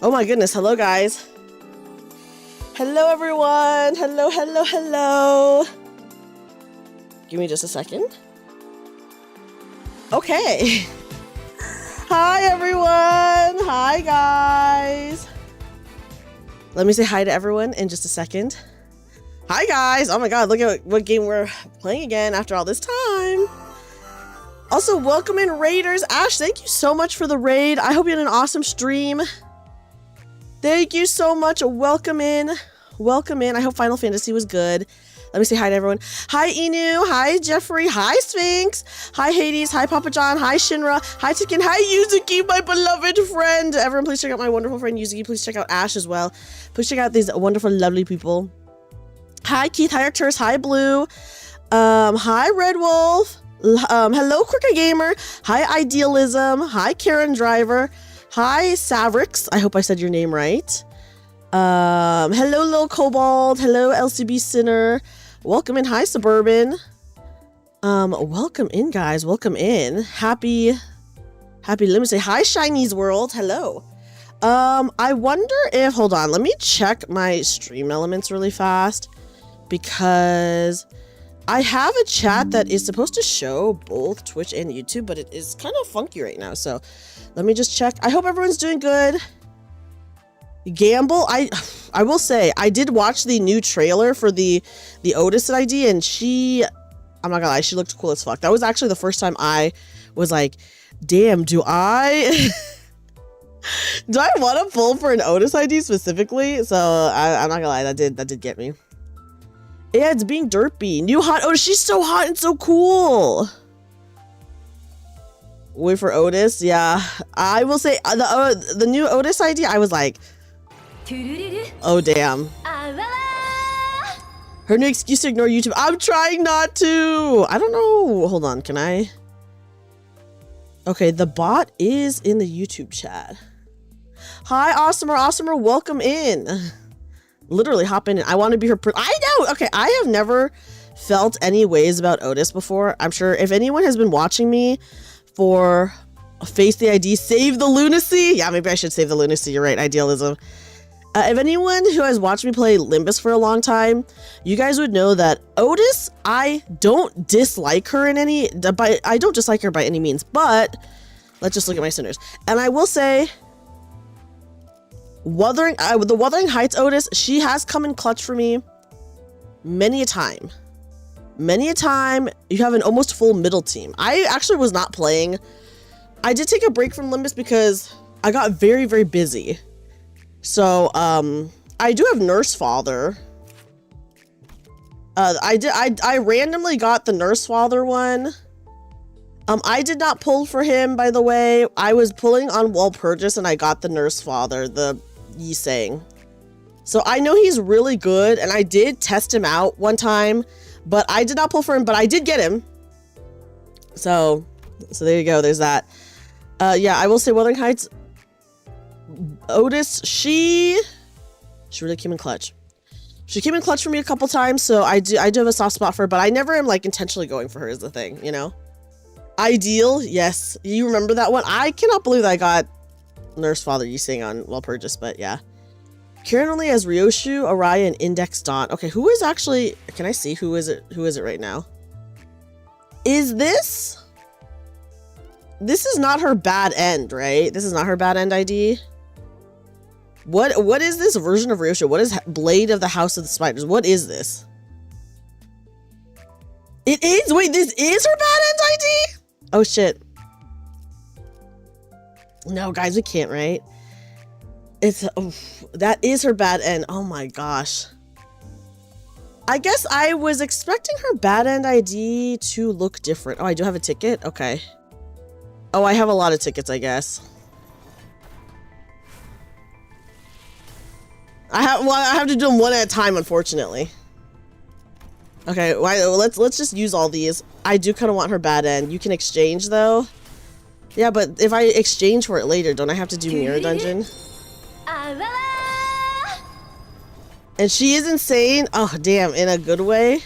Oh my goodness, hello guys. Hello everyone, hello. Give me just a second. Okay. Hi everyone, hi guys. Let me say hi to everyone in just a second. Hi guys, oh my god, look at what game we're playing again after all this time. Also, welcome in Raiders. Ash, thank you so much for the raid. I hope you had an awesome stream. Thank you so much. Welcome in. I hope Final Fantasy was good. Let me say hi to everyone. Hi Inu. Hi Jeffrey. Hi Sphinx. Hi Hades. Hi Papa John. Hi Shinra. Hi Tikin. Hi Yuzuki, my beloved friend. Everyone, please check out my wonderful friend Yuzuki. Please check out Ash as well. Please check out these wonderful, lovely people. Hi Keith. Hi Arcturus. Hi Blue. Hi Red Wolf. Hello Cricket Gamer. Hi Idealism. Hi Karen Driver. Hi Savrix. I hope I said your name right. Hello Lil Cobalt. Hello LCB Sinner. Welcome in. Hi Suburban. Welcome in guys. Welcome in. Happy let me say hi Shiny's World. Hello. I wonder if, hold on, let me check my stream elements really fast because I have a chat that is supposed to show both Twitch and YouTube, but it is kind of funky right now. So let me just check. I hope everyone's doing good. Gamble, I will say, I did watch the new trailer for the Otis ID, and I'm not gonna lie, she looked cool as fuck. That was actually the first time I was like, damn, do I want to pull for an Otis ID specifically? So I'm not gonna lie, that did get me. Yeah, it's being derpy. New hot Otis. She's so hot and so cool. Wait for Otis. Yeah, I will say the new Otis ID. I was like, oh damn. Her new excuse to ignore YouTube. I'm trying not to. I don't know. Hold on. Can I? Okay, the bot is in the YouTube chat. Hi, Awesomer. Welcome in. Literally hop in and I want to be her. I know. Okay, I have never felt any ways about Otis before. I'm sure if anyone has been watching me for Face the ID, Save the Lunacy. Yeah, maybe I should save the lunacy. You're right, Idealism. If anyone who has watched me play Limbus for a long time, you guys would know that Otis, I don't dislike her in any, I don't dislike her by any means, but let's just look at my sinners. And I will say, the Wuthering Heights Otis, she has come in clutch for me many a time. You have an almost full middle team. I actually was not playing. I did take a break from Limbus because I got very, very busy. So, I do have Nurse Father. I randomly got the Nurse Father one. I did not pull for him, by the way. I was pulling on Walpurgis and I got the Nurse Father, the Yisang. So I know he's really good and I did test him out one time, but I did not pull for him, but I did get him. So there you go. There's that. Yeah, I will say Wuthering Heights Otis, she really came in clutch. She came in clutch for me a couple times, so I do have a soft spot for her, but I never am like intentionally going for her is the thing, you know? Ideal, yes. You remember that one? I cannot believe that I got Nurse Father Yisang on Walpurgis, but yeah. Currently as Ryoshu, Araya, and Index Dawn. Okay, who is actually, can I see who is it right now? Is this is not her bad end, right? This is not her bad end ID. What is this version of Ryoshu? What is Blade of the House of the Spiders? What is this? It is? Wait, this is her bad end ID? Oh shit. No, guys, we can't, right? It's that is her bad end. Oh my gosh. I guess I was expecting her bad end ID to look different. Oh, I do have a ticket? Okay. Oh, I have a lot of tickets, I guess. I have to do them one at a time, unfortunately. Okay, let's just use all these. I do kind of want her bad end. You can exchange though. Yeah, but if I exchange for it later, don't I have to do Mirror Dungeon? And she is insane. Oh, damn, in a good way.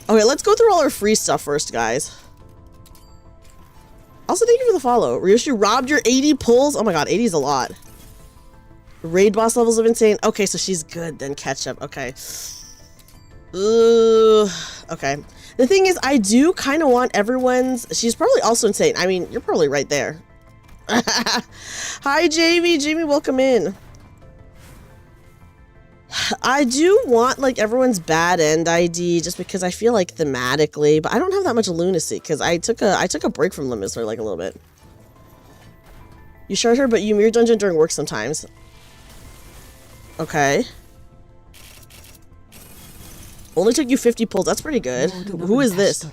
Okay, let's go through all her free stuff first, guys. Also, thank you for the follow. Ryoshu robbed your 80 pulls. Oh my god, 80 is a lot. Raid boss levels of insane. Okay, so she's good then ketchup. Okay. Ooh, okay. The thing is, I do kind of want everyone's... She's probably also insane. I mean, you're probably right there. Hi, Jamie. Jamie, welcome in. I do want, like, everyone's bad end ID just because I feel like thematically, but I don't have that much lunacy because I took a break from Limbus for, like, a little bit. You shard her, but you mirror dungeon during work sometimes. Okay. Only took you 50 pulls. That's pretty good. Who is this?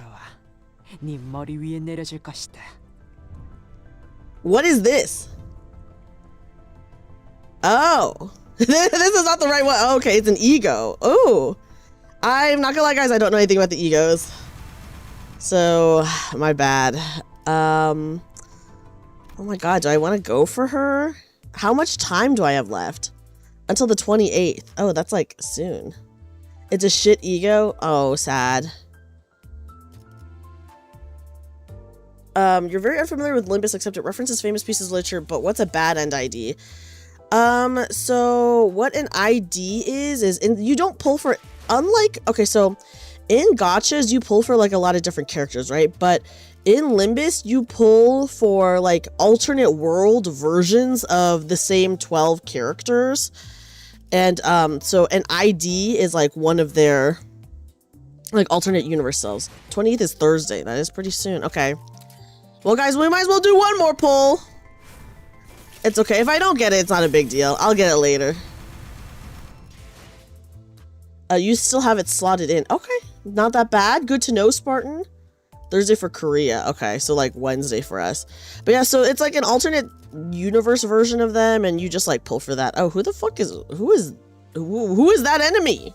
What is this? Oh. This is not the right one. Oh, okay, it's an ego. Oh. I'm not gonna lie, guys. I don't know anything about the egos. So, my bad. Oh my god, do I want to go for her? How much time do I have left? Until the 28th. Oh, that's like soon. It's a shit ego? Oh, sad. You're very unfamiliar with Limbus, except it references famous pieces of literature, but what's a bad end ID? So what an ID is you don't pull for, unlike, okay, so in gachas, you pull for like a lot of different characters, right? But in Limbus, you pull for like alternate world versions of the same 12 characters. And so an ID is like one of their like alternate universe selves. 20th is Thursday. That is pretty soon. Okay. Well, guys, we might as well do one more pull. It's okay. If I don't get it, it's not a big deal. I'll get it later. You still have it slotted in. Okay. Not that bad. Good to know, Spartan. Thursday for Korea. Okay, so like Wednesday for us. But yeah, so it's like an alternate universe version of them, and you just like pull for that. Oh, who the fuck is who is that enemy?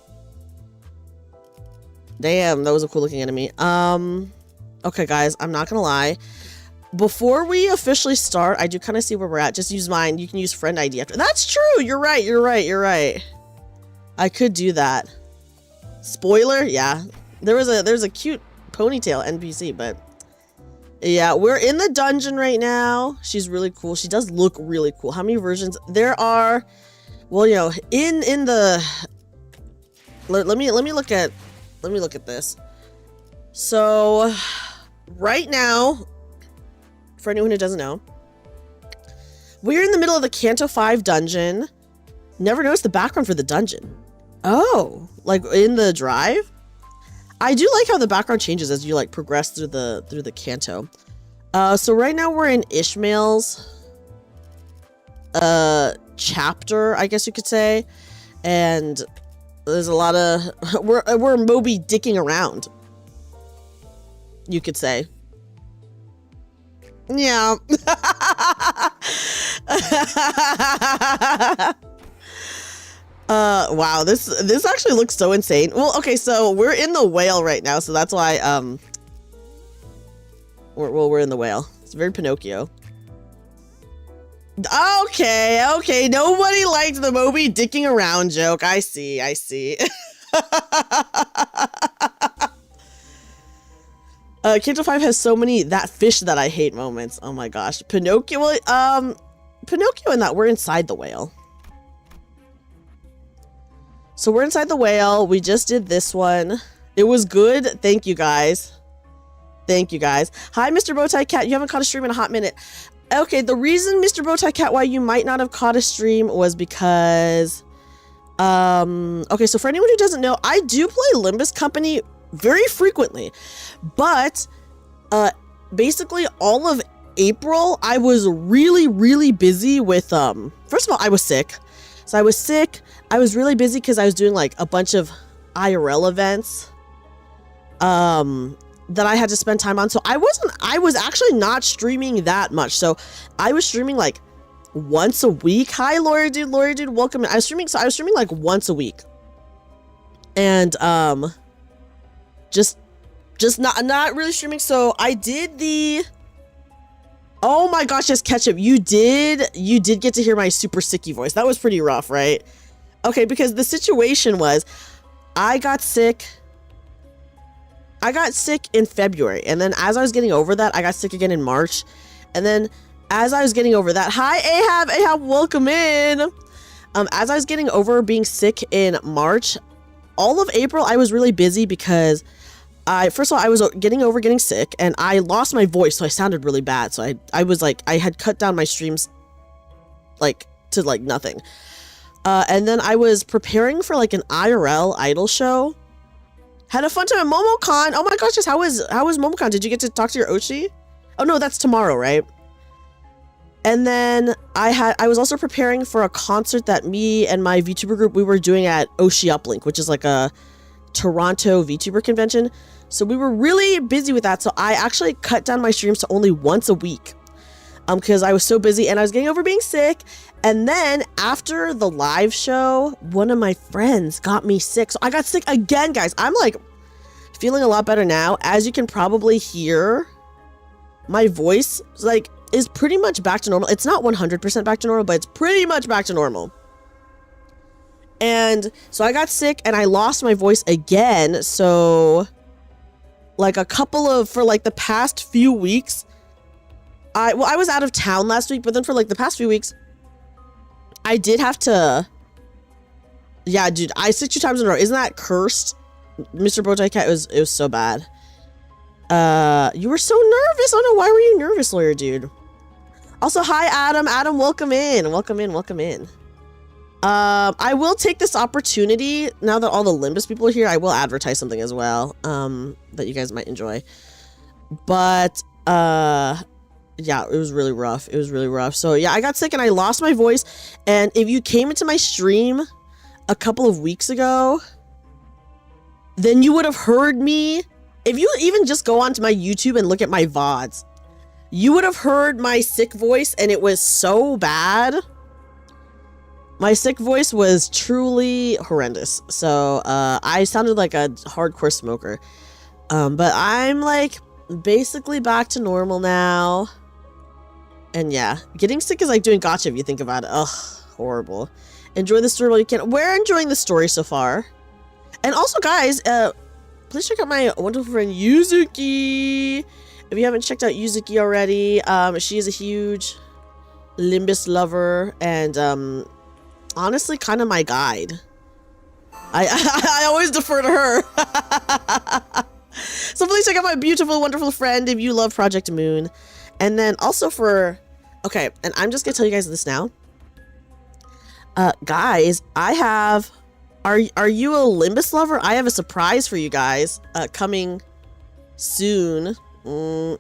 Damn, that was a cool looking enemy. Okay, guys, I'm not gonna lie. Before we officially start, I do kind of see where we're at. Just use mine. You can use friend ID after. That's true. You're right. You're right. You're right. I could do that. Spoiler, yeah. There's a cute ponytail NPC, but yeah, we're in the dungeon right now. She's really cool. She does look really cool. How many versions there are? Well, you know, in the let me look at this. So right now, for anyone who doesn't know, we're in the middle of the Kanto 5 dungeon. Never noticed the background for the dungeon. Oh, like in the drive? I do like how the background changes as you like progress through the Kanto. So right now we're in Ishmael's chapter, I guess you could say, and there's a lot of we're Moby dicking around, you could say. Yeah. Wow, this actually looks so insane. Well, okay, so we're in the whale right now, so that's why we're in the whale. It's very Pinocchio. Okay, nobody liked the Moby dicking around joke. I see. Kanto 5 has so many that fish that I hate moments. Oh my gosh. Pinocchio, Pinocchio in that we're inside the whale. So we're inside the whale. We just did this one. It was good. Thank you guys. Hi, Mr. Bowtie Cat. You haven't caught a stream in a hot minute. Okay, the reason, Mr. Bowtie Cat, why you might not have caught a stream was because... okay, so for anyone who doesn't know, I do play Limbus Company very frequently. But, basically all of April, I was really, really busy with, first of all, I was sick. So I was sick. I was really busy because I was doing like a bunch of IRL events that I had to spend time on. So I was actually not streaming that much. So I was streaming like once a week. Hi, Lawyer Dude, welcome in. I was streaming like once a week. And just not really streaming. So I did the... Oh my gosh, yes, Ketchup, you did get to hear my super sicky voice. That was pretty rough, right? Okay, because the situation was I got sick in February, and then as I was getting over that, I got sick again in March. And then as I was getting over that, hi Ahab, welcome in. As I was getting over being sick in March, all of April, I was really busy because first of all, I was getting over getting sick and I lost my voice. So I sounded really bad. So I was like, I had cut down my streams like to like nothing. And then I was preparing for like an IRL idol show. Had a fun time at MomoCon. Oh my gosh, just how was MomoCon? Did you get to talk to your Oshi? Oh no, that's tomorrow, right? And then I was also preparing for a concert that me and my VTuber group, we were doing at Oshi Uplink, which is like a Toronto VTuber convention. So we were really busy with that. So I actually cut down my streams to only once a week. Because I was so busy and I was getting over being sick. And then after the live show, one of my friends got me sick. So I got sick again, guys. I'm like feeling a lot better now. As you can probably hear, my voice like is pretty much back to normal. It's not 100% back to normal, but it's pretty much back to normal. And so I got sick and I lost my voice again. So like for like the past few weeks, I was out of town last week, but then for like the past few weeks, I did have to, yeah, dude, I sick 2 times in a row. Isn't that cursed? Mr. Bowtie Cat, it was so bad. You were so nervous. Oh no, why were you nervous, lawyer dude? Also, hi, Adam. Adam, welcome in. Welcome in, welcome in. I will take this opportunity, now that all the Limbus people are here, I will advertise something as well, that you guys might enjoy. But, yeah, it was really rough. It was really rough. So yeah, I got sick and I lost my voice. And if you came into my stream a couple of weeks ago, then you would have heard me. If you even just go onto my YouTube and look at my VODs, you would have heard my sick voice and it was so bad. My sick voice was truly horrendous. So I sounded like a hardcore smoker. But I'm like basically back to normal now. And yeah, getting sick is like doing gacha if you think about it. Ugh, horrible. Enjoy the story while you can. We're enjoying the story so far. And also, guys, please check out my wonderful friend Yuzuki. If you haven't checked out Yuzuki already, she is a huge Limbus lover and honestly kind of my guide. I always defer to her. So please check out my beautiful, wonderful friend if you love Project Moon. And then also okay, and I'm just gonna tell you guys this now. Guys, I have, are you a Limbus lover? I have a surprise for you guys, coming soon. And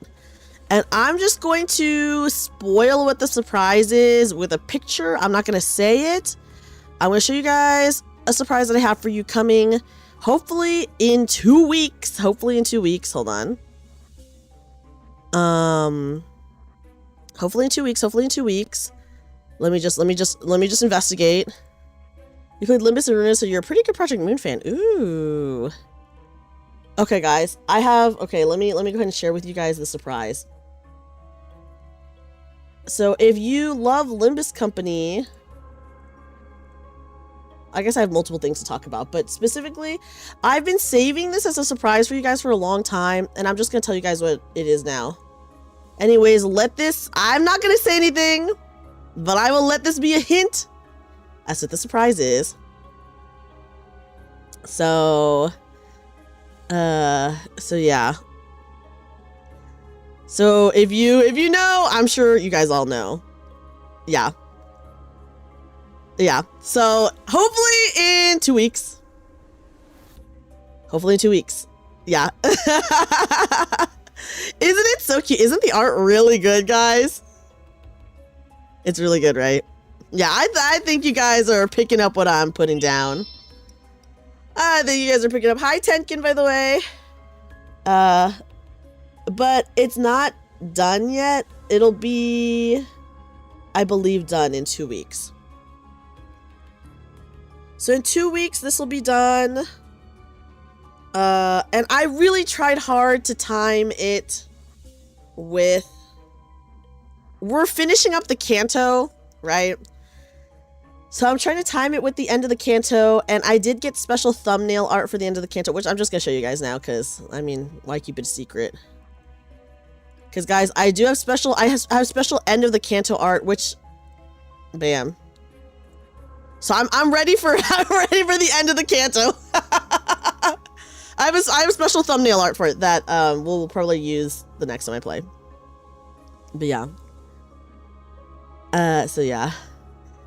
I'm just going to spoil what the surprise is with a picture. I'm not gonna say it. I'm gonna show you guys a surprise that I have for you coming, hopefully in 2 weeks. Hopefully in 2 weeks. Hold on. Hopefully in 2 weeks. Hopefully in 2 weeks. Let me just investigate. You played Limbus and Runa, so you're a pretty good Project Moon fan. Ooh. Okay, guys. Okay, let me go ahead and share with you guys the surprise. So if you love Limbus Company, I guess I have multiple things to talk about, but specifically, I've been saving this as a surprise for you guys for a long time, and I'm just going to tell you guys what it is now. Anyways, I'm not going to say anything, but I will let this be a hint as to what the surprise is. So yeah. So if you know, I'm sure you guys all know. Yeah. Yeah. So hopefully in 2 weeks. Hopefully in 2 weeks. Yeah. Isn't it so cute? Isn't the art really good, guys? It's really good, right? Yeah, I think you guys are picking up what I'm putting down. I think you guys are picking up. Hi, Tenkin, by the way. But it's not done yet. It'll be, I believe, done in 2 weeks. So in 2 weeks, this will be done. And I really tried hard to time it with, we're finishing up the Kanto, right? So I'm trying to time it with the end of the Kanto, and I did get special thumbnail art for the end of the Kanto, which I'm just going to show you guys now, because, I mean, why keep it a secret? Because, guys, I do have special, I have special end of the Kanto art, which, bam. So I'm ready for I'm ready for the end of the Kanto. I have a special thumbnail art for it that we'll probably use the next time I play. But yeah. So yeah.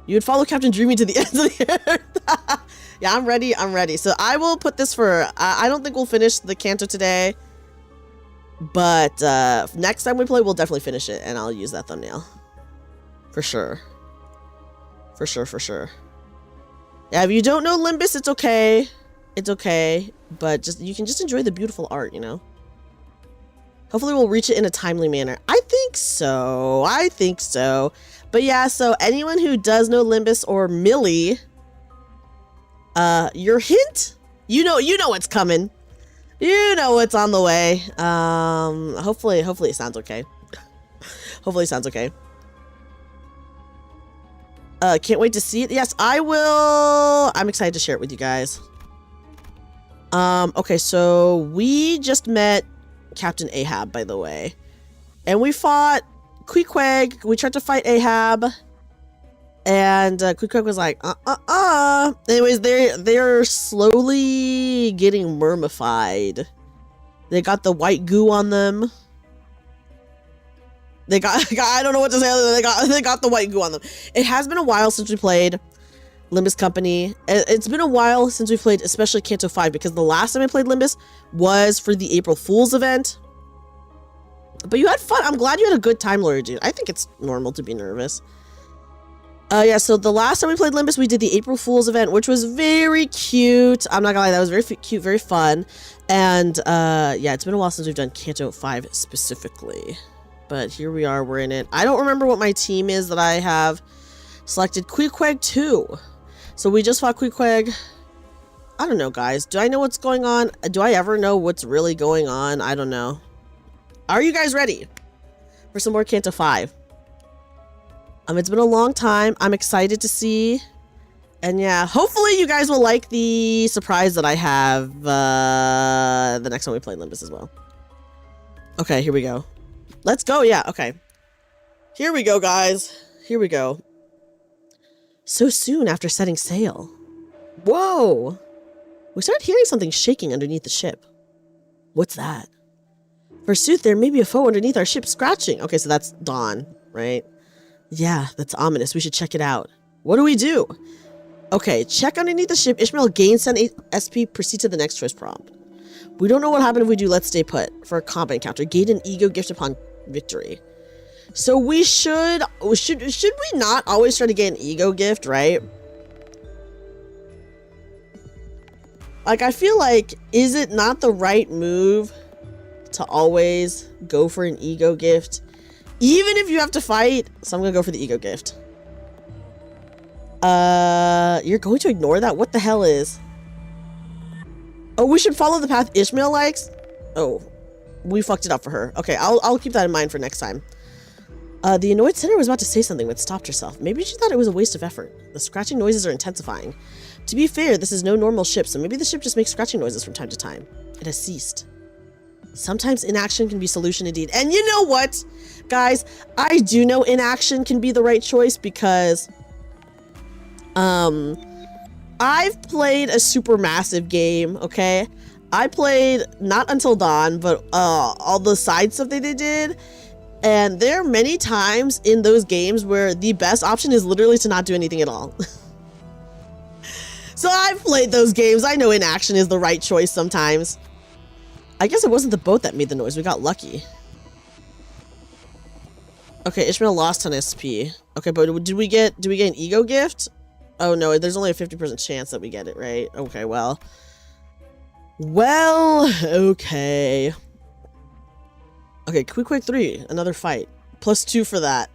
You would follow Captain Dreamy to the ends of the earth. Yeah, I'm ready. I'm ready. So I will put this for I don't think we'll finish the Kanto today. But next time we play, we'll definitely finish it, and I'll use that thumbnail. For sure. For sure, for sure. Yeah, if you don't know Limbus, it's okay. It's okay. But you can just enjoy the beautiful art, you know? Hopefully we'll reach it in a timely manner. I think so. I think so. But yeah, so anyone who does know Limbus or Millie, your hint? You know what's coming. You know what's on the way. Hopefully it sounds okay. Hopefully it sounds okay. Can't wait to see it. Yes, I will. I'm excited to share it with you guys. Okay, so we just met Captain Ahab, by the way. And we fought Queequeg. We tried to fight Ahab. And Queequeg was like, Anyways, they're slowly getting mermified. They got the white goo on them. They got I don't know what to say. They got the white goo on them. It has been a while since we played Limbus Company. It's been a while since we played, especially Kanto 5, because the last time I played Limbus was for the April Fool's event. But you had fun. I'm glad you had a good time, Lori Jean. I think it's normal to be nervous. Yeah, so the last time we played Limbus, we did the April Fool's event, which was very cute. I'm not gonna lie, that was very cute, very fun. And yeah, it's been a while since we've done Kanto 5 specifically. But here we are, we're in it. I don't remember what my team is that I have selected. Queequeg 2. So we just fought Queequeg. I don't know, guys. Do I know what's going on? Do I ever know what's really going on? I don't know. Are you guys ready for some more Kanto 5? It's been a long time. I'm excited to see. And yeah, hopefully you guys will like the surprise that I have the next time we play Limbus as well. Okay, here we go. Let's go. Yeah, okay. Here we go, guys. Here we go. So soon after setting sail. Whoa! We started hearing something shaking underneath the ship. What's that? Forsooth, there may be a foe underneath our ship scratching. Okay, so that's Dawn, right? Yeah, that's ominous. We should check it out. What do we do? Okay, check underneath the ship. Ishmael gains 10 SP. Proceed to the next choice prompt. We don't know what happened if we do let's stay put for a combat encounter. Gain an ego gift upon victory. So we should we not always try to get an ego gift, right? Like, I feel like, is it not the right move to always go for an ego gift? Even if you have to fight, so I'm gonna go for the ego gift. You're going to ignore that? What the hell is? Oh, we should follow the path Ishmael likes? Oh, we fucked it up for her. Okay, I'll keep that in mind for next time. The annoyed sinner was about to say something but stopped herself. Maybe she thought it was a waste of effort. The scratching noises are intensifying. To be fair, this is no normal ship, so maybe the ship just makes scratching noises from time to time. It has ceased. Sometimes inaction can be solution indeed. And you know what, guys? I do know inaction can be the right choice because I've played a super massive game, okay? I played not Until Dawn, but all the side stuff that they did. And there are many times in those games where the best option is literally to not do anything at all. So I've played those games. I know inaction is the right choice sometimes. I guess it wasn't the boat that made the noise. We got lucky. Okay, Ishmael lost 10 SP. Okay, but did we get an ego gift? Oh no, there's only a 50% chance that we get it, right? Okay, well. Well, okay. Okay, Queequeg 3, another fight. +2 for that.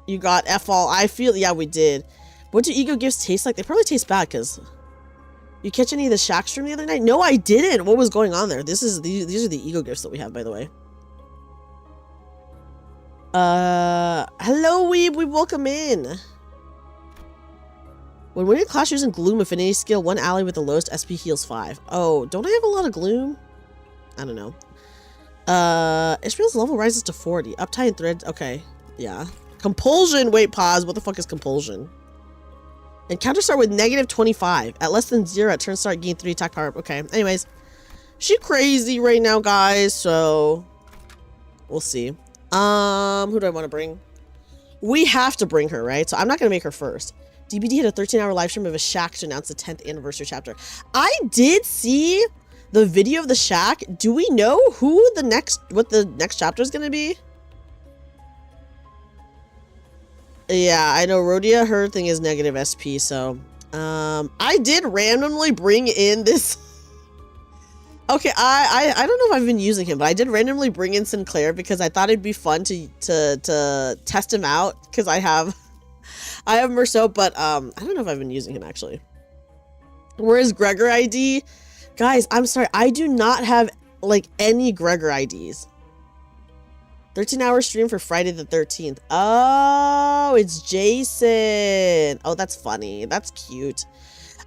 You got F-all. I feel, yeah, we did. What do ego gifts taste like? They probably taste bad because you catch any of the shack stream the other night? No, I didn't. What was going on there? These are the ego gifts that we have, by the way. Hello, Weeb. Welcome in. When winning clash using Gloom Affinity skill, one ally with the lowest SP heals 5. Oh, don't I have a lot of Gloom? I don't know. Ishmael's level rises to 40. Uptie and thread. Okay, yeah. Compulsion. Wait, pause. What the fuck is compulsion? And counter start with -25. At less than 0 at turn start, gain 3 attack power. Okay, anyways. She crazy right now, guys, so we'll see. Who do I want to bring? We have to bring her, right? So I'm not going to make her first. DBD had a 13-hour live stream of a shack to announce the 10th anniversary chapter. I did see the video of the shack. Do we know what the next chapter is going to be? Yeah, I know Rhodia, her thing is negative SP, so I did randomly bring in this. Okay, I don't know if I've been using him, but I did randomly bring in Sinclair because I thought it'd be fun to test him out because I have Merceau, but I don't know if I've been using him actually. Where is Gregor ID? Guys, I'm sorry, I do not have like any Gregor IDs. 13-hour stream for Friday the 13th. Oh, it's Jason. Oh, that's funny. That's cute.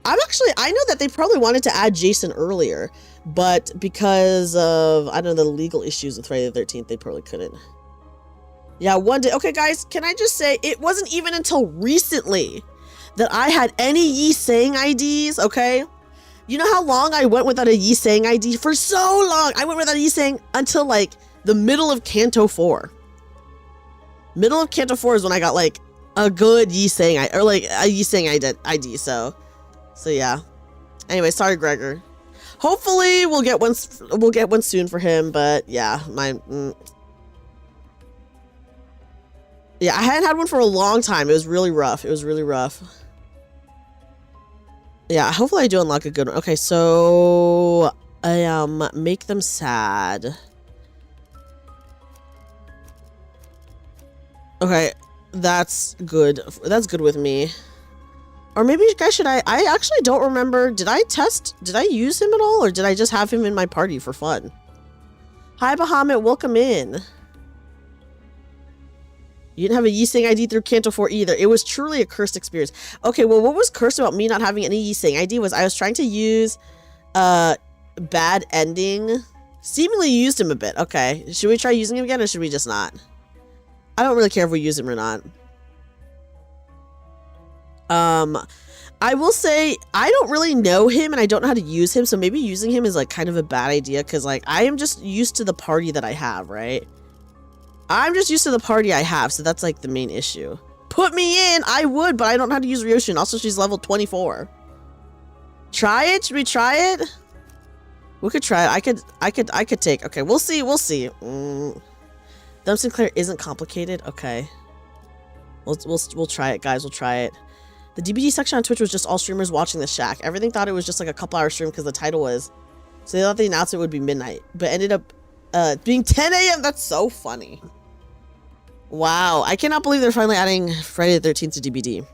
I know that they probably wanted to add Jason earlier, but because of, I don't know, the legal issues with Friday the 13th, they probably couldn't. Yeah, one day. Okay, guys, can I just say, it wasn't even until recently that I had any Yi Sang IDs, okay? You know how long I went without a Yi Sang ID? For so long! I went without a Yi Sang until, like, the middle of Kanto 4. Middle of Kanto 4 is when I got, like, a good Yi Sang, or, like, a Yi Sang ID, so yeah. Anyway, sorry, Gregor. Hopefully, we'll get one soon for him, but yeah, yeah, I hadn't had one for a long time. It was really rough. Yeah, hopefully I do unlock a good one. Okay, so make them sad. Okay, that's good. That's good with me. Or maybe, guys, I actually don't remember. Did I use him at all? Or did I just have him in my party for fun? Hi, Bahamut. Welcome in. You didn't have a Yi Sang ID through Kanto 4 either. It was truly a cursed experience. Okay, well, what was cursed about me not having any Yi Sang ID was I was trying to use Bad Ending. Seemingly used him a bit. Okay, should we try using him again or should we just not? I don't really care if we use him or not. I will say I don't really know him and I don't know how to use him, so maybe using him is like kind of a bad idea because like I am just used to the party that I have, right? I'm just used to the party I have, so that's like the main issue. Put me in, I would, but I don't know how to use Ryoshin. Also, she's level 24. Try it? Should we try it? We could try it. I could take. Okay, we'll see. Dumb Sinclair isn't complicated. Okay. We'll try it, guys. We'll try it. The DBD section on Twitch was just all streamers watching the shack. Everything thought it was just like a couple hour stream because the title was. So they thought the announcement would be midnight, but ended up being 10 a.m. That's so funny. Wow, I cannot believe they're finally adding Friday the 13th to DBD.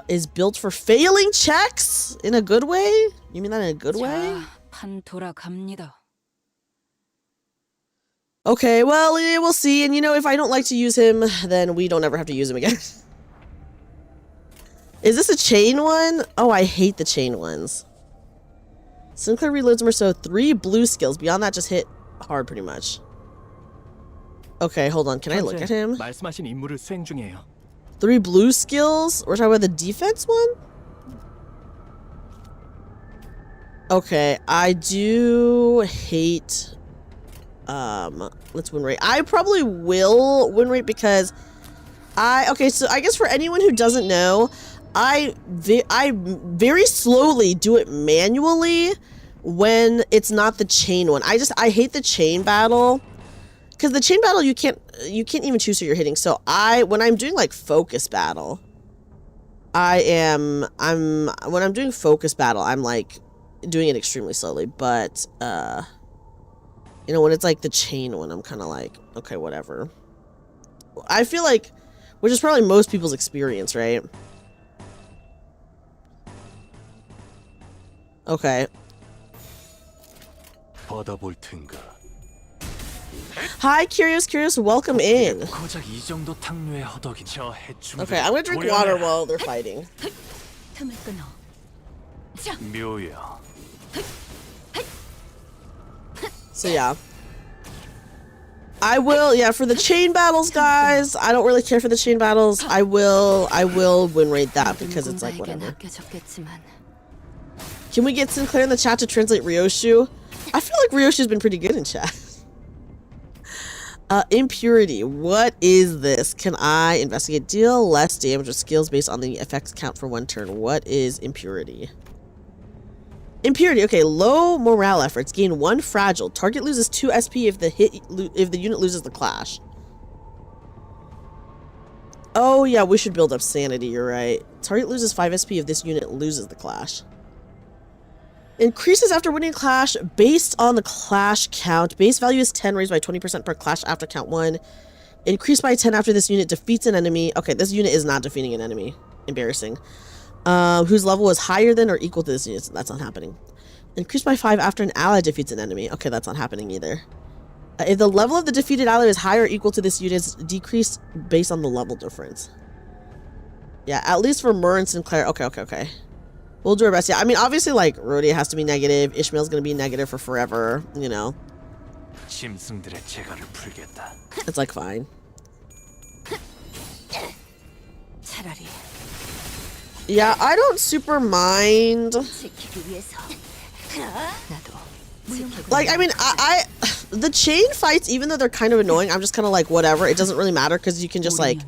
Is built for failing checks in a good way? You mean that in a good way? Okay, well, we'll see. And you know, if I don't like to use him, then we don't ever have to use him again. Is this a chain one? Oh, I hate the chain ones. Sinclair reloads Merceau 3 blue skills. Beyond that, just hit hard pretty much. Okay, hold on. Can I look at him? 3 blue skills? We're talking about the defense one? Okay, I do hate... let's win rate. I probably will win rate because okay, so I guess for anyone who doesn't know, I very slowly do it manually when it's not the chain one. I hate the chain battle because the chain battle you can't even choose who you're hitting. So when I'm doing like focus battle, when I'm doing focus battle, I'm like doing it extremely slowly, but you know, when it's like the chain one, I'm kind of like, okay, whatever. I feel like, which is probably most people's experience, right? Okay. Hi, Curious, welcome in. Okay, I'm gonna drink water while they're fighting. So yeah. I will, yeah, for the chain battles, guys. I don't really care for the chain battles. I will win rate that because it's like whatever. Can we get Sinclair in the chat to translate Ryoshu? I feel like Ryoshu's been pretty good in chat. Impurity. What is this? Can I investigate? Deal less damage with skills based on the effects count for 1 turn. What is impurity? Impurity. Okay, low morale efforts. Gain 1 fragile. Target loses 2 SP if the unit loses the clash. Oh yeah, we should build up sanity. You're right. Target loses 5 SP if this unit loses the clash. Increases after winning clash based on the clash count. Base value is 10, raised by 20% per clash after count 1. Increased by 10 after this unit defeats an enemy. Okay, this unit is not defeating an enemy. Embarrassing. Whose level is higher than or equal to this unit. That's not happening. Increased by 5 after an ally defeats an enemy. Okay, that's not happening either. If the level of the defeated ally is higher or equal to this unit, it's decreased based on the level difference. Yeah, at least for Mur and Sinclair. Okay. We'll do our best. Yeah, I mean, obviously, like, Rhodia has to be negative. Ishmael's gonna be negative for forever, you know. It's, like, fine. Yeah, I don't super mind. Like, I mean, the chain fights, even though they're kind of annoying, I'm just kind of like, whatever. It doesn't really matter because you can just, like,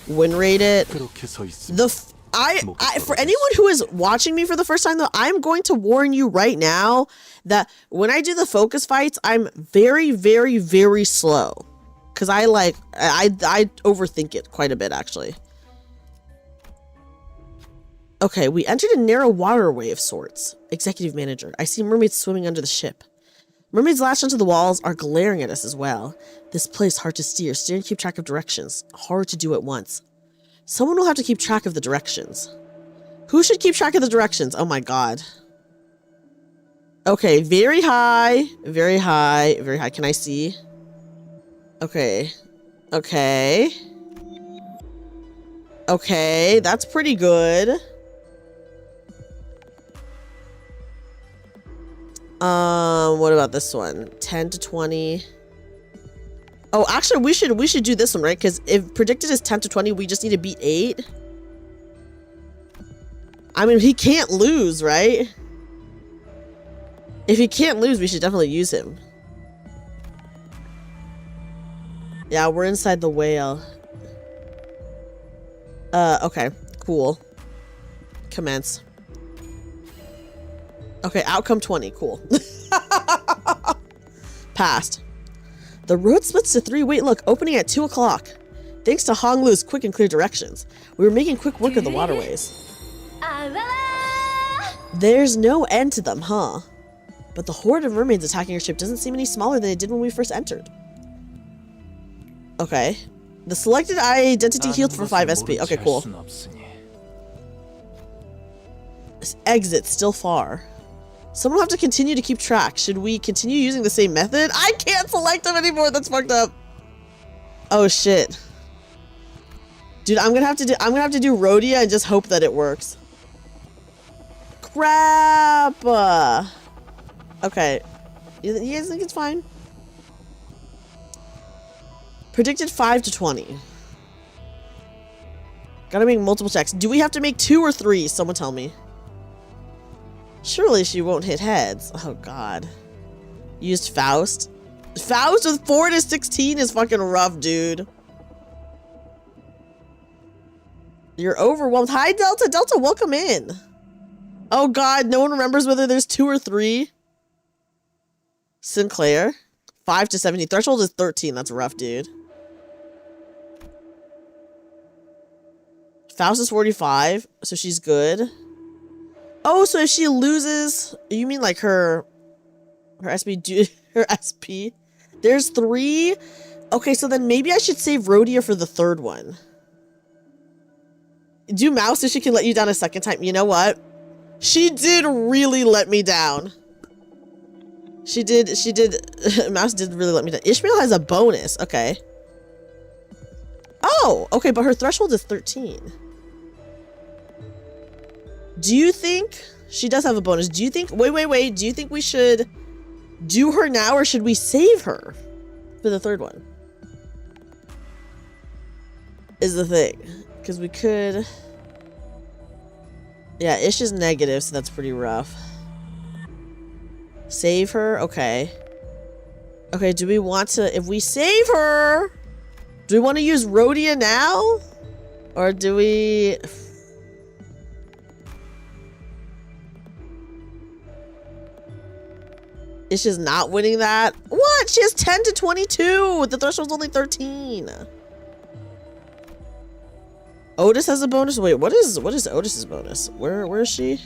win rate it. For anyone who is watching me for the first time, though, I'm going to warn you right now that when I do the focus fights, I'm very, very, very slow. Because I overthink it quite a bit, actually. Okay, we entered a narrow waterway of sorts. Executive manager. I see mermaids swimming under the ship. Mermaids latched onto the walls are glaring at us as well. This place hard to steer. Steer and keep track of directions. Hard to do at once. Someone will have to keep track of the directions. Who should keep track of the directions? Oh my god. Okay, very high. Very high. Very high. Can I see? Okay. Okay. Okay, that's pretty good. What about this one? 10 to 20. Oh, actually, we should do this one, right? Because if predicted is 10 to 20, we just need to beat 8. I mean, he can't lose, right? If he can't lose, we should definitely use him. Yeah, we're inside the whale. Okay, cool. Commence. Okay, outcome 20, cool. Passed. The road splits to 3. Wait, look, opening at 2 o'clock. Thanks to Honglu's quick and clear directions, we were making quick work of the waterways. There's no end to them, huh? But the horde of mermaids attacking our ship doesn't seem any smaller than it did when we first entered. Okay. The selected identity healed for 5 SP. Okay, cool. This exit still far. Someone will have to continue to keep track. Should we continue using the same method? I can't select them anymore. That's fucked up. Oh shit. Dude, I'm gonna have to do Rhodia and just hope that it works. Crap. Okay. You guys think it's fine? Predicted 5 to 20. Gotta make multiple checks. Do we have to make 2 or 3? Someone tell me. Surely she won't hit heads. Oh god. Used Faust. Faust with 4 to 16 is fucking rough, dude. You're overwhelmed. Hi, Delta. Delta, welcome in. Oh god, no one remembers whether there's 2 or 3. Sinclair. 5 to 17. Threshold is 13. That's rough, dude. Faust is 45, so she's good. Oh, so if she loses, you mean like her SP, her SP? There's 3? Okay, so then maybe I should save Rhodia for the 3rd one. Do Mouse so she can let you down a 2nd time. You know what? She did really let me down. She did, Mouse did really let me down. Ishmael has a bonus, okay. Oh, okay, but her threshold is 13. Do you think she does have a bonus? Do you think, wait. Do you think we should do her now or should we save her for the third one. Is the thing. Because we could... Yeah, Ish is negative, so that's pretty rough. Save her? Okay. Okay, do we want to... If we save her... Do we want to use Rhodia now? Or do we... Ish is not winning that? What? She has 10 to 22! The threshold's only 13! Otis has a bonus? Wait, what is Otis's bonus? Where is she?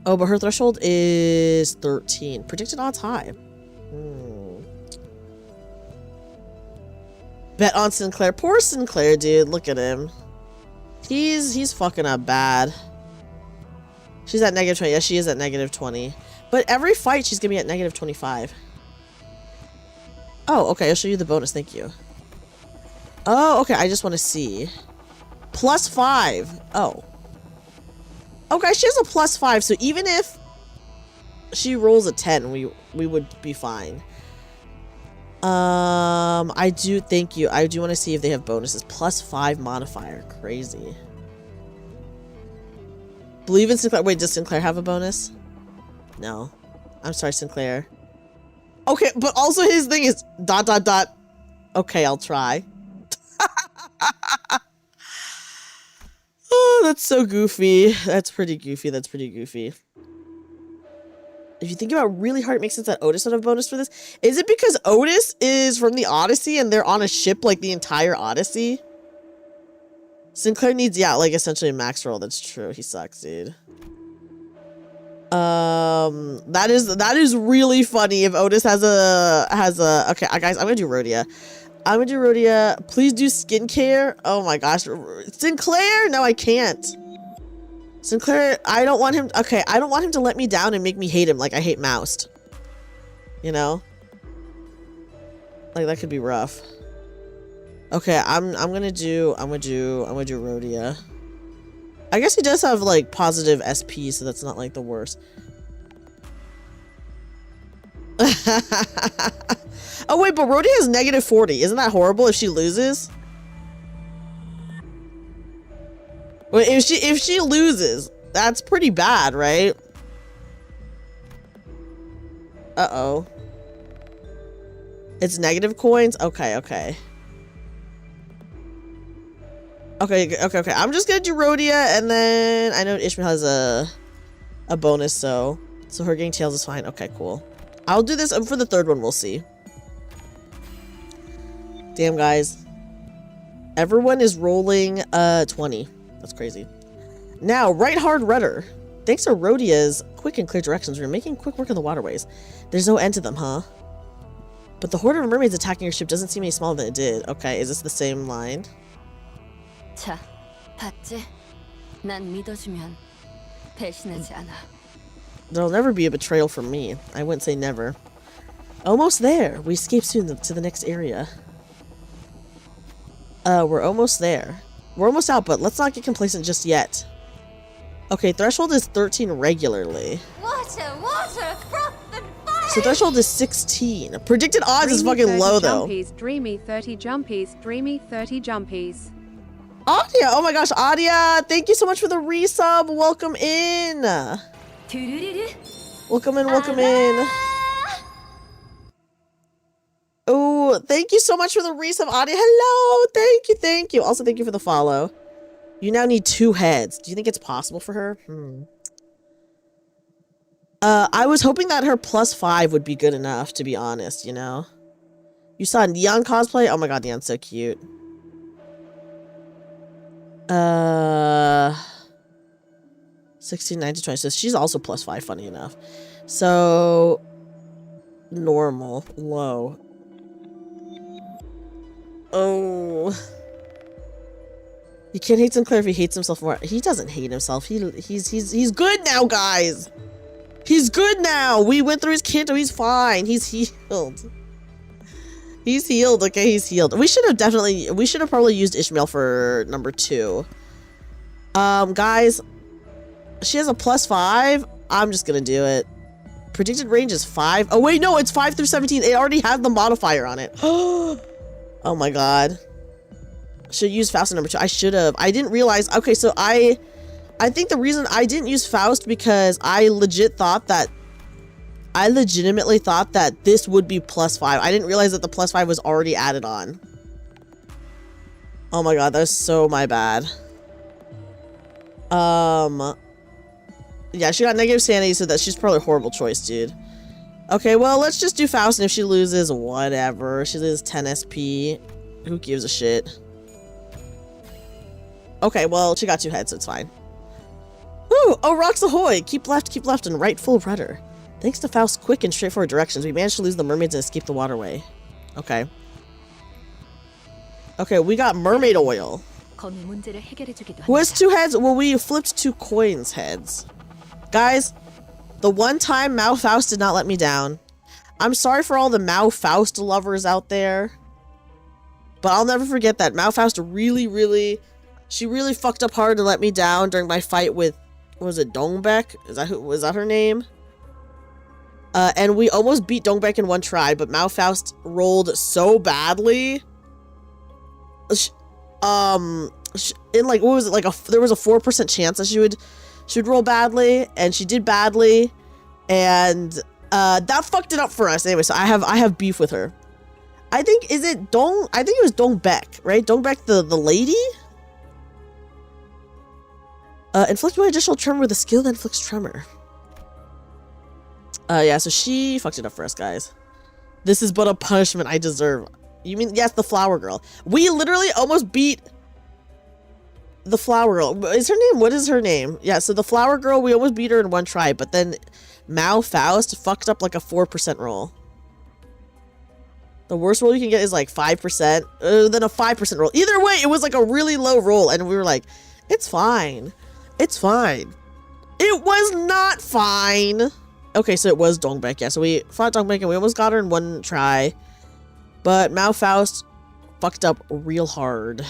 Oh, but her threshold is 13. Predicted odds high. Bet on Sinclair. Poor Sinclair, dude. Look at him. He's fucking up bad. She's at negative 20. Yeah, she is at negative 20. But every fight, she's gonna be at negative 25. Oh, okay. I'll show you the bonus. Thank you. Oh, okay. I just want to see. +5. Oh. Okay, she has a +5, so even if she rolls a 10, we would be fine. I do, thank you. I do want to see if they have bonuses. +5 modifier. Crazy. Believe in Sinclair. Wait, does Sinclair have a bonus? No. I'm sorry, Sinclair. Okay, but also his thing is ... Okay, I'll try. Oh, that's so goofy. That's pretty goofy. That's pretty goofy. If you think about it really hard, it makes sense that Otis would have a bonus for this. Is it because Otis is from the Odyssey and they're on a ship like the entire Odyssey? Sinclair needs, yeah, like essentially a max roll. That's true. He sucks, dude. That is really funny if Otis has a okay, guys, I'm gonna do Rhodia. I'm gonna do Rhodia. Please do skincare. Oh my gosh. Sinclair? No, I can't. Sinclair, I don't want him. Okay, I don't want him to let me down and make me hate him like I hate Moused. You know? Like that could be rough. Okay, I'm gonna do Rhodia. I guess he does have like positive SP, so that's not like the worst. Oh wait, but Rhodia is negative 40. Isn't that horrible if she loses? Wait, if she loses, that's pretty bad, right? Uh-oh. It's negative coins? Okay. Okay. I'm just gonna do Rhodia, and then I know Ishmael has a bonus, so her getting tails is fine. Okay, cool. I'll do this for the third one. We'll see. Damn, guys. Everyone is rolling 20. That's crazy. Now, right hard rudder. Thanks to Rhodia's quick and clear directions, we're making quick work of the waterways. There's no end to them, huh? But the horde of mermaids attacking your ship doesn't seem any smaller than it did. Okay, is this the same line? 자, 봤지? 난 믿어주면 배신하지 않아. There'll never be a betrayal from me. I wouldn't say never. Almost there. We escape soon to the next area. We're almost there. We're almost out, but let's not get complacent just yet. Okay, threshold is 13 regularly. Water, froth and fire! So threshold is 16. Predicted odds is fucking low, though. Dreamy 30 jumpies, Dreamy 30 jumpies. Adia! Oh my gosh, Adia! Thank you so much for the resub. Welcome in. Welcome in. Oh, thank you so much for the resub, Adia. Hello! Thank you. Also, thank you for the follow. You now need 2 heads. Do you think it's possible for her? I was hoping that her +5 would be good enough, to be honest, you know? You saw Neon cosplay? Oh my god, Neon's so cute. 16, 19, 20. So she's also +5, funny enough. So, normal, low. Oh. You can't hate Sinclair if he hates himself more. He doesn't hate himself. He's good now, guys. He's good now. We went through his Kanto. He's fine. He's healed. He's healed. Okay, he's healed. We should have probably used Ishmael for number 2. Guys, she has a +5. I'm just gonna do it. Predicted range is 5. Oh wait, no, it's 5 through 17. It already had the modifier on it. Oh my god. Should use Faust number 2. I should have. I didn't realize. Okay, so I think the reason I didn't use Faust because I legitimately thought that this would be +5. I didn't realize that the +5 was already added on. Oh my god, that's so my bad. Yeah, she got negative sanity, so that she's probably a horrible choice, dude. Okay, well, let's just do Faust, and if she loses, whatever. She loses 10 SP. Who gives a shit? Okay, well, she got 2 heads, so it's fine. Woo! Oh, rocks ahoy! Keep left, and right full rudder. Thanks to Faust's quick and straightforward directions, we managed to lose the mermaids and escape the waterway. Okay. Okay, we got mermaid oil. Who has 2 heads? Well, we flipped 2 coins heads. Guys, the one time Mao Faust did not let me down. I'm sorry for all the Mao Faust lovers out there. But I'll never forget that. Mao Faust really fucked up hard and let me down during my fight with, what was it, Dongbek? Was that her name? And we almost beat Dongbek in one try, but Mao Faust rolled so badly. In like, what was it, like there was a 4% chance that she would roll badly, and she did badly, and that fucked it up for us anyway. So I have beef with her. I think it was Dongbek, right? Dongbek, the lady. Inflict one additional tremor with a skill that inflicts tremor. Yeah, so she fucked it up for us, guys. This is but a punishment I deserve. You mean, yes, the flower girl. We literally almost beat the flower girl. Is her name? What is her name? Yeah, so the flower girl, we almost beat her in one try, but then Mao Faust fucked up like a 4% roll. The worst roll you can get is like 5%, then a 5% roll. Either way, it was like a really low roll, and we were like, it's fine. It's fine. It was not fine. Okay, so it was Dongbek. Yeah, so we fought Dongbek, and we almost got her in one try. But Mao Faust fucked up real hard.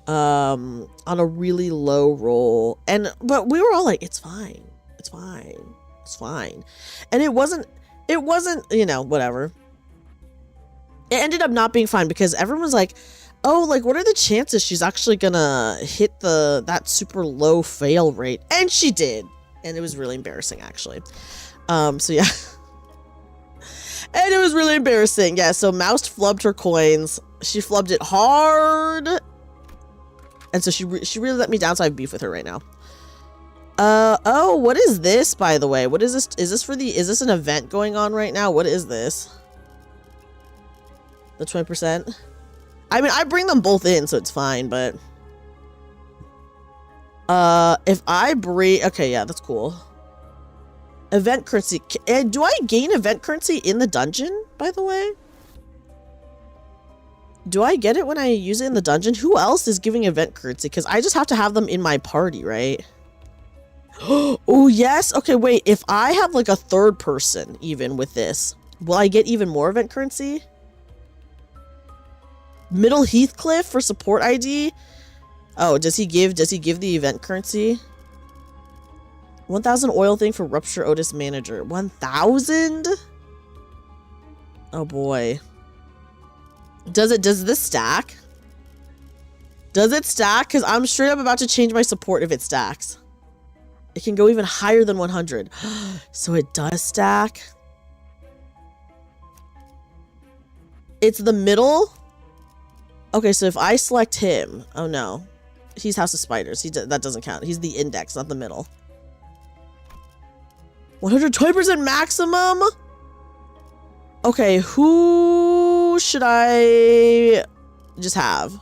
On a really low roll. But we were all like, it's fine. It's fine. It's fine. And it wasn't, you know, whatever. It ended up not being fine because everyone was like, oh, like, what are the chances she's actually gonna hit that super low fail rate? And she did. And it was really embarrassing, actually. So yeah. And it was really embarrassing. Yeah, so Mouse flubbed her coins. She flubbed it hard. And so she really let me down, so I have beef with her right now. Oh, what is this, by the way? What is this? Is this an event going on right now? What is this? The 20%? I mean, I bring them both in, so it's fine, but... if I bring... Okay, yeah, that's cool. Event currency. Do I gain event currency in the dungeon, by the way? Do I get it when I use it in the dungeon? Who else is giving event currency? Because I just have to have them in my party, right? Oh, yes. Okay, wait. If I have like a third person even with this, will I get even more event currency? Middle Heathcliff for support ID? Oh, does he give the event currency? 1,000 oil thing for Rupture Otis Manager. 1,000? Oh boy. Does this stack? Does it stack? Because I'm straight up about to change my support if it stacks. It can go even higher than 100. So it does stack? It's the middle? Okay, so if I select him... Oh no. He's House of Spiders. That doesn't count. He's the index, not the middle. 120% maximum? Okay, who should I just have?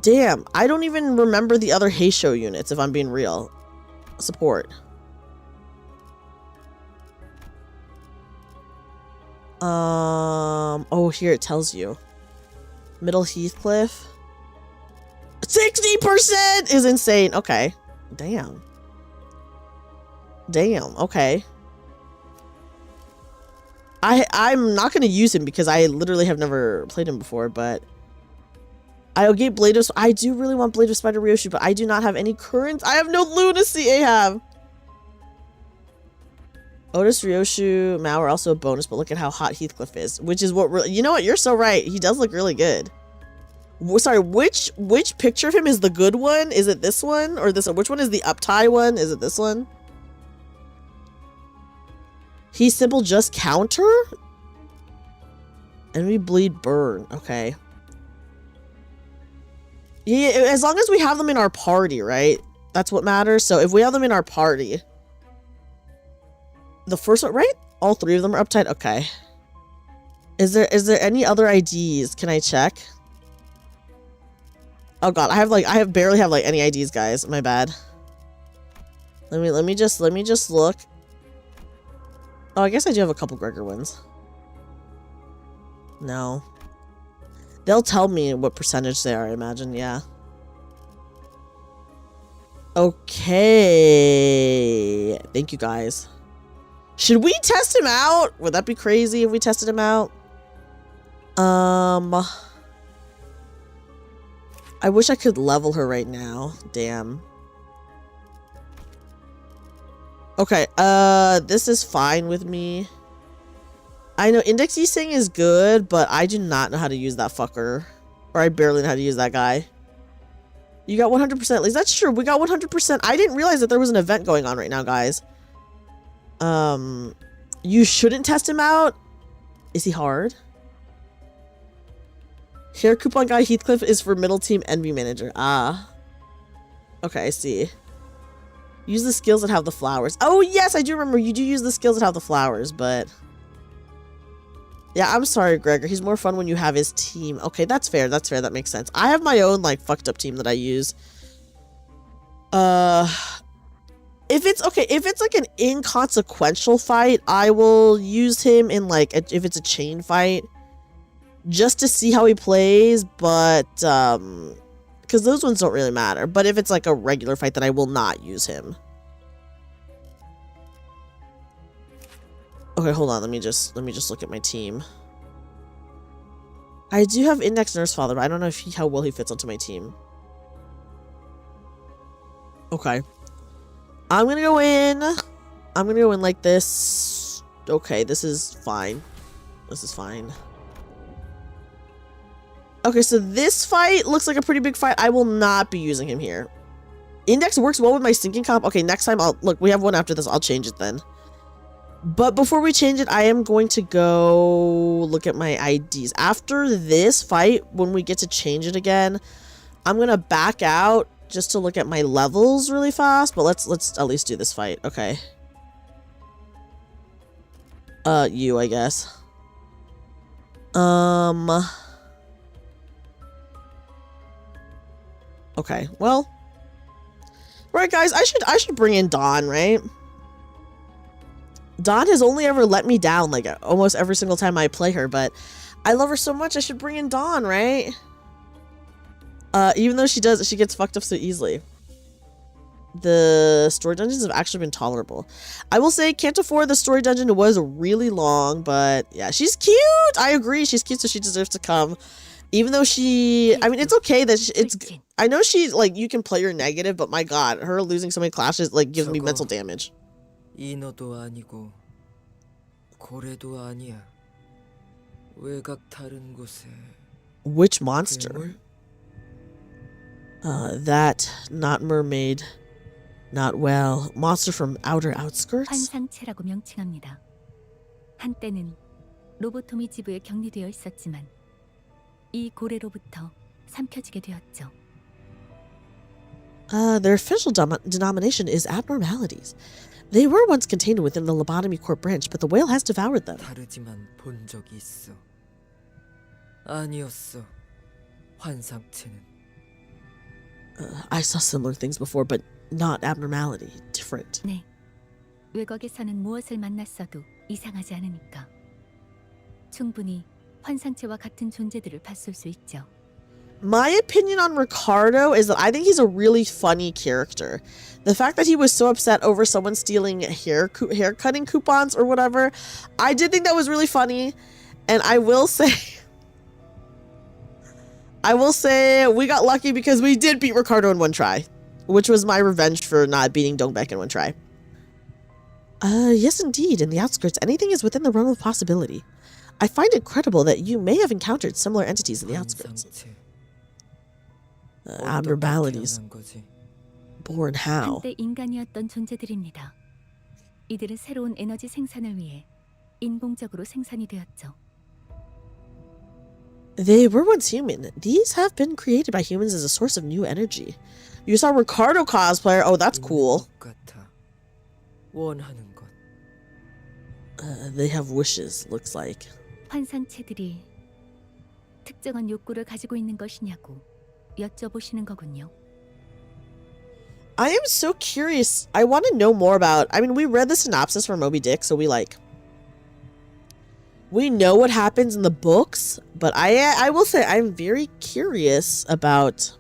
Damn, I don't even remember the other Heisho units, if I'm being real. Support. Oh, here it tells you. Middle Heathcliff. 60% is insane. Okay. Damn. Damn, okay. I'm not going to use him because I literally have never played him before, but I'll get Blade of... I do really want Blade of Spider Ryoshi, but I do not have any currents. I have no lunacy, Ahab. Otis, Ryoshu, Mao are also a bonus, but look at how hot Heathcliff is, which is what you know what? You're so right. He does look really good. Sorry, which picture of him is the good one? Is it this one or this one? Which one is the uptie one? Is it this one? He's simple just counter? Enemy bleed burn. Okay. Yeah, as long as we have them in our party, right? That's what matters. So if we have them in our party. The first one, right? All three of them are uptight. Okay. Is there any other IDs? Can I check? Oh god, I barely have like any IDs, guys. My bad. Let me just look. Oh, I guess I do have a couple Gregor ones. No. They'll tell me what percentage they are, I imagine, yeah. Okay. Thank you, guys. Should we test him out? Would that be crazy if we tested him out? I wish I could level her right now. Damn. Okay, this is fine with me. I know index desync is good, but I do not know how to use that fucker. Or I barely know how to use that guy. You got 100% at least. That's true. We got 100%. I didn't realize that there was an event going on right now, guys. You shouldn't test him out. Is he hard? Hair coupon guy Heathcliff is for middle team envy manager. Ah. Okay, I see. Use the skills that have the flowers. Oh, yes, I do remember. You do use the skills that have the flowers, but... Yeah, I'm sorry, Gregor. He's more fun when you have his team. Okay, that's fair. That's fair. That makes sense. I have my own, like, fucked up team that I use. If it's like an inconsequential fight, I will use him in, like, if it's a chain fight. Just to see how he plays, but, because those ones don't really matter. But if it's, like, a regular fight, then I will not use him. Okay, hold on. Let me just look at my team. I do have Index Nurse Father, but I don't know if how well he fits onto my team. Okay. I'm gonna go in like this. Okay, this is fine. This is fine. Okay, so this fight looks like a pretty big fight. I will not be using him here. Index works well with my sinking comp. Okay, next time look, we have one after this. I'll change it then. But before we change it, I am going to go look at my IDs. After this fight, when we get to change it again, I'm going to back out just to look at my levels really fast. But let's at least do this fight. Okay. You, I guess. Okay, well. Right, guys, I should bring in Dawn, right? Dawn has only ever let me down, like, almost every single time I play her, but I love her so much, I should bring in Dawn, right? Even though she gets fucked up so easily. The story dungeons have actually been tolerable. I will say, Kanto 4, the story dungeon was really long, but yeah, she's cute! I agree, she's cute, so she deserves to come. Even though I mean, it's okay that I know she's, like, you can play her negative, but my god, her losing so many clashes, like, gives me mental damage. 인어도 아니고 고래도 아니야. 외곽 다른 곳에. Which monster? That not mermaid. Not well. Monster from outer outskirts? 환상체라고 명칭합니다. 한때는 로보토미 지부에 격리되어 있었지만 이 고래로부터 삼켜지게 되었죠. Their official denomination is abnormalities. They were once contained within the lobotomy corp branch, but the whale has devoured them. 다르지만 본 적이 있어. 아니었어. 환상체는. I saw similar things before, but not abnormality. Different. 네. 외곽에서는 무엇을 만났어도 이상하지 않으니까. 충분히 환상체와 같은 존재들을 봤을 수 있죠. My opinion on Ricardo is that I think he's a really funny character. The fact that he was so upset over someone stealing hair cutting coupons or whatever, I did think that was really funny. And I will say we got lucky because we did beat Ricardo in one try, which was my revenge for not beating Dongbek in one try. Yes indeed, in the outskirts, anything is within the realm of possibility. I find it credible that you may have encountered similar entities in the outskirts. 환상체. Abnormalities. 어떻게 태어난 거지? Born how? 한때 인간이었던 존재들입니다. 이들은 새로운 에너지 생산을 위해 인공적으로 생산이 되었죠. They were once human. These have been created by humans as a source of new energy. You saw Ricardo cosplayer. Oh, that's cool. 있는 것 같아. 원하는 것. They have wishes, looks like. 환상체들이 특정한 욕구를 가지고 있는 것이냐고 여쭤보시는 거군요. I am so curious. I want to know more about... I mean, we read the synopsis for Moby Dick, so we know what happens in the books, but I will say I'm very curious about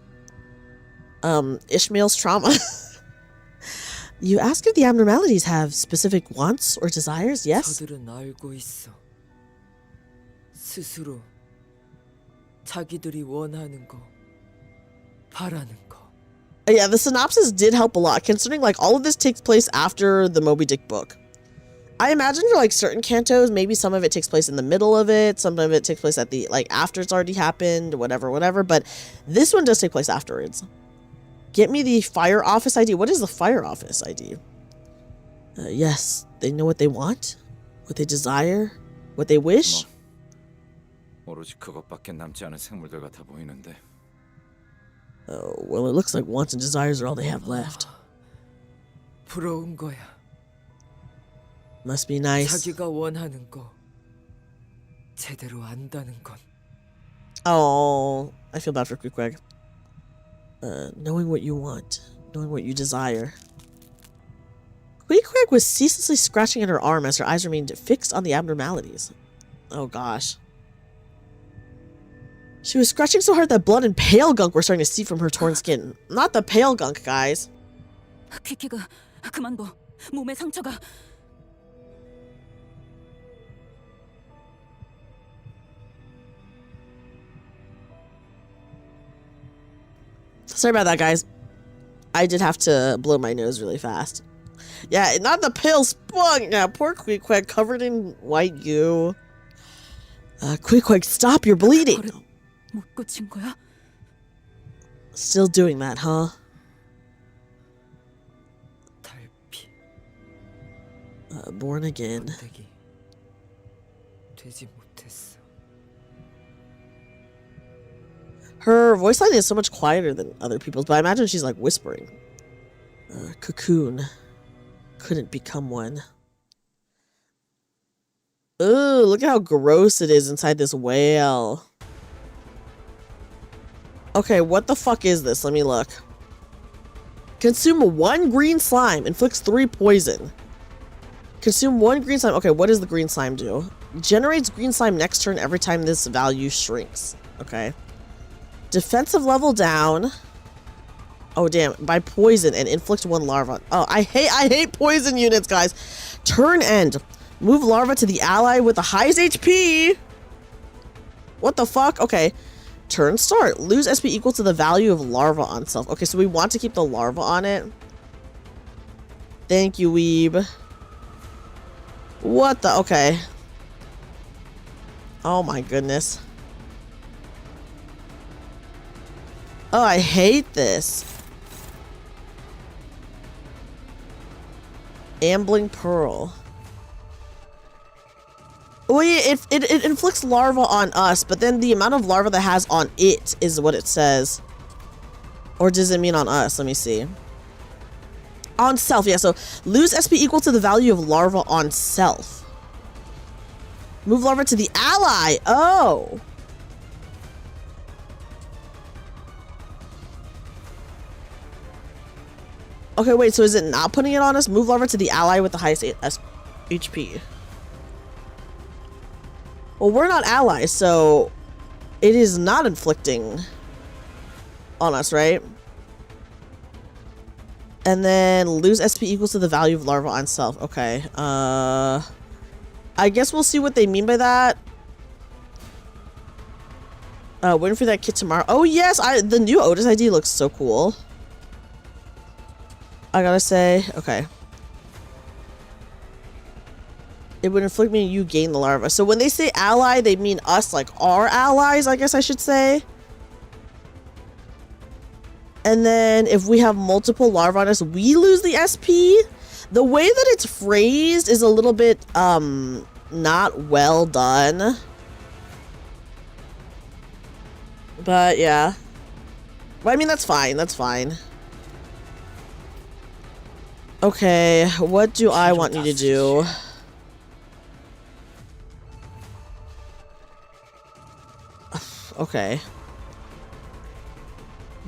Ishmael's trauma. You ask if the abnormalities have specific wants or desires, yes? 저들은 알고 있어. 스스로 자기들이 원하는 거, 바라는 거. Yeah, the synopsis did help a lot, considering like all of this takes place after the Moby Dick book. I imagine for like certain cantos, maybe some of it takes place in the middle of it, some of it takes place at the like after it's already happened, whatever. But this one does take place afterwards. Get me the fire office ID. What is the fire office ID? Yes, they know what they want, what they desire, what they wish. 오로지 그것밖에 남지 않은 생물들 같아 보이는데. Oh, well, it looks like wants and desires are all they have left. 부러운 거야. Must be nice. 자기가 원하는 거 제대로 안다는 건. Oh, I feel bad for Queequeg. Knowing what you want, knowing what you desire. Queequeg was ceaselessly scratching at her arm as her eyes remained fixed on the abnormalities. Oh gosh. She was scratching so hard that blood and pale gunk were starting to seep from her torn skin. Not the pale gunk, guys. 퀴퀴가 그만둬. 몸에 상처가. Sorry about that, guys. I did have to blow my nose really fast. Yeah, not the pale spunk. Yeah, poor Queequeg covered in white goo. Queequeg, stop! You're bleeding. 못 고친 거야? Still doing that, huh? 달피. Born again. 번데기 되지 못했어. Her voice line is so much quieter than other people's, but I imagine she's like whispering. Cocoon. Couldn't become one. Ooh, look at how gross it is inside this whale. Okay, what the fuck is this? Let me look. Consume 1 green slime. Inflicts 3 poison. Consume 1 green slime. Okay, what does the green slime do? Generates green slime next turn every time this value shrinks. Okay. Defensive level down. Oh, damn. By poison and inflict 1 larva. Oh, I hate poison units, guys. Turn end. Move larva to the ally with the highest HP. What the fuck? Okay. Turn start. Lose SP equal to the value of larva on self. Okay, so we want to keep the larva on it. Thank you, Weeb. What the? Okay. Oh my goodness. Oh, I hate this. Ambling Pearl. Well, yeah, it inflicts larva on us, but then the amount of larva that has on it is what it says. Or does it mean on us? Let me see. On self, yeah, so lose SP equal to the value of larva on self. Move larva to the ally. Oh. Okay, wait, so is it not putting it on us? Move larva to the ally with the highest HP. Well, we're not allies, so it is not inflicting on us, right? And then lose SP equals to the value of larva on self. Okay. I guess we'll see what they mean by that. Waiting for that kit tomorrow. Oh yes, the new Otis ID looks so cool. I gotta say, okay. It would inflict me and you gain the larva. So when they say ally, they mean us, like our allies, I guess I should say. And then if we have multiple larvae on us, we lose the SP. The way that it's phrased is a little bit not well done. But yeah. Well, I mean, that's fine. That's fine. Okay, what do I want you to do? Okay.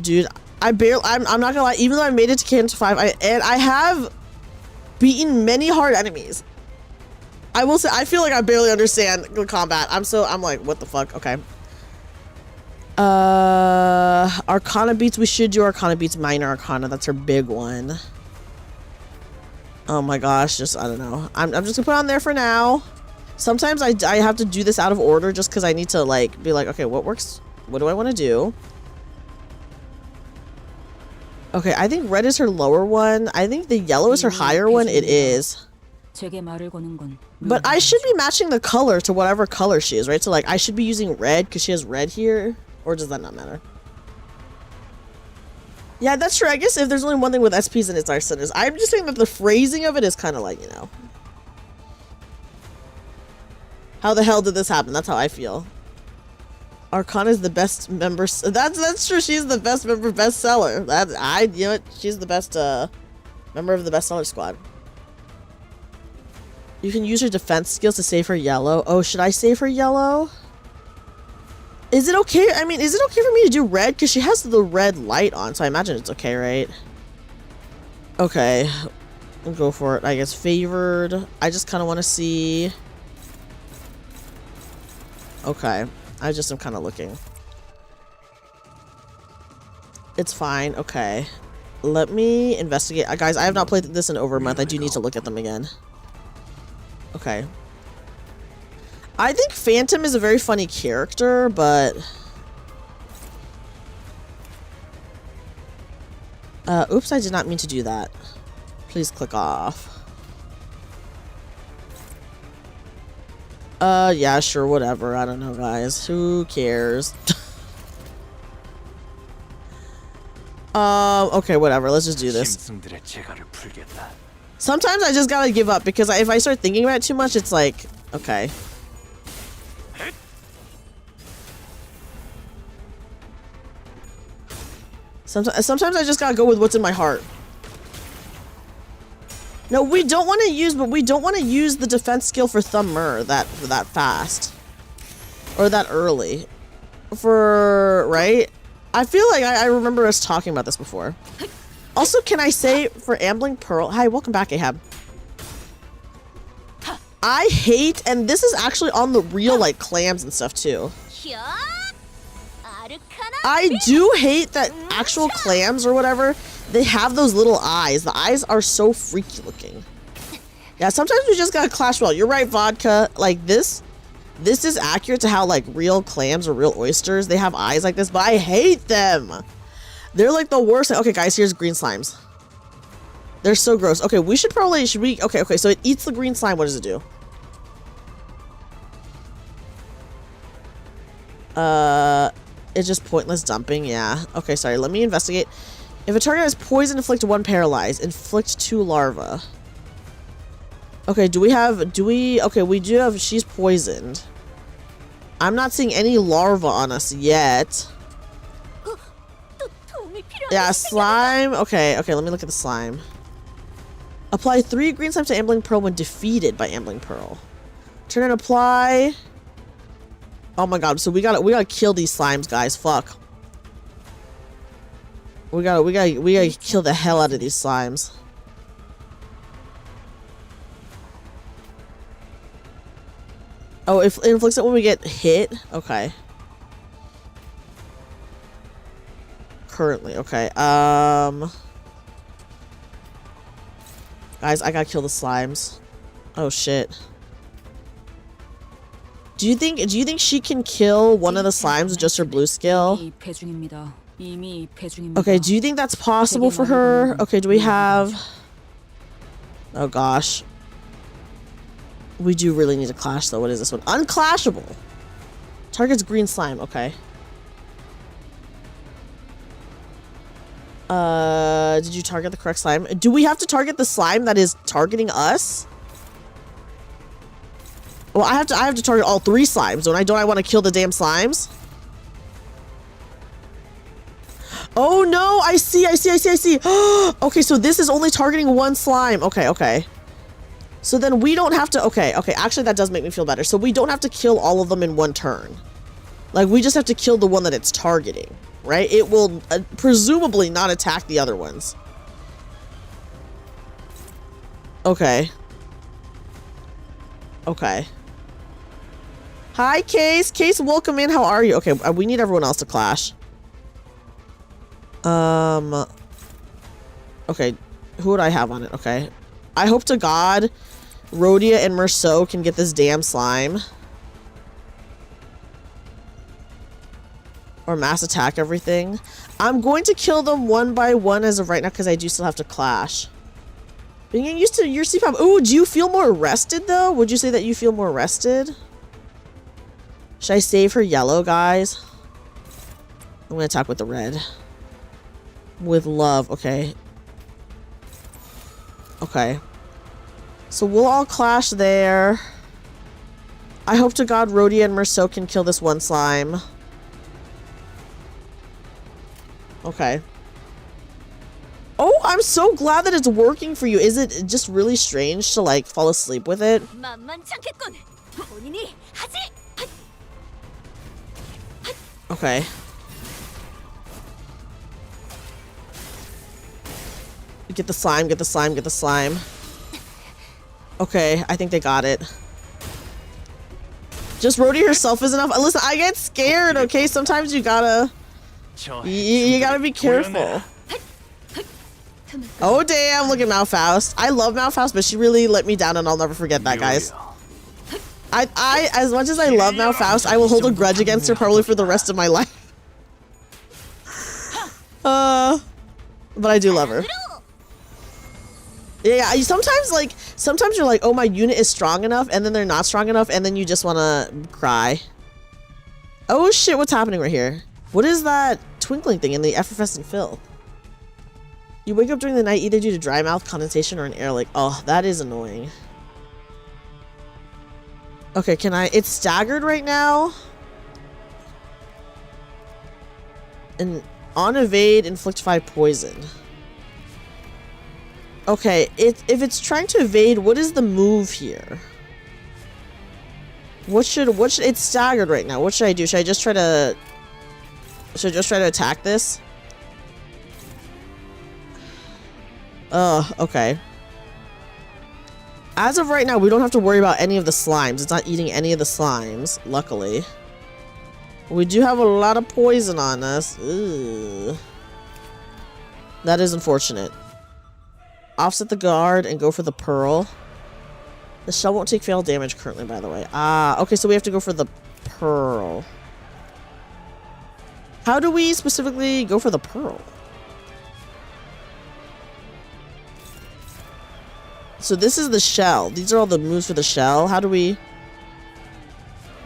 Dude, I'm not gonna lie, even though I made it to Kanto 5, I have beaten many hard enemies. I will say, I feel like I barely understand the combat. I'm like, what the fuck? Okay. Arcana beats, we should do Arcana beats Minor Arcana. That's her big one. Oh my gosh, just, I don't know. I'm just gonna put it on there for now. Sometimes I have to do this out of order just because I need to, like, be like, okay, what works? What do I want to do? Okay, I think red is her lower one. I think the yellow is her higher one. It is. But I should be matching the color to whatever color she is, right? So, like, I should be using red because she has red here. Or does that not matter? Yeah, that's true. I guess if there's only one thing with SPs and it's our centers. I'm just saying that the phrasing of it is kind of like, you know. How the hell did this happen? That's how I feel. Arcana is the best member. That's true. She's the best member bestseller. You know what? She's the best member of the bestseller squad. You can use her defense skills to save her yellow. Oh, should I save her yellow? Is it okay? I mean, is it okay for me to do red? Because she has the red light on, so I imagine it's okay, right? Okay. I'll go for it. I guess favored. I just kind of want to see. Okay. I just am kind of looking. It's fine. Okay. Let me investigate. Guys, I have not played this in over a month. I do need to look at them again. Okay. I think Phantom is a very funny character, but... oops, I did not mean to do that. Please click off. Yeah, sure, whatever. I don't know, guys. Who cares? Okay, whatever. Let's just do this. Sometimes I just gotta give up because if I start thinking about it too much, it's like, okay. Sometimes I just gotta go with what's in my heart. No, we don't want to use the defense skill for Thumber that fast. Or that early. Right? I feel like I remember us talking about this before. Also, can I say for Ambling Pearl... Hi, welcome back, Ahab. I hate... And this is actually on the real, like, clams and stuff, too. I do hate that actual clams or whatever, they have those little eyes. The eyes are so freaky looking. Yeah, sometimes we just gotta clash well. You're right, Vodka. Like, this is accurate to how, like, real clams or real oysters, they have eyes like this, but I hate them. They're, like, the worst. Okay, guys, here's green slimes. They're so gross. Okay, we should probably... Okay, so it eats the green slime. What does it do? It's just pointless dumping, yeah. Okay, sorry, let me investigate. If a target has poison, inflict 1 paralyze. Inflict 2 larva. Okay, okay, we do have, she's poisoned. I'm not seeing any larva on us yet. Yeah, slime. Okay, let me look at the slime. Apply 3 green slime to Ambling Pearl when defeated by Ambling Pearl. Turn and apply. Oh my god, so we gotta kill these slimes, guys. Fuck. We gotta kill the hell out of these slimes. Oh, it inflicts it when we get hit? Okay. Currently, okay. Guys, I gotta kill the slimes. Oh shit. Do you think she can kill one of the slimes with just her blue skill? Okay, do you think that's possible for her? Okay, do we have... Oh gosh. We do really need to clash though. What is this one? Unclashable. Targets green slime. Okay. Did you target the correct slime? Do we have to target the slime that is targeting us? Well, I have to target all 3 slimes. Don't I want to kill the damn slimes? Oh no, I see. Okay, so this is only targeting 1 slime. Okay. So then we don't have to, okay, actually that does make me feel better. So we don't have to kill all of them in 1 turn. Like, we just have to kill the one that it's targeting, right? It will presumably not attack the other ones. Okay. Hi, Case. Case, welcome in. How are you? Okay, we need everyone else to clash. Okay, who would I have on it? Okay. I hope to God Rhodia and Merceau can get this damn slime. Or mass attack everything. I'm going to kill them one by one as of right now because I do still have to clash. Being used to your CPAP. Ooh, do you feel more rested though? Would you say that you feel more rested? Should I save her yellow, guys? I'm going to attack with the red. With love, okay. Okay. So we'll all clash there. I hope to God Rhodia and Merceau can kill this one slime. Okay. Oh, I'm so glad that it's working for you. Is it just really strange to like fall asleep with it? Okay. Get the slime, get the slime, get the slime. Okay, I think they got it. Just Rhodey herself is enough. Listen, I get scared, okay? Sometimes you gotta... You gotta be careful. Oh, damn, look at Malfaust. I love Malfaust, but she really let me down, and I'll never forget that, guys. I as much as I love Malfaust, I will hold a grudge against her probably for the rest of my life. But I do love her. Yeah, sometimes you're like, oh, my unit is strong enough, and then they're not strong enough, and then you just want to cry. Oh, shit, what's happening right here? What is that twinkling thing in the effervescent fill? You wake up during the night either due to dry mouth, condensation, or an air leak. Oh, that is annoying. Okay, it's staggered right now. And on evade, inflict 5 poison. Okay, if it's trying to evade, what is the move here? What should it's staggered right now. What should I do? Should I just try to attack this? Okay. As of right now, we don't have to worry about any of the slimes. It's not eating any of the slimes, luckily. We do have a lot of poison on us. Ugh. That is unfortunate. Offset the guard and go for the pearl. The shell won't take fail damage currently, by the way. Okay, so we have to go for the pearl. How do we specifically go for the pearl? So this is the shell. These are all the moves for the shell. How do we...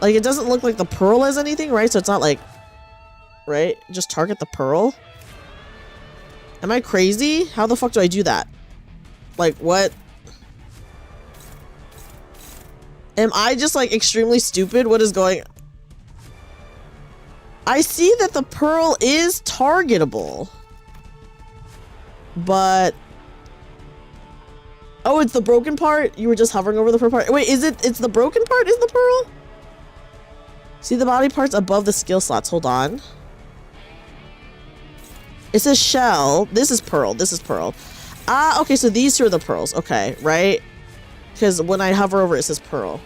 Like, it doesn't look like the pearl has anything, right? So it's not like... Right? Just target the pearl? Am I crazy? How the fuck do I do that? Like, what? Am I just, like, extremely stupid? What is going... I see that the pearl is targetable. But... Oh, it's the broken part? You were just hovering over the pearl part? Wait, it's the broken part is the pearl? See the body parts above the skill slots. Hold on. It says shell. This is pearl. This is pearl. Okay, so these two are the pearls. Okay, right? Because when I hover over it, it says pearl.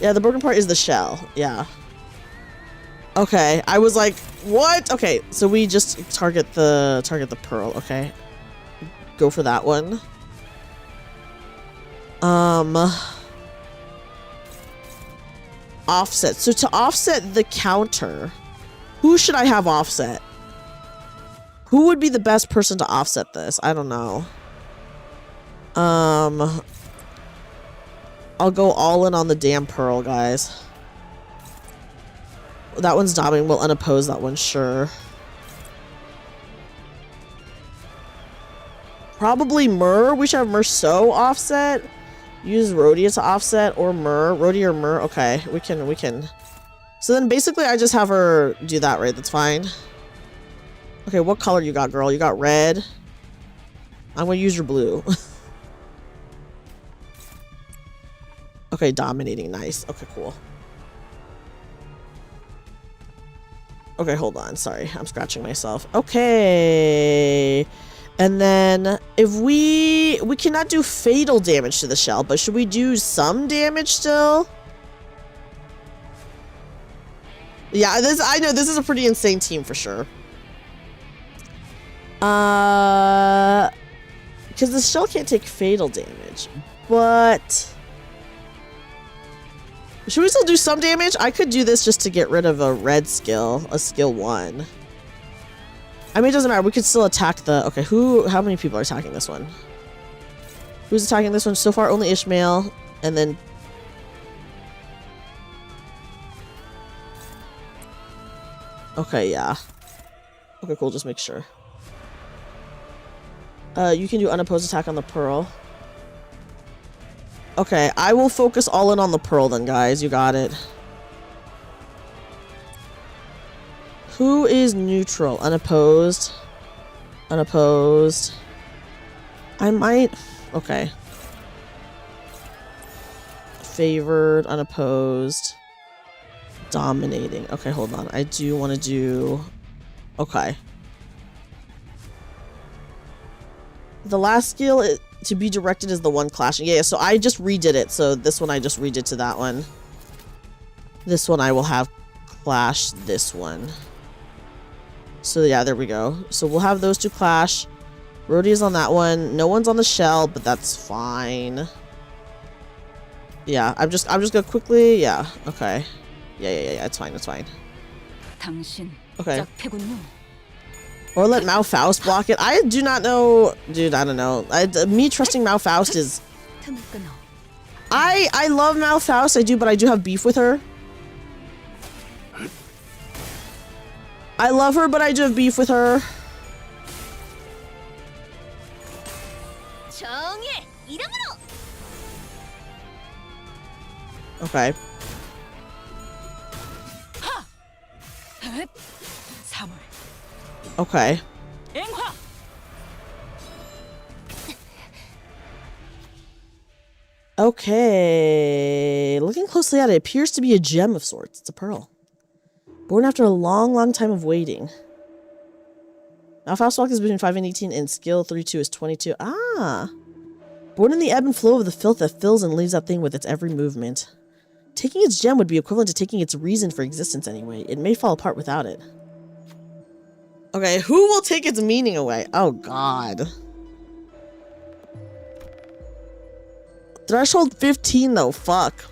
Yeah, the broken part is the shell. Yeah. Okay, I was like, what? Okay, so we just target the pearl. Okay. Go for that one. Offset. So to offset the counter, who should I have offset? Who would be the best person to offset this? I don't know. I'll go all in on the damn Pearl, guys. That one's dominating. We'll unoppose that one, sure. Probably Myrrh. We should have Myrrh so offset. Use Rhodia to offset or Myrrh. Rhodia or Myrrh. Okay, we can. So then basically I just have her do that, right? That's fine. Okay, what color you got, girl? You got red. I'm gonna use your blue. Okay, dominating. Nice. Okay, cool. Okay, hold on. Sorry, I'm scratching myself. Okay. And then if we cannot do fatal damage to the shell, but should we do some damage still? Yeah, I know this is a pretty insane team for sure. Because the shell can't take fatal damage, but should we still do some damage? I could do this just to get rid of a red skill, a skill 1. I mean, it doesn't matter. We could still attack the... Okay, how many people are attacking this one? Who's attacking this one? So far, only Ishmael, and then... Okay, yeah. Okay, cool. Just make sure. You can do unopposed attack on the Pearl. Okay, I will focus all in on the Pearl then, guys. You got it. Who is neutral? Unopposed. Unopposed. I might... Okay. Favored. Unopposed. Dominating. Okay, hold on. I do want to do... Okay. The last skill to be directed is the one clashing. Yeah, so I just redid it. So this one I just redid to that one. This one I will have clash this one. So yeah, there we go. So we'll have those two clash. Rhodia's on that one. No one's on the shell, but that's fine. Yeah, I'm just gonna quickly, yeah, okay. Yeah, it's fine, it's fine. Okay. Or let Malfaust block it. I do not know, dude, I don't know. Me trusting Malfaust is... I love Malfaust, I do, but I do have beef with her. I love her, but I do have beef with her. Okay. Okay. Okay. Looking closely at it, it appears to be a gem of sorts. It's a pearl. Born after a long time of waiting. Now, fast walk is between 5 and 18, and skill 32 is 22. Ah! Born in the ebb and flow of the filth that fills and leaves that thing with its every movement. Taking its gem would be equivalent to taking its reason for existence anyway. It may fall apart without it. Okay, who will take its meaning away? Oh, God. Threshold 15, though. Fuck.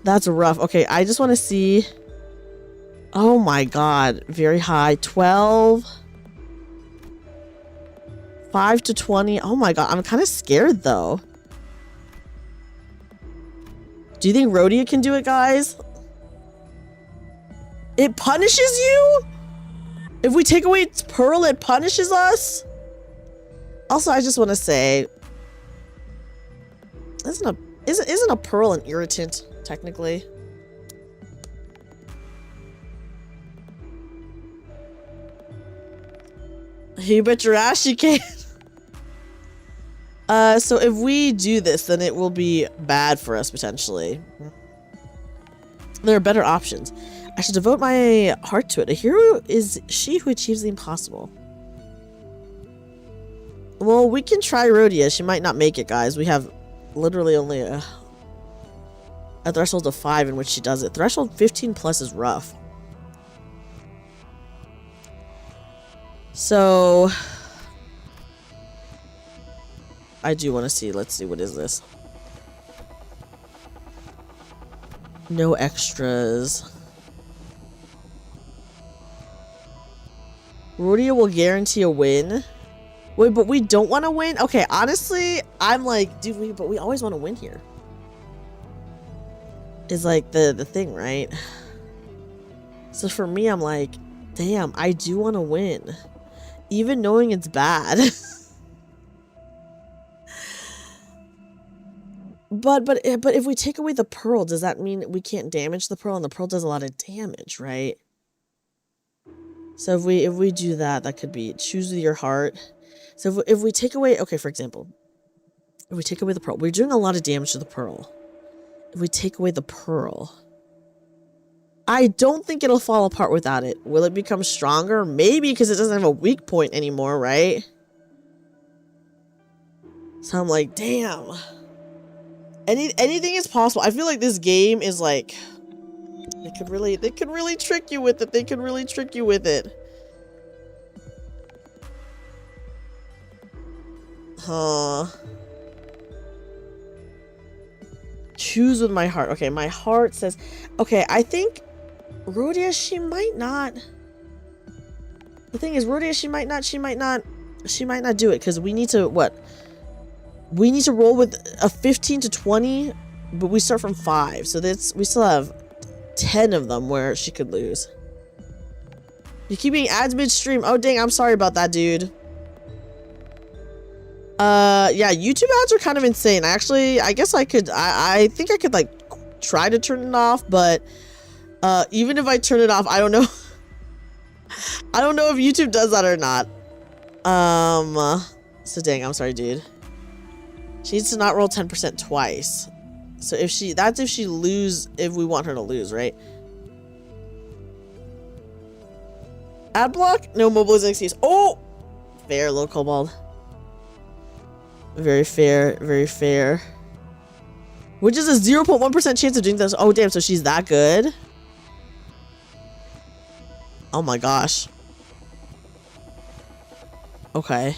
That's rough. Okay, I just want to see... Oh my God, very high. 12. 5 to 20. Oh my God, I'm kind of scared though. Do you think Rhodia can do it, guys? It punishes you? If we take away its pearl, it punishes us? Also, I just want to say, isn't a pearl an irritant, technically? You bet your ass you can. So if we do this, then it will be bad for us, potentially. There are better options. I should devote my heart to it. A hero is she who achieves the impossible. Well, we can try Rhodia. She might not make it, guys. We have literally only a threshold of 5 in which she does it. Threshold 15 plus is rough. So, I do want to see. Let's see. What is this? No extras. Rhodia will guarantee a win. Wait, but we don't want to win? Okay, honestly, I'm like, dude, but we always want to win here. Is like the thing, right? So for me, I'm like, damn, I do want to win. Even knowing it's bad. But if we take away the pearl, does that mean we can't damage the pearl? And the pearl does a lot of damage, right? So if we do that, that could be choose with your heart. So if we take away, okay, for example, if we take away the pearl, we're doing a lot of damage to the pearl. If we take away the pearl, I don't think it'll fall apart without it. Will it become stronger? Maybe, because it doesn't have a weak point anymore, right? So I'm like, damn. Anything is possible. I feel like this game is like, they could really trick you with it. They could really trick you with it. Huh. Choose with my heart. Okay, my heart says, okay, I think Rhodia, she might not. The thing is, Rhodia, she might not do it, because we need to, what? We need to roll with a 15 to 20, but we start from 5. So we still have 10 of them where she could lose. You keep being ads midstream. Oh, dang, I'm sorry about that, dude. Yeah, YouTube ads are kind of insane. I guess I could, I think I could, like, try to turn it off, but, even if I turn it off, I don't know. I don't know if YouTube does that or not. So dang, I'm sorry, dude. She needs to not roll 10% twice. So if she if we want her to lose, right? Ad block? No, mobile is an excuse. Oh! Fair, little kobold. Very fair, very fair. Which is a 0.1% chance of doing this. Oh, damn, so she's that good? Oh my gosh. Okay.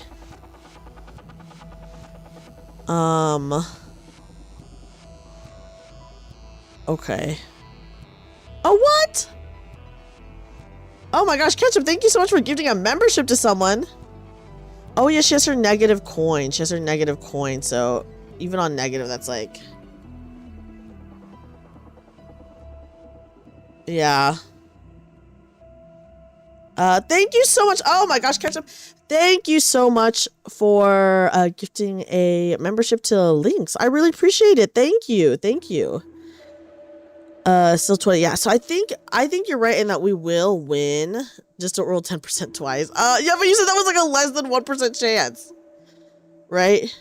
Okay. Oh, what? Oh my gosh, Ketchup, thank you so much for gifting a membership to someone. Oh yeah, she has her negative coin. She has her negative coin, so even on negative, that's like... Yeah. Thank you so much. Oh my gosh, Ketchup. Thank you so much for gifting a membership to Lynx. I really appreciate it. Thank you. Thank you. Still 20. Yeah, so I think you're right in that we will win. Just don't roll 10% twice. Yeah, but you said that was like a less than 1% chance. Right?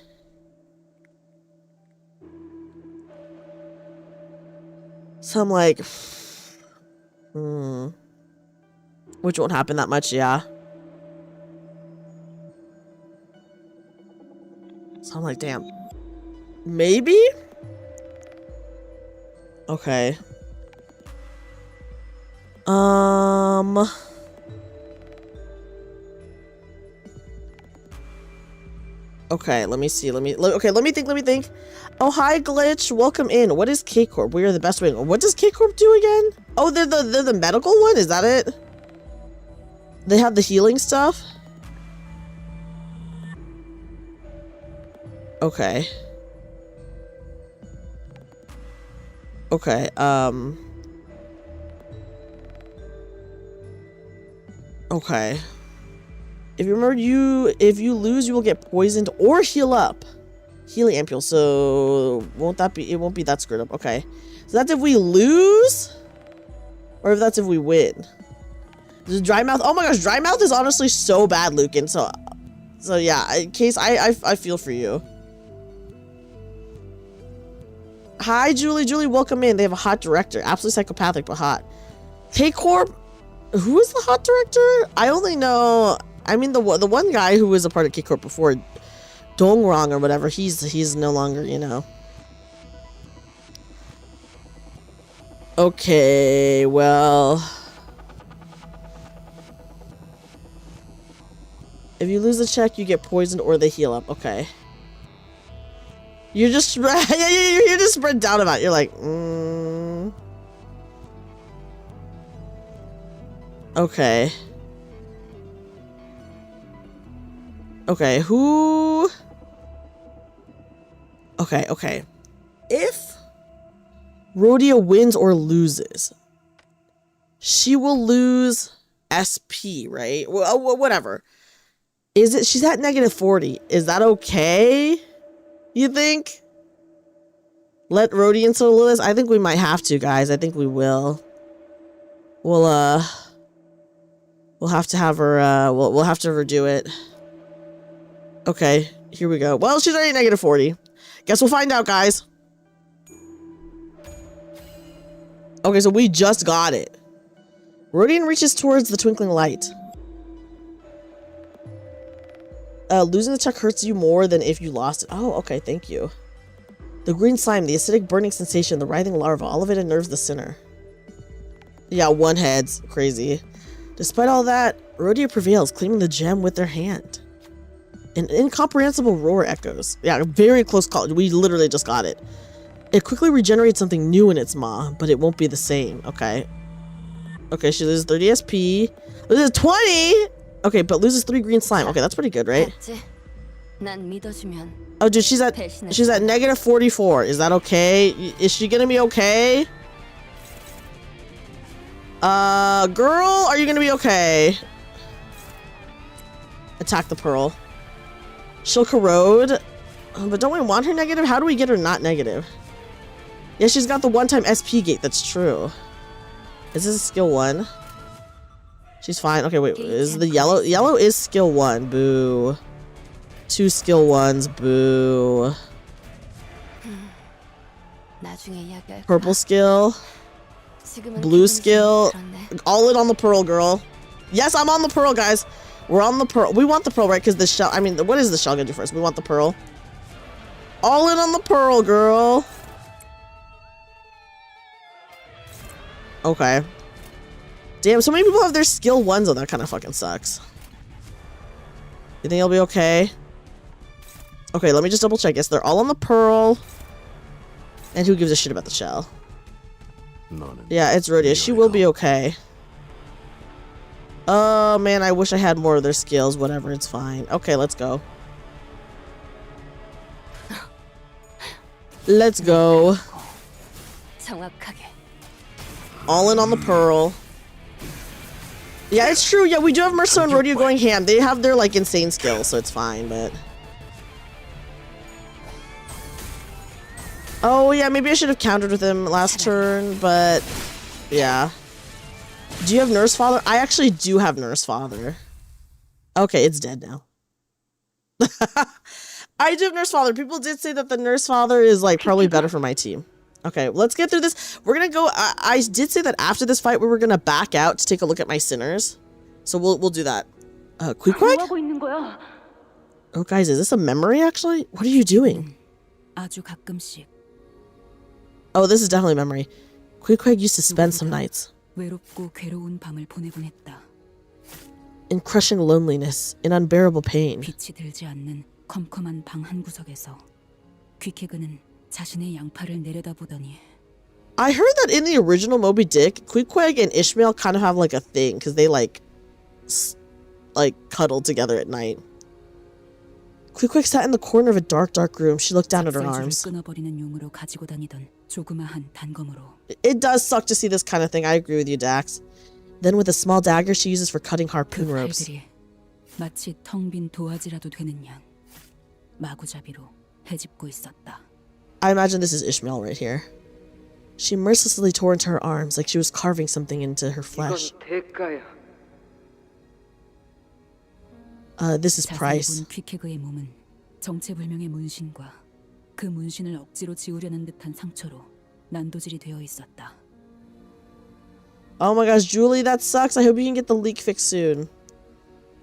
So I'm like, which won't happen that much, yeah. So I'm like, damn. Maybe? Okay. Okay, let me see. Let me think. Oh, hi, Glitch. Welcome in. What is K-Corp? We are the best wing. What does K-Corp do again? Oh, they're the medical one? Is that it? They have the healing stuff? Okay. Okay, okay. If you remember, if you lose, you will get poisoned or heal up. Healing ampule, so it won't be that screwed up. Okay. So that's if we lose? Or if that's if we win? The dry mouth, oh my gosh, dry mouth is honestly so bad, Lucan. So yeah, in case I feel for you. Hi, Julie. Julie, welcome in. They have a hot director. Absolutely psychopathic, but hot. K-Corp, who is the hot director? I only know, I mean, the one guy who was a part of K-Corp before, Dongrong or whatever, he's no longer, you know. Okay, well. If you lose the check, you get poisoned or they heal up. Okay. You're just you're just spread down about it. You're like, okay. Okay, who? Okay. If Rhodia wins or loses, she will lose SP, right? Well, whatever. Is it? She's at -40. Is that okay? You think? Let Rhodia solo this? I think we might have to, guys. I think we will. We'll have to have her. We'll have to redo it. Okay, here we go. Well, she's already at -40. Guess we'll find out, guys. Okay, so we just got it. Rodian reaches towards the twinkling light. Losing the check hurts you more than if you lost it. Oh, okay, thank you. The green slime, the acidic burning sensation, the writhing larva, all of it unnerves the sinner. Yeah, one head's crazy. Despite all that, Rhodia prevails, claiming the gem with their hand. An incomprehensible roar echoes. Yeah, very close call. We literally just got it. It quickly regenerates something new in its maw, but it won't be the same. Okay. Okay, she loses 30 SP. Loses 20! Okay, but loses 3 green slime. Okay, that's pretty good, right? Oh, dude, she's at -44. Is that okay? Is she gonna be okay? Girl, are you gonna be okay? Attack the pearl. She'll corrode. But don't we want her negative? How do we get her not negative? Yeah, she's got the one-time SP gate. That's true. Is this a skill 1? She's fine. Okay, wait. Is the yellow? Yellow is skill 1. Boo. 2 skill 1s. Boo. Purple skill. Blue skill. All in on the pearl, girl. Yes, I'm on the pearl, guys. We're on the pearl. We want the pearl, right? Because the shell... I mean, what is the shell gonna do first? We want the pearl. All in on the pearl, girl. Okay. Damn, so many people have their skill 1s, though. That kind of fucking sucks. You think it'll be okay? Okay, let me just double check. Yes, they're all on the pearl. And who gives a shit about the shell? Yeah, it's Rhodia. She will be okay. Oh, man, I wish I had more of their skills. Whatever, it's fine. Okay, let's go. Let's go. All in on the pearl. Yeah, it's true. Yeah, we do have Mercer and Rhodia going ham. They have their, like, insane skills, so it's fine, but... Oh, yeah, maybe I should have countered with him last turn, but... Yeah. Do you have Nurse Father? I actually do have Nurse Father. Okay, it's dead now. I do have Nurse Father. People did say that the Nurse Father is, like, probably better for my team. Okay, let's get through this. We're gonna go... I did say that after this fight, we were gonna back out to take a look at my sinners. So we'll do that. Quick? Oh, guys, is this a memory, actually? What are you doing? Oh, this is definitely memory. Quick used to spend some nights in crushing loneliness, in unbearable pain. I heard that in the original Moby Dick, Queequeg and Ishmael kind of have like a thing because they like cuddle together at night. Queequeg sat in the corner of a dark room. She looked down at her arms. It does suck to see this kind of thing. I agree with you, Dax. Then with a small dagger she uses for cutting harpoon ropes. I imagine this is Ishmael right here. She mercilessly tore into her arms like she was carving something into her flesh. This is price. Oh my gosh, Julie, that sucks. I hope you can get the leak fixed soon.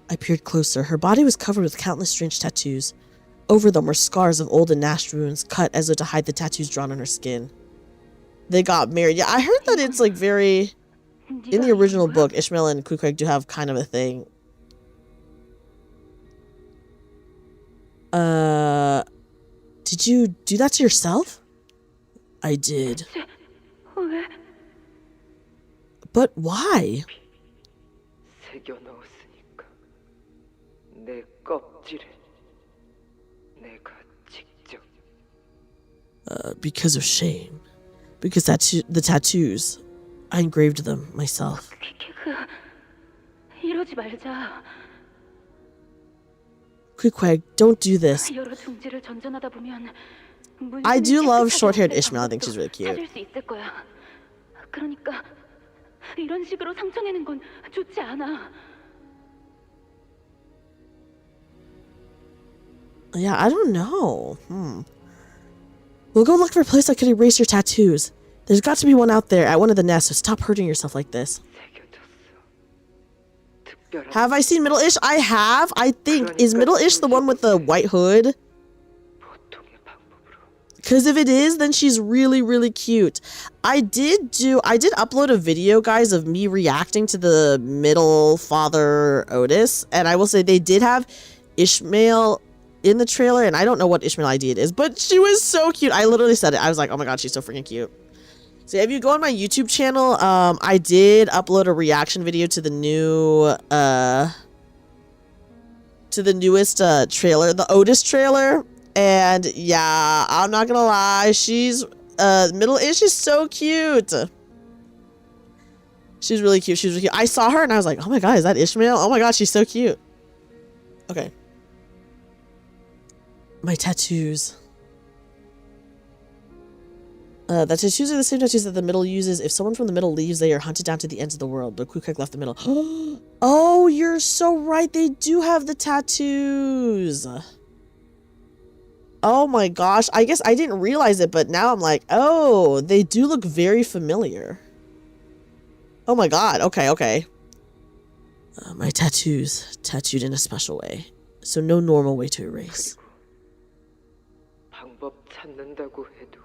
I peered closer. Her body was covered with countless strange tattoos. Over them were scars of old and gnashed wounds, cut as though to hide the tattoos drawn on her skin. They got married. Yeah, I heard that it's like very... In the original book, Ishmael and Queequeg do have kind of a thing. Did you do that to yourself? I did. But why? Because of shame. Because the tattoos. I engraved them myself. 이러지 말자. Queequeg, don't do this. 여러 종지를 전전하다 보면 I do love short-haired Ishmael. I think she's really cute. 찾을 수 있을 거야. 그러니까 이런 식으로 상처내는 건 좋지 않아. Yeah, I don't know. We'll go look for a place that could erase your tattoos. There's got to be one out there at one of the nests, so stop hurting yourself like this. Have I seen Middle-ish? I have, I think. Is Middle-ish the one with the white hood? Because if it is, then she's really, really cute. I did upload a video, guys, of me reacting to the middle father Otis. And I will say they did have Ishmael in the trailer. And I don't know what Ishmael ID it is, but she was so cute. I literally said it. I was like, oh my God, she's so freaking cute. So if you go on my YouTube channel, I did upload a reaction video to the new, to the newest trailer, the Otis trailer. And yeah, I'm not gonna lie, she's Middle-ish is so cute. She's really cute. She's really cute. I saw her and I was like, oh my God, is that Ishmael? Oh my God, she's so cute. Okay. My tattoos. The tattoos are the same tattoos that the middle uses. If someone from the middle leaves, they are hunted down to the ends of the world. But Queequeg left the middle. Oh, you're so right. They do have the tattoos. Oh my gosh. I guess I didn't realize it, but now I'm like, oh, they do look very familiar. Oh my God. Okay, okay. My tattoos. Tattooed in a special way. So no normal way to erase. 방법 찾는다고 해도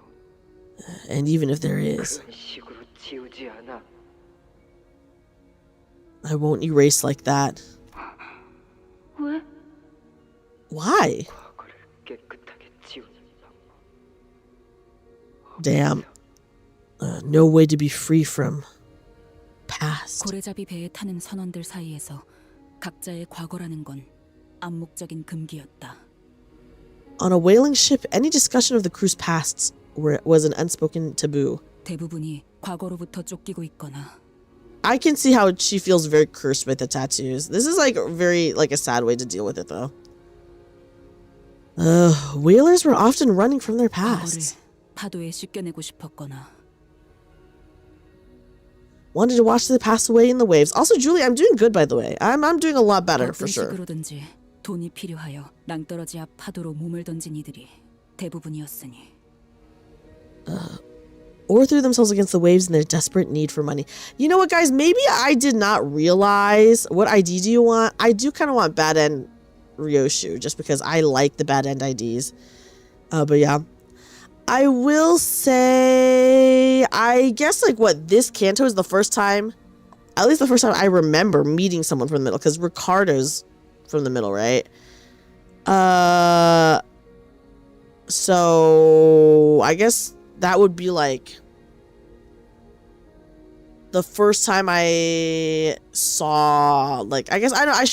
And even if there is, 그런 식으로 지우지 않아. I won't erase like that. 왜? Why? 과거를 깨끗하게 지우는 방법. Damn. No way to be free from past. 고래잡이 배에 타는 선원들 사이에서 각자의 과거라는 건 암묵적인 금기였다. On a whaling ship, any discussion of the crew's pasts was an unspoken taboo. 대부분이 과거로부터 쫓기고 있거나 I can see how she feels very cursed with the tattoos. This is like very like a sad way to deal with it though. Whalers were often running from their pasts. 파도에 씻겨내고 싶었거나 Wanted to watch them pass away in the waves. Also, Julie, I'm doing good by the way. I'm doing a lot better for sure. 식으로든지 돈이 필요하여 낭떠러지 앞 파도로 몸을 던진 이들이 대부분이었으니. Or threw themselves against the waves in their desperate need for money. You know what, guys? Maybe I did not realize. What ID do you want? I do kind of want Bad End Ryoshu, just because I like the Bad End IDs. But yeah. I will say, I guess like what, this Kanto is the first time, at least the first time I remember meeting someone from the middle, because Ricardo's from the middle, right? So I guess that would be like the first time I saw, like, I guess I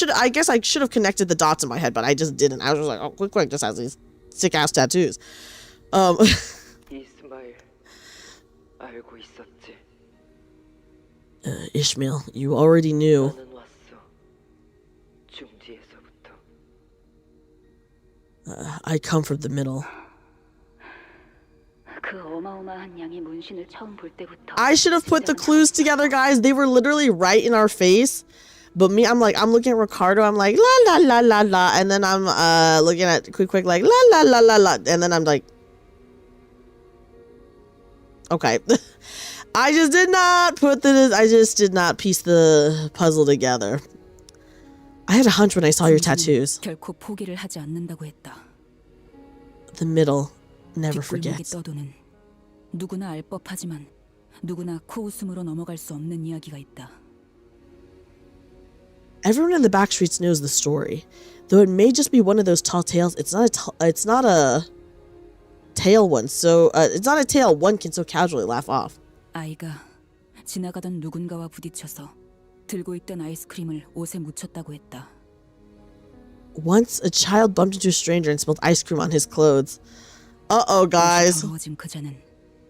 should have connected the dots in my head, but I just didn't. I was just like, oh, Queequeg just has these sick ass tattoos. 이스마일 알고 있었지. Ishmael, you already knew. 나는 왔어. 중지에서부터. I come from the middle. 그 어마어마한 양의 문신을 처음 볼 때부터 I should have put the clues together, guys. They were literally right in our face. But me, I'm looking at Ricardo. I'm like, la la la la la. And then I'm looking at Queequeg like, la la la la la. And then I'm like, okay. I just did not piece the puzzle together. I had a hunch when I saw your tattoos. 결코 포기를 하지 않는다고 했다. The middle never 뒷골목이 forgets. 떠도는 누구나 알 법하지만 누구나 코웃음으로 넘어갈 수 없는 이야기가 있다. Everyone in the back streets knows the story. Though it may just be one of those tall tales, it's not a tale one. So it's not a tale one can so casually laugh off. 아이가 지나가던 누군가와 부딪혀서 들고 있던 아이스크림을 옷에 묻혔다고 했다. Once a child bumped into a stranger and spilled ice cream on his clothes. Uh-oh, guys. 더러워진 그자는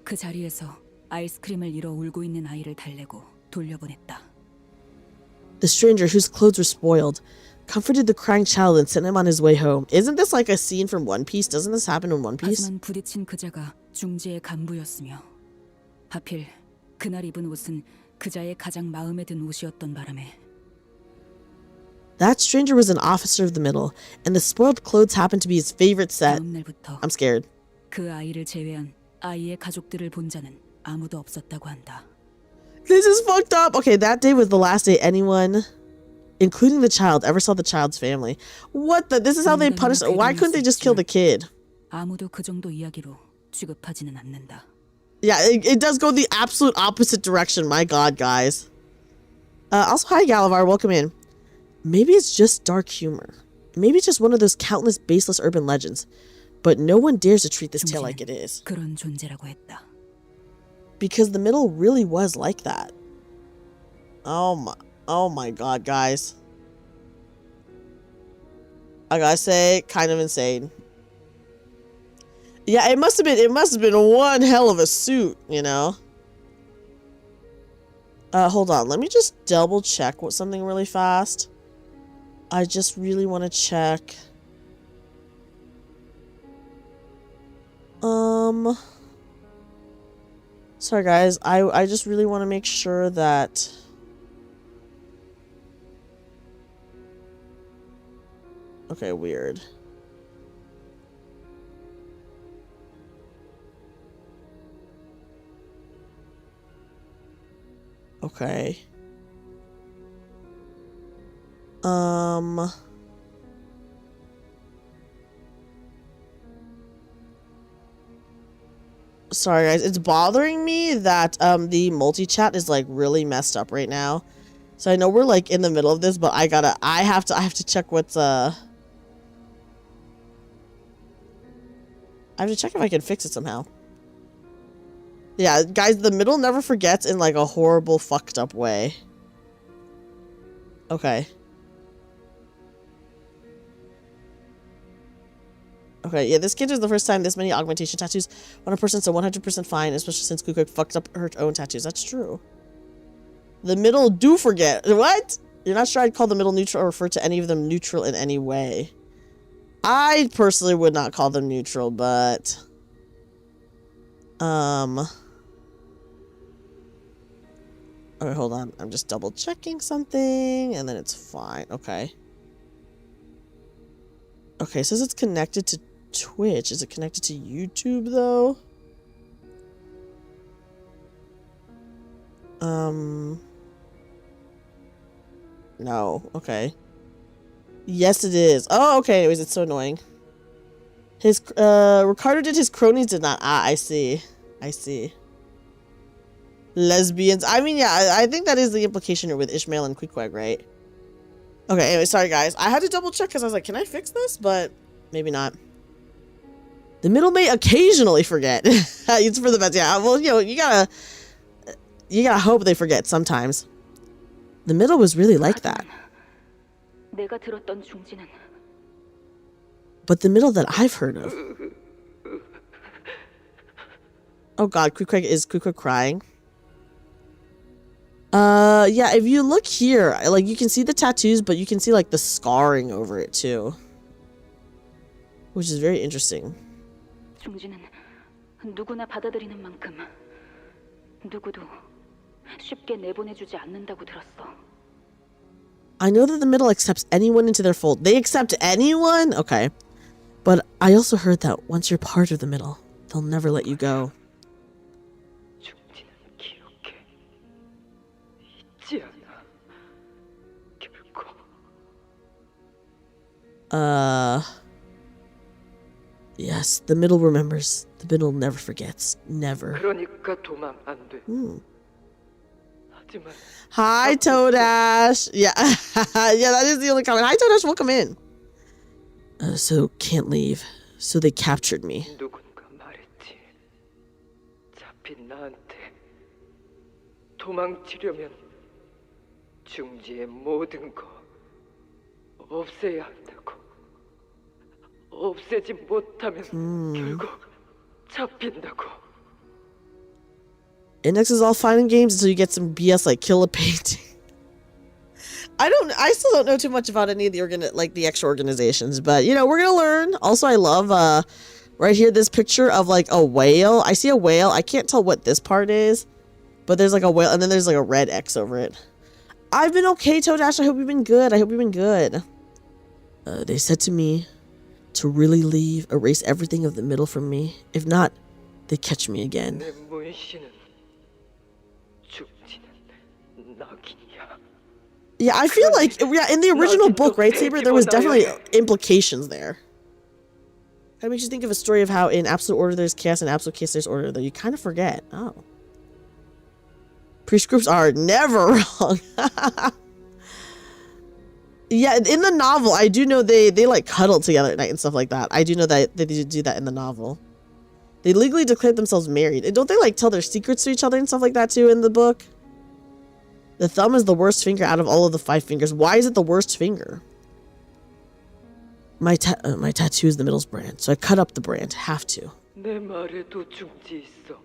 그 자리에서 아이스크림을 잃어 울고 있는 아이를 달래고 돌려보냈다. The stranger whose clothes were spoiled comforted the crying child and sent him on his way home. Isn't this like a scene from One Piece? Doesn't this happen in One Piece? 하지만 부딪힌 그자가 중지의 간부였으며 하필 그날 입은 옷은 그자의 가장 마음에 든 옷이었던 바람에 That stranger was an officer of the middle, and the spoiled clothes happened to be his favorite set. 다음 날부터 I'm scared. 그 아이를 제외한 아이의 가족들을 본 자는 아무도 없었다고 한다. This is fucked up. Okay, that day was the last day anyone, including the child, ever saw the child's family. What the? This is how they punish. Why couldn't they just kill the kid? 아무도 그 정도 이야기로 취급하지는 않는다. Yeah, it does go the absolute opposite direction. My God, guys. Also, hi, Galavar. Welcome in. Maybe it's just dark humor. Maybe it's just one of those countless baseless urban legends. But no one dares to treat this tale like it is. 그런 존재라고 했다. Because the middle really was like that. Oh my God, guys. I gotta say, kind of insane. Yeah, it must have been one hell of a suit, you know. Hold on, let me just double check what something really fast. I just really want to check. Sorry guys, I just really want to make sure that okay, weird. Okay. Sorry guys, it's bothering me that the multi-chat is like really messed up right now. So I know we're like in the middle of this, but I have to check what's I have to check if I can fix it somehow. Yeah, guys, the middle never forgets in like a horrible fucked up way. Okay. Okay, yeah, this kid is the first time this many augmentation tattoos on a person, so 100% fine, especially since Kuka fucked up her own tattoos. That's true. The middle do forget. What? You're not sure I'd call the middle neutral or refer to any of them neutral in any way. I personally would not call them neutral, but... Okay, hold on. I'm just double checking something, and then it's fine. Okay. Okay, it says it's connected to Twitch. Is it connected to YouTube, though? No. Okay. Yes, it is. Oh, okay. Anyways, it's so annoying. His, Ricardo did, his cronies did not. Ah, I see. I see. Lesbians. I mean, yeah, I think that is the implication here with Ishmael and Queequeg, right? Okay, anyway, sorry guys. I had to double check because I was like, can I fix this? But maybe not. The middle may occasionally forget. It's for the best. Yeah, well, you know, you gotta hope they forget sometimes. The middle was really like that. 내가 들었던 중지는 But the middle that I've heard of. Oh god, Queequeg, is Queequeg crying? Yeah, if you look here, like, you can see the tattoos, but you can see, like, the scarring over it, too. Which is very interesting. 중지는 누구나 받아들이는 만큼 누구도 쉽게 내보내주지 않는다고 들었어. I know that the middle accepts anyone into their fold. They accept anyone? Okay. But I also heard that once you're part of the middle, they'll never let you go. 중지는 기억해. 잊지 않아. 결코. Yes, the middle remembers. The middle never forgets. Never. 그러니까 도망 안 돼. 하지만 Hi, Toadash. Yeah. Yeah, that is the only comment. Hi, Toadash. Welcome in. So, can't leave. So they captured me. 누군가 말했지. 잡힌 나한테 도망치려면 중지의 모든 거 없애야 한다고. 없애지 못하면 결국 잡힌다고. Index is all fine in games until you get some BS like kill a painting. I still don't know too much about any of the the extra organizations, but you know, we're gonna learn. Also, I love right here this picture of like a whale. I see a whale. I can't tell what this part is, but there's like a whale and then there's like a red X over it. I've been okay, Toadash. I hope you've been good. I hope you've been good. They said to me to really leave, erase everything of the middle from me. If not, they catch me again. 내 문신은 죽지는 낙이야. Yeah, I feel like in the original book, right, Saber, there was definitely implications there. That makes you think of a story of how in absolute order there's chaos and absolute chaos there's order, though you kind of forget. Oh. Priest groups are never wrong. Yeah, in the novel, I do know they like cuddle together at night and stuff like that. I do know that they do that in the novel. They legally declared themselves married. And don't they like tell their secrets to each other and stuff like that too in the book? The thumb is the worst finger out of all of the 5 fingers. Why is it the worst finger? My tattoo is the middle's brand, so I cut up the brand. Have to. 내 말에도 중지 있어.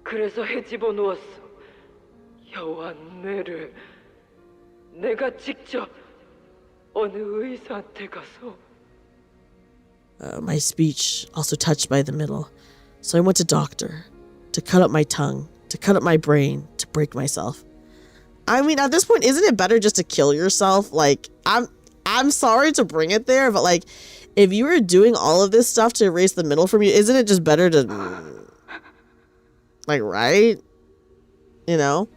그래서 헤집어 놓았어. 여호와 뇌를 내가 직접 어느 의사한테 가서. My speech also touched by the middle, so I went to doctor to cut up my tongue, to cut up my brain, to break myself. I mean, at this point, isn't it better just to kill yourself? Like, I'm sorry to bring it there, but like, if you were doing all of this stuff to erase the middle from you, isn't it just better to, like, right? You know?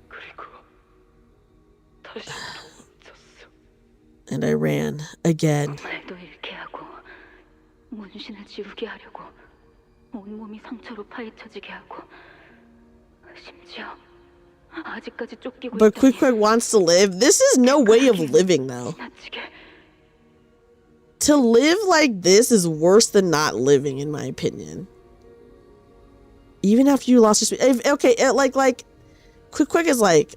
그리고 다시 도망쳤어. And I ran again. 말도 잃게 하고 문신을 지우게 하려고 온몸이 상처로 파헤쳐지게 하고 심지어 아직까지 쫓기고 But 있다니. Quick wants to live. This is no way of living, though. 지나치게. To live like this is worse than not living, in my opinion. Even after you lost your speech. Okay, like, Quick is like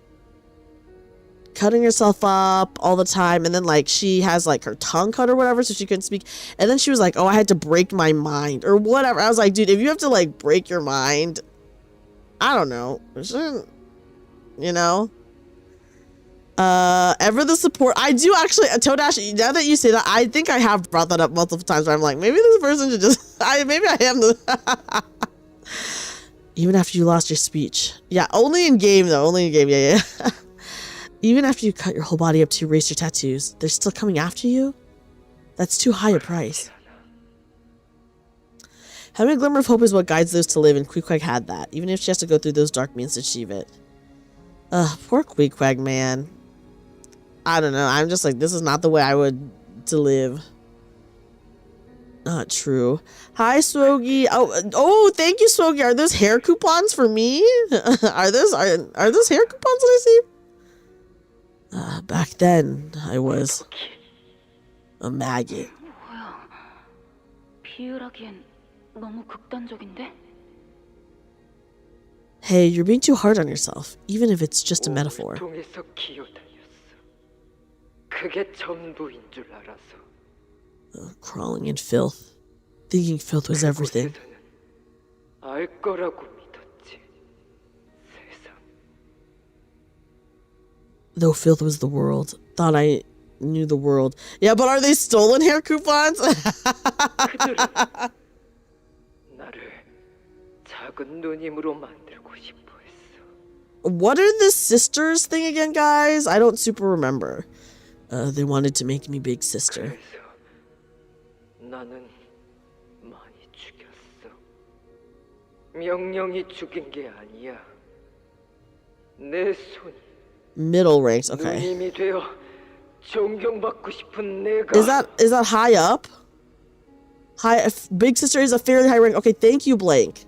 cutting herself up all the time, and then like she has like her tongue cut or whatever, so she couldn't speak. And then she was like, "Oh, I had to break my mind or whatever." I was like, dude, if you have to like break your mind, I don't know. You know? Ever the support. I do actually, Toadash, now that you say that, I think I have brought that up multiple times where I'm like, maybe this person should just, maybe I am the, even after you lost your speech. Yeah, only in game though, only in game, yeah. Even after you cut your whole body up to erase your tattoos, they're still coming after you? That's too high a price. Having a glimmer of hope is what guides those to live, and Queequeg had that, even if she has to go through those dark means to achieve it. Ugh, poor Queequeg, man. I don't know, I'm just like, this is not the way I would to live. Not true. Hi, Swogie. Oh, thank you, Swogie. Are those hair coupons for me? are those hair coupons that I see? Back then, I was a maggot. 뭐야? 비유라기엔 너무 극단적인데? Hey, you're being too hard on yourself, even if it's just a metaphor. 통해서 기어다녔어. 그게 전부인 줄 알아서. Crawling in filth, thinking filth was everything. 그곳에서는 알 거라고 믿었지. 세상. Though filth was the world, thought I knew the world. Yeah, but are they stolen hair coupons? 그들은 나를 작은 누님으로 만들고 싶어 했어. What are the sisters thing again, guys? I don't super remember. They wanted to make me big sister. 그래서 나는 많이 죽였어. 명령이 죽인 게 아니야. 내 손이 Middle ranks, okay. 누님이 되어 존경받고 싶은 내가. Is that high up? Big sister is a fairly high rank. Okay, thank you, Blank.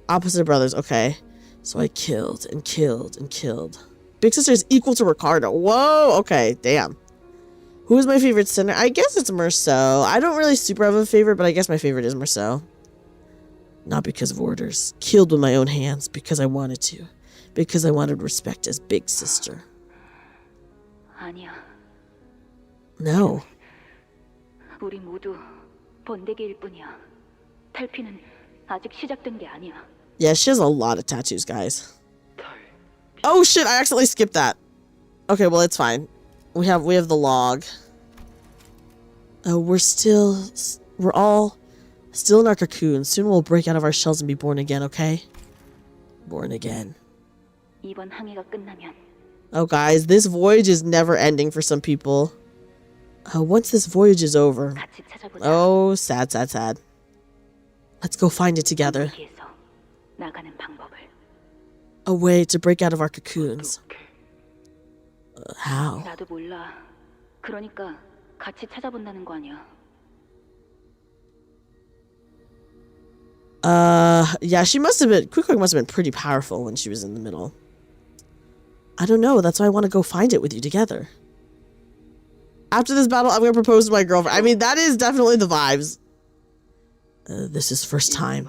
Opposite brothers, okay. So I killed and killed and killed. Big sister is equal to Ricardo. Whoa, okay, damn. Who is my favorite sinner? I guess it's Merceau. I don't really super have a favorite, but I guess my favorite is Merceau. Not because of orders. Killed with my own hands because I wanted to. Because I wanted respect as big sister. 아니야. No. 우리 모두 번데기일 뿐이야. 탈피는 아직 시작된 게 아니야. Yeah, she has a lot of tattoos, guys. Oh shit, I accidentally skipped that. Okay, well, it's fine. We have the log. We're all still in our cocoons. Soon we'll break out of our shells and be born again, okay? Born again. 이번 항해가 끝나면 Oh, guys, this voyage is never ending for some people. Once this voyage is over. 같이 찾아보자. Oh, sad, sad, sad. Let's go find it together. 번데기에서 나가는 방법을. A way to break out of our cocoons. How? 나도 몰라. 그러니까 같이 찾아본다는 거 아니야. Yeah, she must have been, Quick must have been pretty powerful when she was in the middle. I don't know, that's why I want to go find it with you together. After this battle, I'm going to propose to my girlfriend. I mean, that is definitely the vibes. This is first time.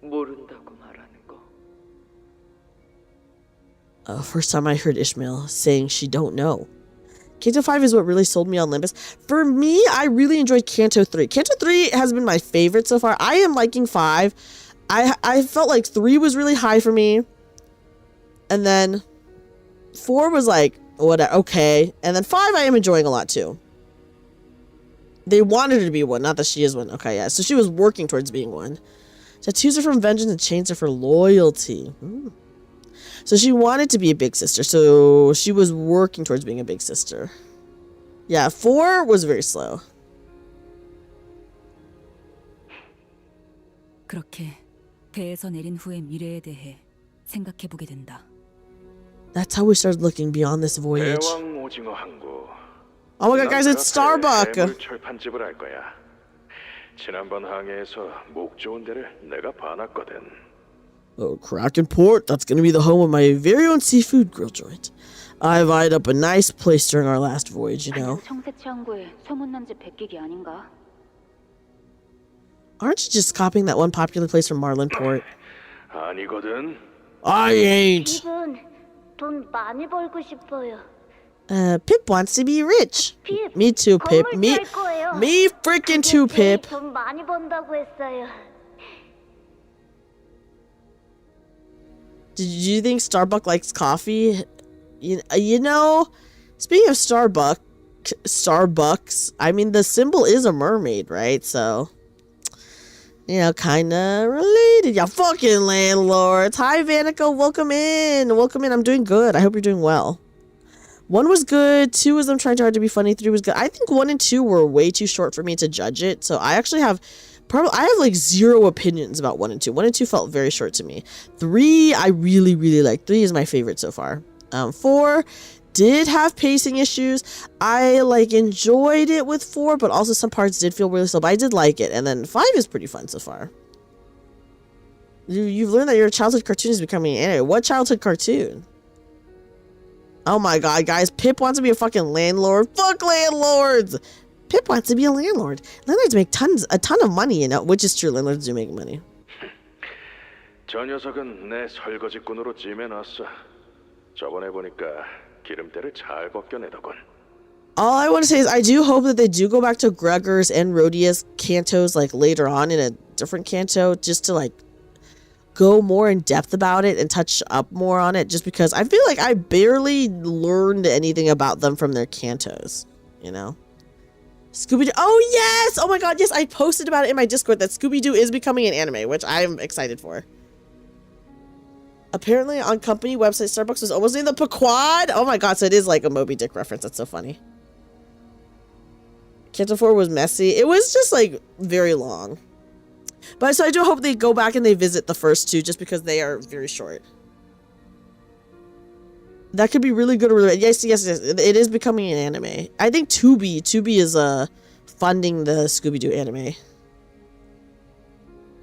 모른다고 말하는 거. First time I heard Ishmael saying she don't know. Kanto 5 is what really sold me on Limbus. For me, I really enjoyed Kanto 3. Kanto 3 has been my favorite so far. I am liking 5. I felt like 3 was really high for me. And then 4 was like, whatever, okay. And then 5 I am enjoying a lot too. They wanted her to be one, not that she is one. Okay, yeah. So she was working towards being one. Tattoos are from vengeance and chains are for loyalty. So she wanted to be a big sister. So she was working towards being a big sister. Yeah, 4 was very slow. 그렇게 배에서 내린 후의 미래에 대해 생각해 보게 된다. That's how we started looking beyond this voyage. 대왕 오징어 항구. Oh my god, guys, it's Starbuck! 해물 철판집을 할 거야. 지난번 항해에서 목 좋은 데를 내가 봐놨거든. Oh, Kraken Port. That's gonna be the home of my very own seafood grill joint. I've eyed up a nice place during our last voyage, you know. 청새치 항구에 소문난 집 베끼기 아닌가? Aren't you just copying that one popular place from Marlin Port? 아니거든. I ain't! tip은 돈 많이 벌고 싶어요. Pip wants to be rich. Pip, Me too, Pip. 건물 Me 살 거예요. freaking too, Pip. 돈 많이 번다고 했어요. Did you think Starbuck likes coffee? You know, speaking of Starbucks, I mean, the symbol is a mermaid, right? So, you know, kind of related. Yeah, fucking landlords. Hi, Vanica. Welcome in. Welcome in. I'm doing good. I hope you're doing well. 1 was good. 2 was them trying too hard to be funny. 3 was good. I think 1 and 2 were way too short for me to judge it. So I actually have like 0 opinions about 1 and 2. 1 and 2 felt very short to me. 3, I really, really like. 3 is my favorite so far. 4 did have pacing issues. I like enjoyed it with 4, but also some parts did feel really slow. But I did like it. And then 5 is pretty fun so far. You've learned that your childhood cartoon is becoming an anime. What childhood cartoon? Oh my god, guys. Pip wants to be a fucking landlord. Fuck landlords! Pip wants to be a landlord. Landlords make a ton of money, you know, which is true. Landlords do make money. 저 녀석은 내 설거지꾼으로 찜해놨어. 저번에 보니까 기름때를 잘 벗겨내더군. All I want to say is I do hope that they do go back to Gregor's and Rhodia's cantos like later on in a different canto, just to like go more in depth about it and touch up more on it, just because I feel like I barely learned anything about them from their cantos, you know? Scooby-Doo. Oh, yes! Oh my god, yes, I posted about it in my Discord that Scooby-Doo is becoming an anime, which I'm excited for. Apparently, on company website, Starbucks was almost in the Pequod. Oh my god, so it is like a Moby Dick reference. That's so funny. Kanto 4 was messy. It was just like very long. But so I do hope they go back and they visit the first 2 just because they are very short. That could be really good or really bad. Yes, yes, yes. It is becoming an anime. I think Tubi is funding the Scooby-Doo anime.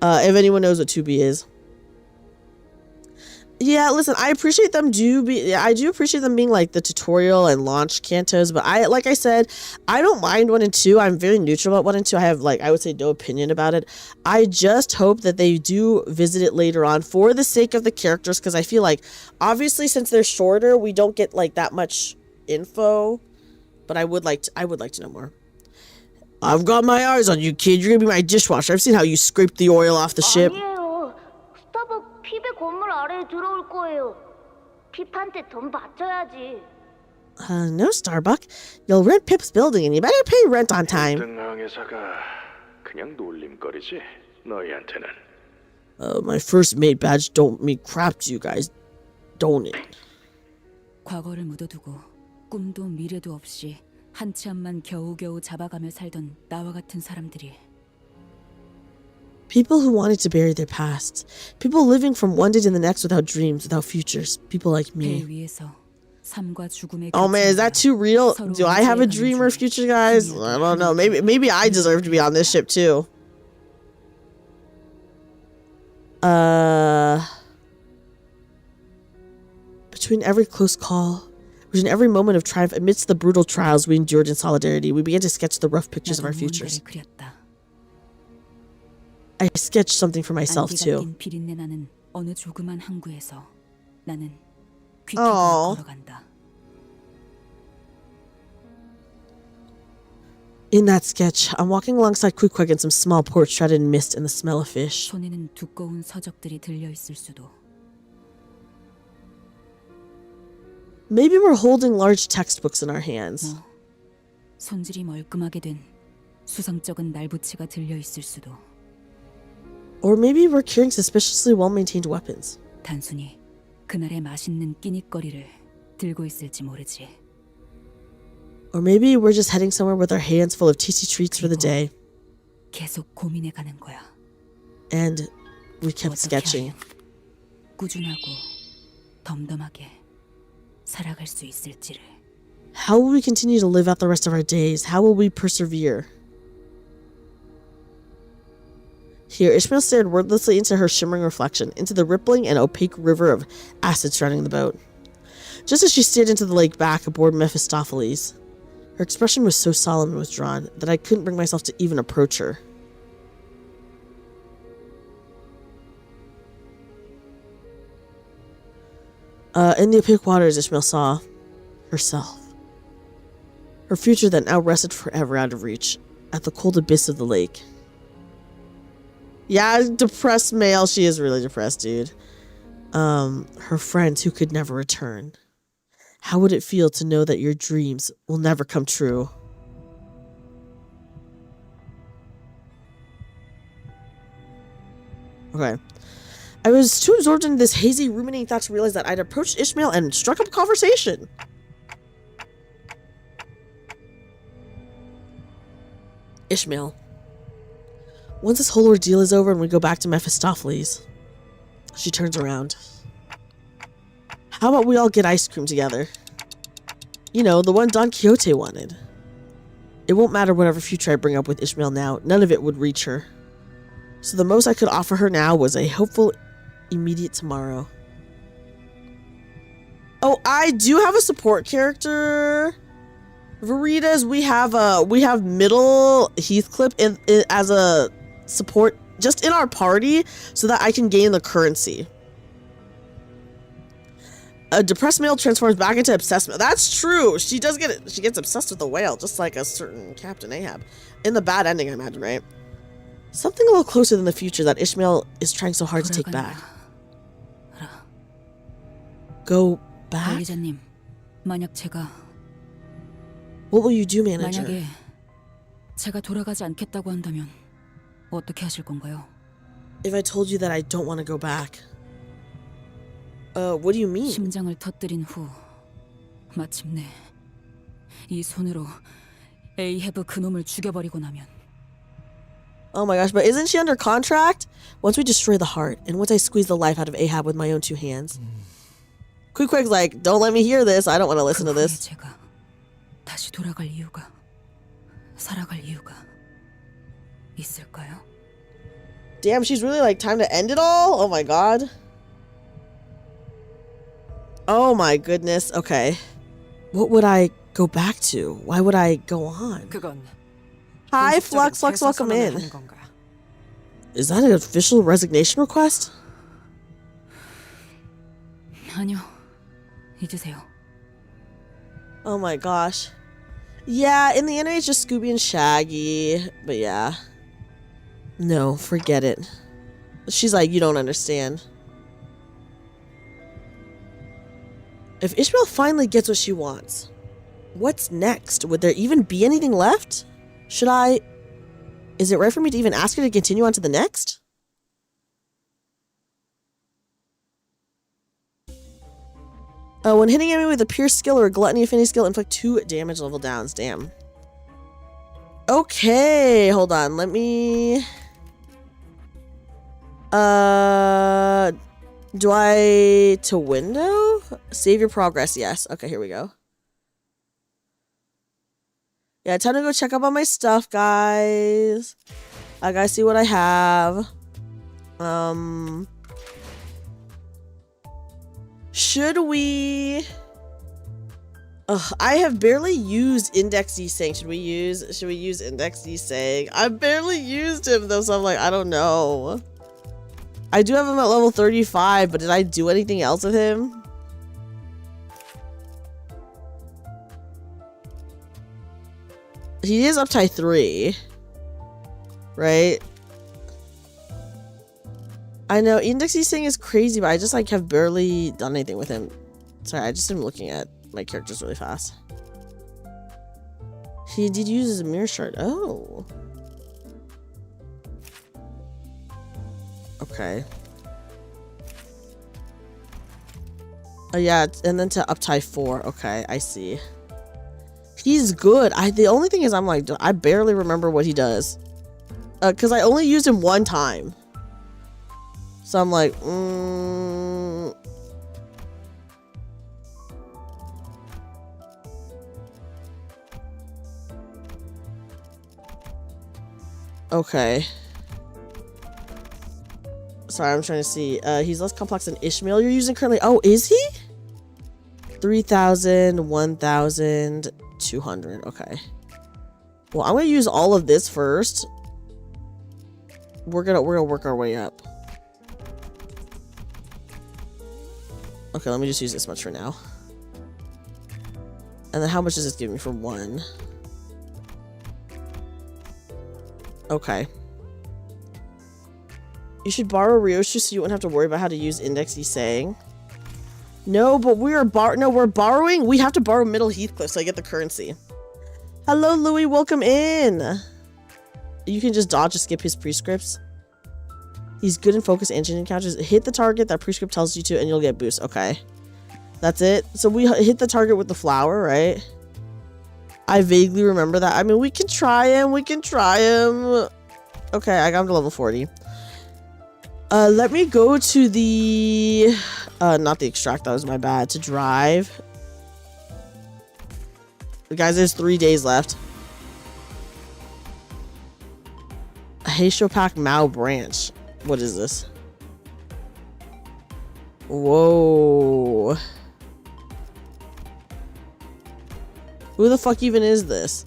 If anyone knows what Tubi is. Yeah, listen, I appreciate them I do appreciate them being like the tutorial and launch cantos, but like I said, I don't mind 1 and 2. I'm very neutral about 1 and 2. I have I would say no opinion about it. I just hope that they do visit it later on for the sake of the characters, because I feel like obviously since they're shorter, we don't get like that much info, but I would like to know more. I've got my eyes on you, kid. You're gonna be my dishwasher. I've seen how you scrape the oil off the ship. 아니에요. 스타벅 핍의 건물 아래에 들어올 거예요. 핍한테 돈 받쳐야지. No, Starbuck. You'll rent Pip's building and you better pay rent on time. 등항해사가 그냥 놀림거리지 너희한테는. My first mate badge don't mean crap to you guys, don't it? 과거를 묻어두고 꿈도 미래도 없이 한 치 앞만 겨우겨우 잡아가며 살던 나와 같은 사람들이 People who wanted to bury their past. People living from one day to the next without dreams, without futures. People like 배 me. 위에서 삶과 죽음의 Oh man, is that too real? Do I have a dream or future, guys? I don't know. Maybe I deserve to be on this ship too. Between every close call, between every moment of triumph, amidst the brutal trials we endured in solidarity, we began to sketch the rough pictures of our futures. I sketched something for myself too. 비린내 나는 어느 조그만 항구에서 나는 Aww. 걸어간다. In that sketch, I'm walking alongside Queequeg in some small port shrouded in mist and the smell of fish. 손에는 두꺼운 서적들이 들려 있을 수도. Maybe we're holding large textbooks in our hands. 손질이 멀끔하게 된 수성적은 날붙이가 들려 있을 수도. Or maybe we're carrying suspiciously well-maintained weapons. 단순히 그날의 맛있는 끼니거리를 들고 있을지 모르지. Or maybe we're just heading somewhere with our hands full of tasty treats for the day. 계속 고민해 가는 거야. And we kept sketching. 꾸준하고 덤덤하게 살아갈 수 있을지를. How will we continue to live out the rest of our days? How will we persevere? Here, Ishmael stared wordlessly into her shimmering reflection, into the rippling and opaque river of acid surrounding the boat. Just as she stared into the lake back aboard Mephistopheles, her expression was so solemn and withdrawn that I couldn't bring myself to even approach her. In the opaque waters, Ishmael saw herself. Her future that now rested forever out of reach, at the cold abyss of the lake. Yeah, depressed male. She is really depressed, dude. Her friends who could never return. How would it feel to know that your dreams will never come true? Okay. I was too absorbed in this hazy, ruminating thought to realize that I'd approached Ishmael and struck up a conversation. Ishmael. Once this whole ordeal is over and we go back to Mephistopheles. She turns around. How about we all get ice cream together? You know, the one Don Quixote wanted. It won't matter whatever future I bring up with Ishmael now. None of it would reach her. So the most I could offer her now was a hopeful, immediate tomorrow. Oh, I do have a support character. Veritas, we have middle Heathcliff as a support just in our party so that I can gain the currency. A depressed male transforms back into obsessed male. That's true. She does get it. She gets obsessed with the whale, just like a certain Captain Ahab. In the bad ending, I imagine, right? Something a little closer than the future that Ishmael is trying so hard to take back. Go back? 관리자님, 만약 제가 What will you do, manager? 만약에 제가 돌아가지 않겠다고 한다면 어떻게 하실 건가요? If I told you that I don't want to go back. What do you mean? 심장을 터뜨린 후 마침내 이 손으로 에이헤브 그놈을 죽여버리고 나면 Oh my gosh, but isn't she under contract? Once we destroy the heart, and once I squeeze the life out of Ahab with my own two hands. Queequeg's like, don't let me hear this. I don't want to listen to this. 제가 다시 돌아갈 이유가 살아갈 이유가 있을까요? Damn, she's really like, time to end it all? Oh my god. Oh my goodness. Okay. What would I go back to? Why would I go on? 그건 Hi, Flux, welcome in. Is that an official resignation request? 아니요. 잊으세요. Oh my gosh. Yeah, in the anime it's just Scooby and Shaggy, but yeah. No, forget it. She's like, you don't understand. If Ishmael finally gets what she wants, what's next? Would there even be anything left? Should I... Is it right for me to even ask her to continue on to the next? When hitting enemy with a pure skill or a gluttony affinity skill, inflict 2 damage level downs. Damn. Okay, hold on. Let me... Do I... To window? Save your progress, yes. Okay, here we go. Yeah, time to go check up on my stuff, guys. I gotta see what I have. Should we... Ugh, I have barely used Index Desang. Should we use Index Desang? I've barely used him though, so I'm like, I don't know. I do have him at level 35, but did I do anything else with him? He is up to 3. Right? I know Index Desang is crazy, but I just like have barely done anything with him. Sorry, I just am looking at my characters really fast. He did use his mirror shard. Oh. Okay. Oh yeah, and then to up tie 4. Okay, I see. He's good. The only thing is I'm like, I barely remember what he does. Because I only used him one time. So I'm like, okay. Sorry, I'm trying to see. He's less complex than Ishmael you're using currently. Oh, is he? 3,000, 1,200. Okay. Well, I'm gonna use all of this first. We're gonna work our way up. Okay, let me just use this much for now. And then how much does this give me for 1? Okay. You should borrow Ryoshu so you won't have to worry about how to use Index Desang. No, but we're borrowing. We have to borrow Middle Heathcliff so I get the currency. Hello, Louis. Welcome in. You can just dodge or skip his prescripts. He's good in focus engine encounters. Hit the target that prescript tells you to and you'll get boost. Okay. That's it. So we hit the target with the flower, right? I vaguely remember that. I mean, we can try him. We can try him. Okay, I got him to level 40. Let me go to the... not the extract. That was my bad. To drive. Guys, there's 3 days left. Heishopak Mao branch. What is this? Whoa. Who the fuck even is this?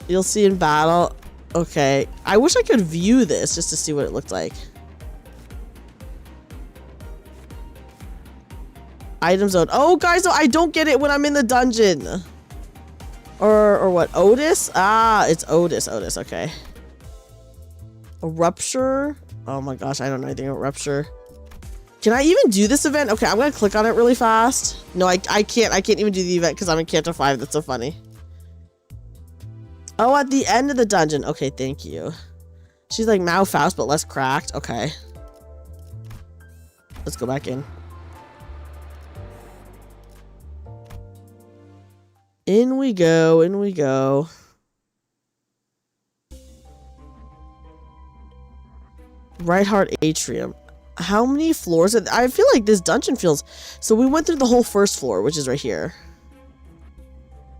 You'll see in battle. Okay. I wish I could view this just to see what it looked like. Item zone. Oh, guys, I don't get it when I'm in the dungeon. Or what? Otis? Ah, it's Otis. Otis, okay. A rupture? Oh my gosh, I don't know anything about rupture. Can I even do this event? Okay, I'm gonna click on it really fast. No, I can't. I can't even do the event because I'm in Kanto 5. That's so funny. Oh, at the end of the dungeon. Okay, thank you. She's like Mao Faust, but less cracked. Okay. Let's go back in. In we go. In we go. Right Heart Atrium. How many floors? I feel like this dungeon feels... So we went through the whole first floor, which is right here.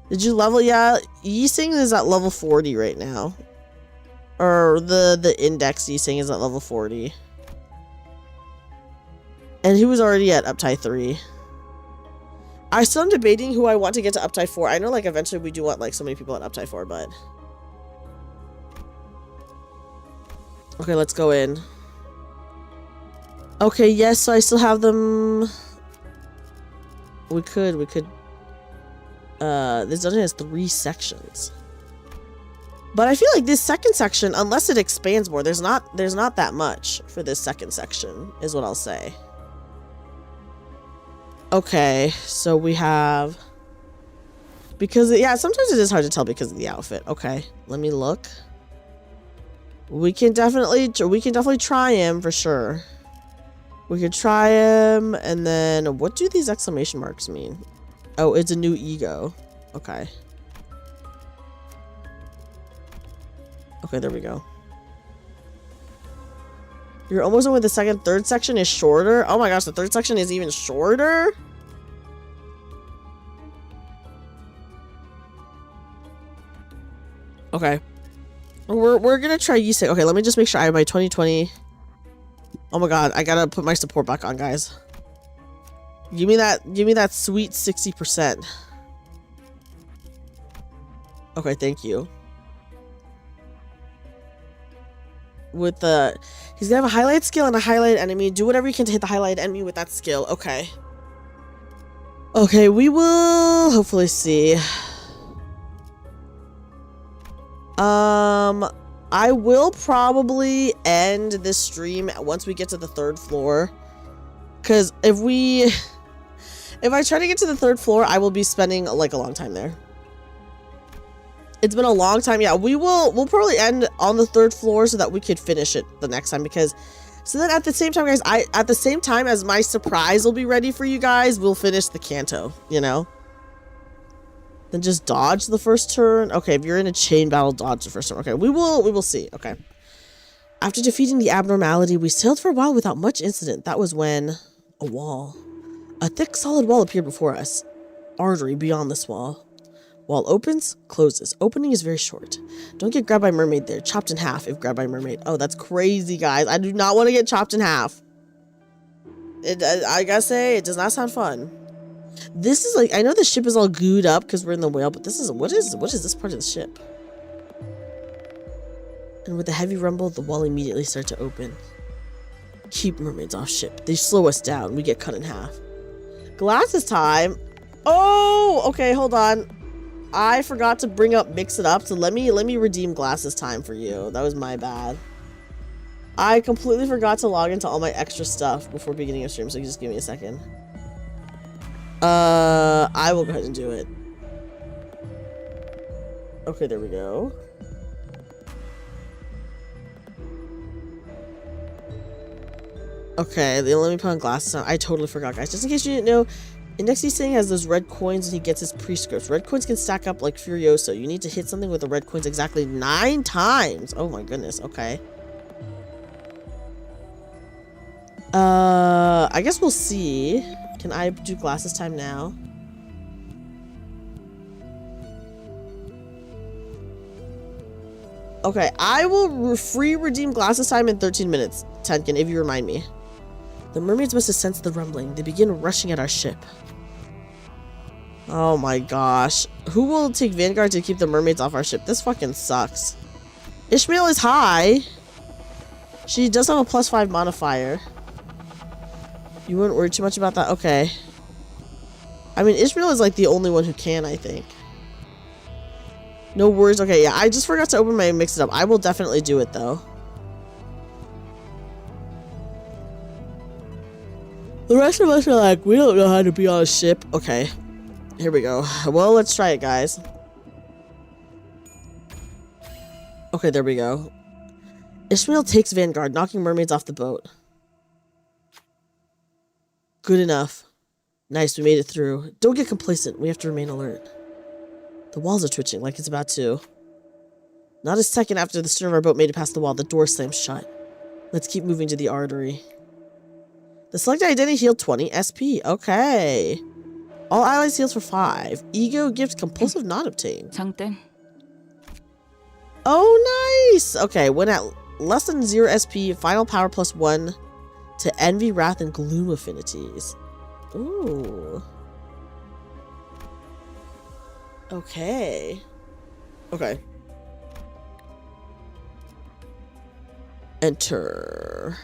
Did you level? Yeah, Yising is at level 40 right now. Or the index Yising is at level 40. And he was already at Uptie 3. I still am debating who I want to get to Uptie 4. I know like eventually we do want like so many people at Uptie 4, but... Okay, let's go in. Okay, yes, so I still have them. We could. This dungeon has 3 sections. But I feel like this second section, unless it expands more, there's not that much for this second section, is what I'll say. Okay, so we have, because yeah, sometimes it is hard to tell because of the outfit. Okay, let me look. We can definitely try him for sure. We could try him, and then what do these exclamation marks mean? Oh, it's a new ego. Okay. Okay, there we go. You're almost done with the second. Third section is shorter. Oh my gosh, the third section is even shorter? Okay. We're gonna try Yusei. Okay, let me just make sure I have my 2020. Oh my god, I gotta put my support back on, guys. Give me that sweet 60%. Okay, thank you. With the, he's gonna have a highlight skill and a highlight enemy. Do whatever you can to hit the highlight enemy with that skill. Okay. Okay, we will hopefully see. I will probably end this stream once we get to the 3rd floor. Because if I try to get to the 3rd floor, I will be spending like a long time there. It's been a long time. Yeah, we'll probably end on the 3rd floor so that we could finish it the next time, because so then at the same time, guys, at the same time as my surprise will be ready for you guys, we'll finish the Kanto, you know? Then just dodge the first turn. Okay, if you're in a chain battle, dodge the first turn. Okay, we will see. Okay. After defeating the abnormality, we sailed for a while without much incident. That was when a thick solid wall appeared before us. Artery beyond this wall. Wall opens, closes. Opening is very short. Don't get grabbed by mermaid there. Chopped in half if grabbed by mermaid. Oh, that's crazy, guys. I do not want to get chopped in half. I gotta say, it does not sound fun. This is like, I know the ship is all gooed up because we're in the whale, but this is, what is this part of the ship? And with a heavy rumble, the wall immediately starts to open. Keep mermaids off ship. They slow us down. We get cut in half. Glasses time. Oh, okay, hold on. I forgot to bring up mix it up, so let me redeem glasses time for you. That was my bad. I completely forgot to log into all my extra stuff before beginning a stream, so you just give me a second. I will go ahead and do it. Okay, there we go. Okay, let me put on glasses on. I totally forgot, guys. Just in case you didn't know, Index saying has those red coins and he gets his prescripts. Red coins can stack up like Furioso. You need to hit something with the red coins exactly 9 times. Oh my goodness, okay. I guess we'll see. Can I do glasses time now? Okay, I will free redeem glasses time in 13 minutes, Tenkin, if you remind me. The mermaids must have sensed the rumbling. They begin rushing at our ship. Oh my gosh. Who will take Vanguard to keep the mermaids off our ship? This fucking sucks. Ishmael is high. She does have a +5 modifier. You wouldn't worry too much about that? Okay. I mean, Ishmael is like the only one who can, I think. No worries. Okay, yeah, I just forgot to open my mix it up. I will definitely do it, though. The rest of us are like, we don't know how to be on a ship. Okay, here we go. Well, let's try it, guys. Okay, there we go. Ishmael takes Vanguard, knocking mermaids off the boat. Good enough. Nice, we made it through. Don't get complacent. We have to remain alert. The walls are twitching like it's about to. Not a second after the stern of our boat made it past the wall, the door slammed shut. Let's keep moving to the artery. The selected identity healed 20 SP. Okay. All allies heals for 5. Ego gives compulsive not obtained. Oh, nice. Okay, when at less than 0 SP, final power +1 to envy, wrath, and gloom affinities. Ooh. Okay. Okay. Enter.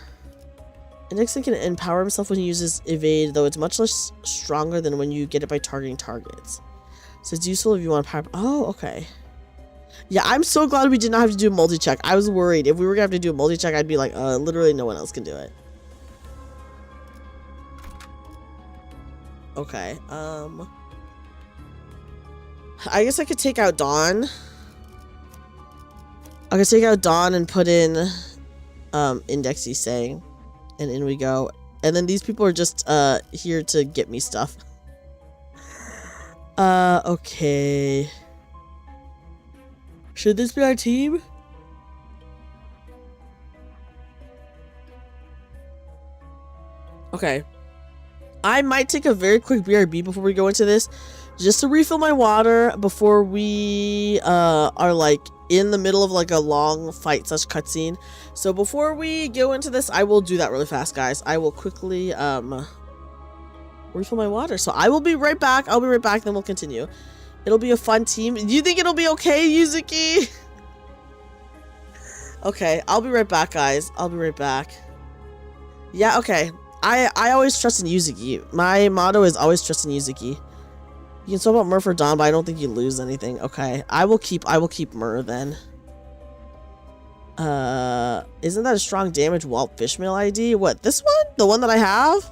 Index can empower himself when he uses evade, though it's much less stronger than when you get it by targeting targets. So it's useful if you want to power. Oh, okay. Yeah, I'm so glad we did not have to do a multi-check. I was worried. If we were going to have to do a multi-check, I'd be like, literally no one else can do it. Okay, I guess I could take out Dawn. I could take out Dawn and put in, Indexy saying, and in we go. And then these people are just, here to get me stuff. Okay. Should this be our team? Okay. I might take a very quick BRB before we go into this, just to refill my water before we are like in the middle of like a long fight / cutscene. So before we go into this, I will do that really fast, guys. I will quickly refill my water. So I will be right back. I'll be right back, then we'll continue. It'll be a fun team. Do you think it'll be okay, Yuzuki? Okay, I'll be right back, guys. I'll be right back. Yeah, okay. I always trust in Yuzuki. My motto is always trust in Yuzuki. You can swap out Mur for Dawn, but I don't think you lose anything. Okay, I will keep Mur then. Isn't that a strong damage Walt Fishmail ID? What, this one? The one that I have?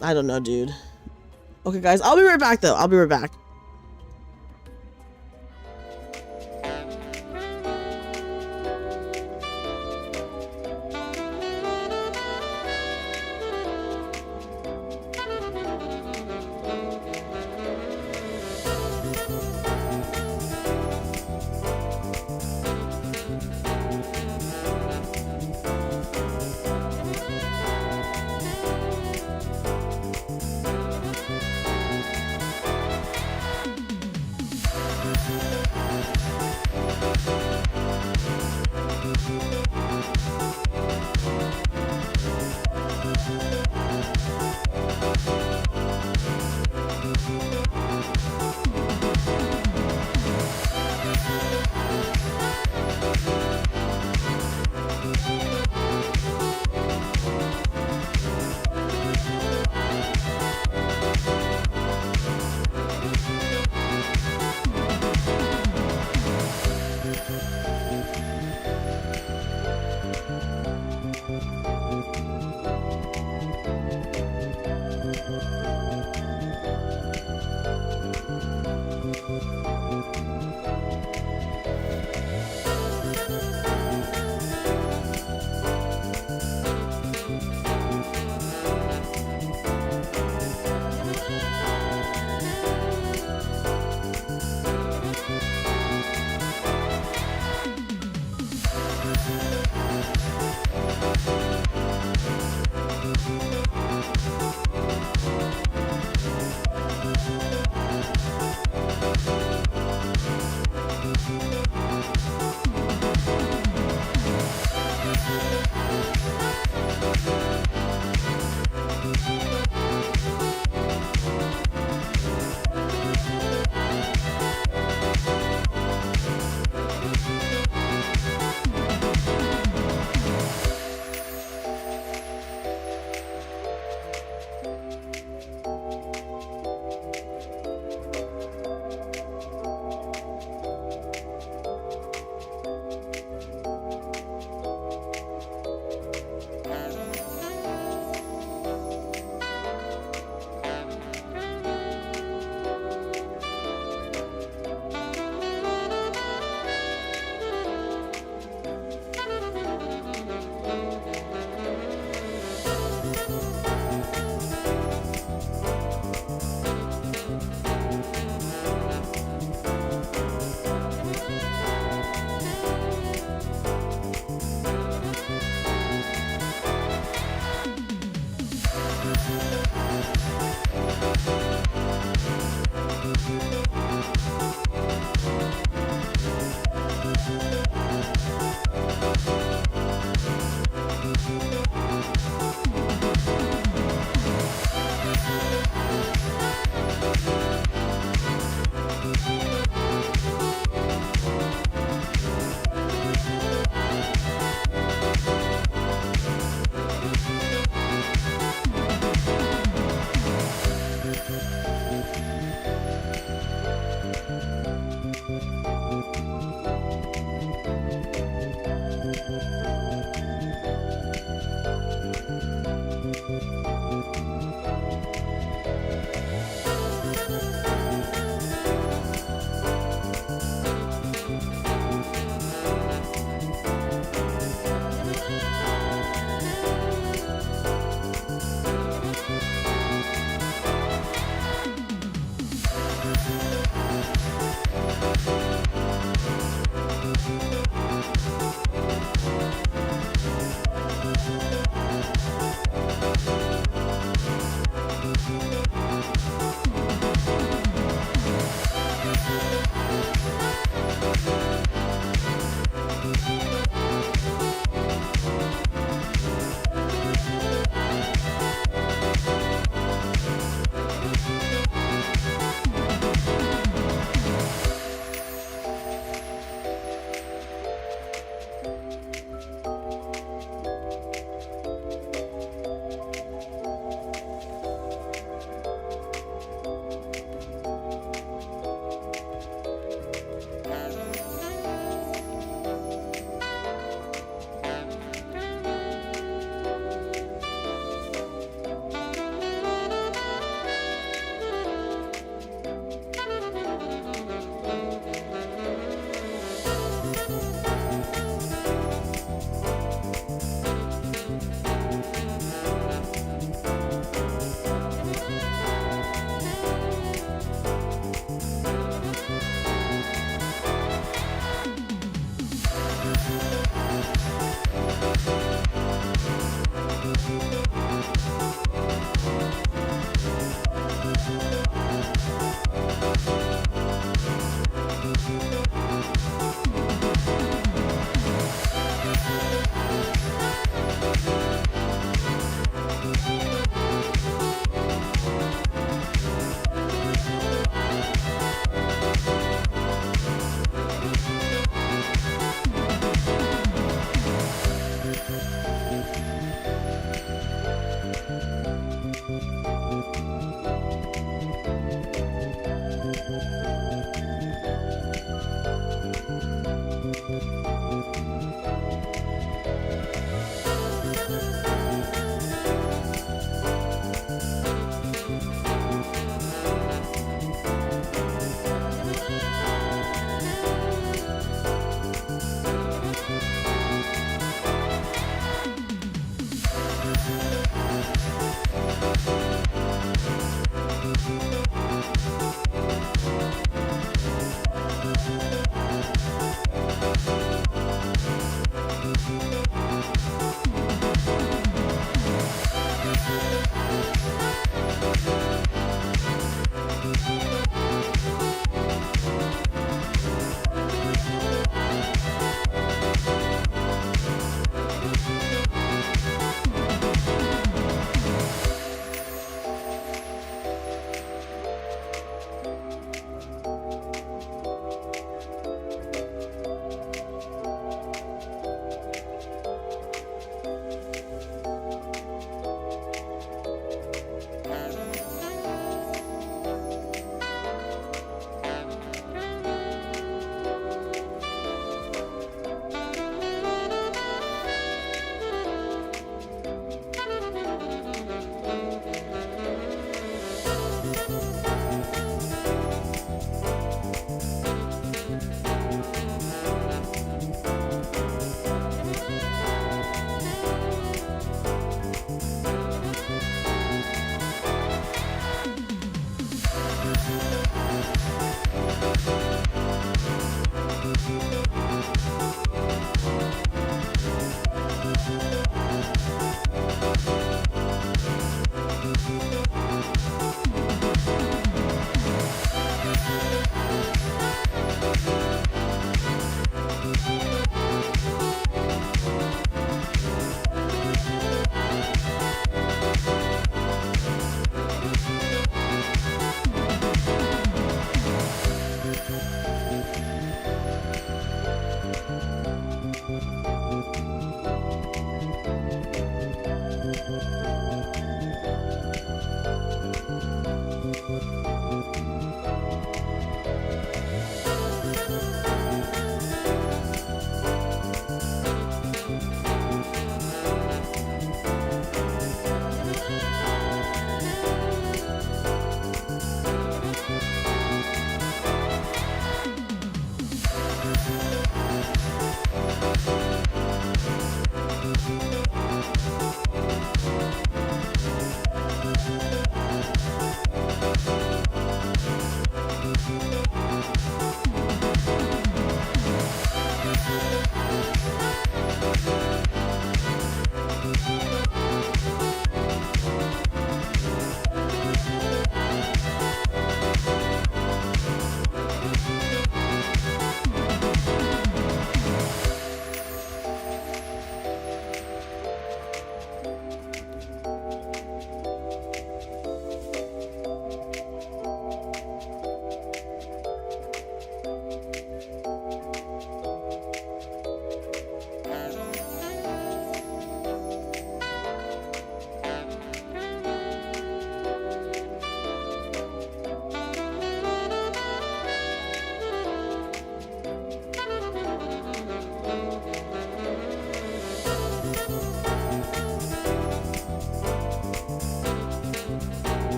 I don't know, dude. Okay, guys, I'll be right back though. I'll be right back.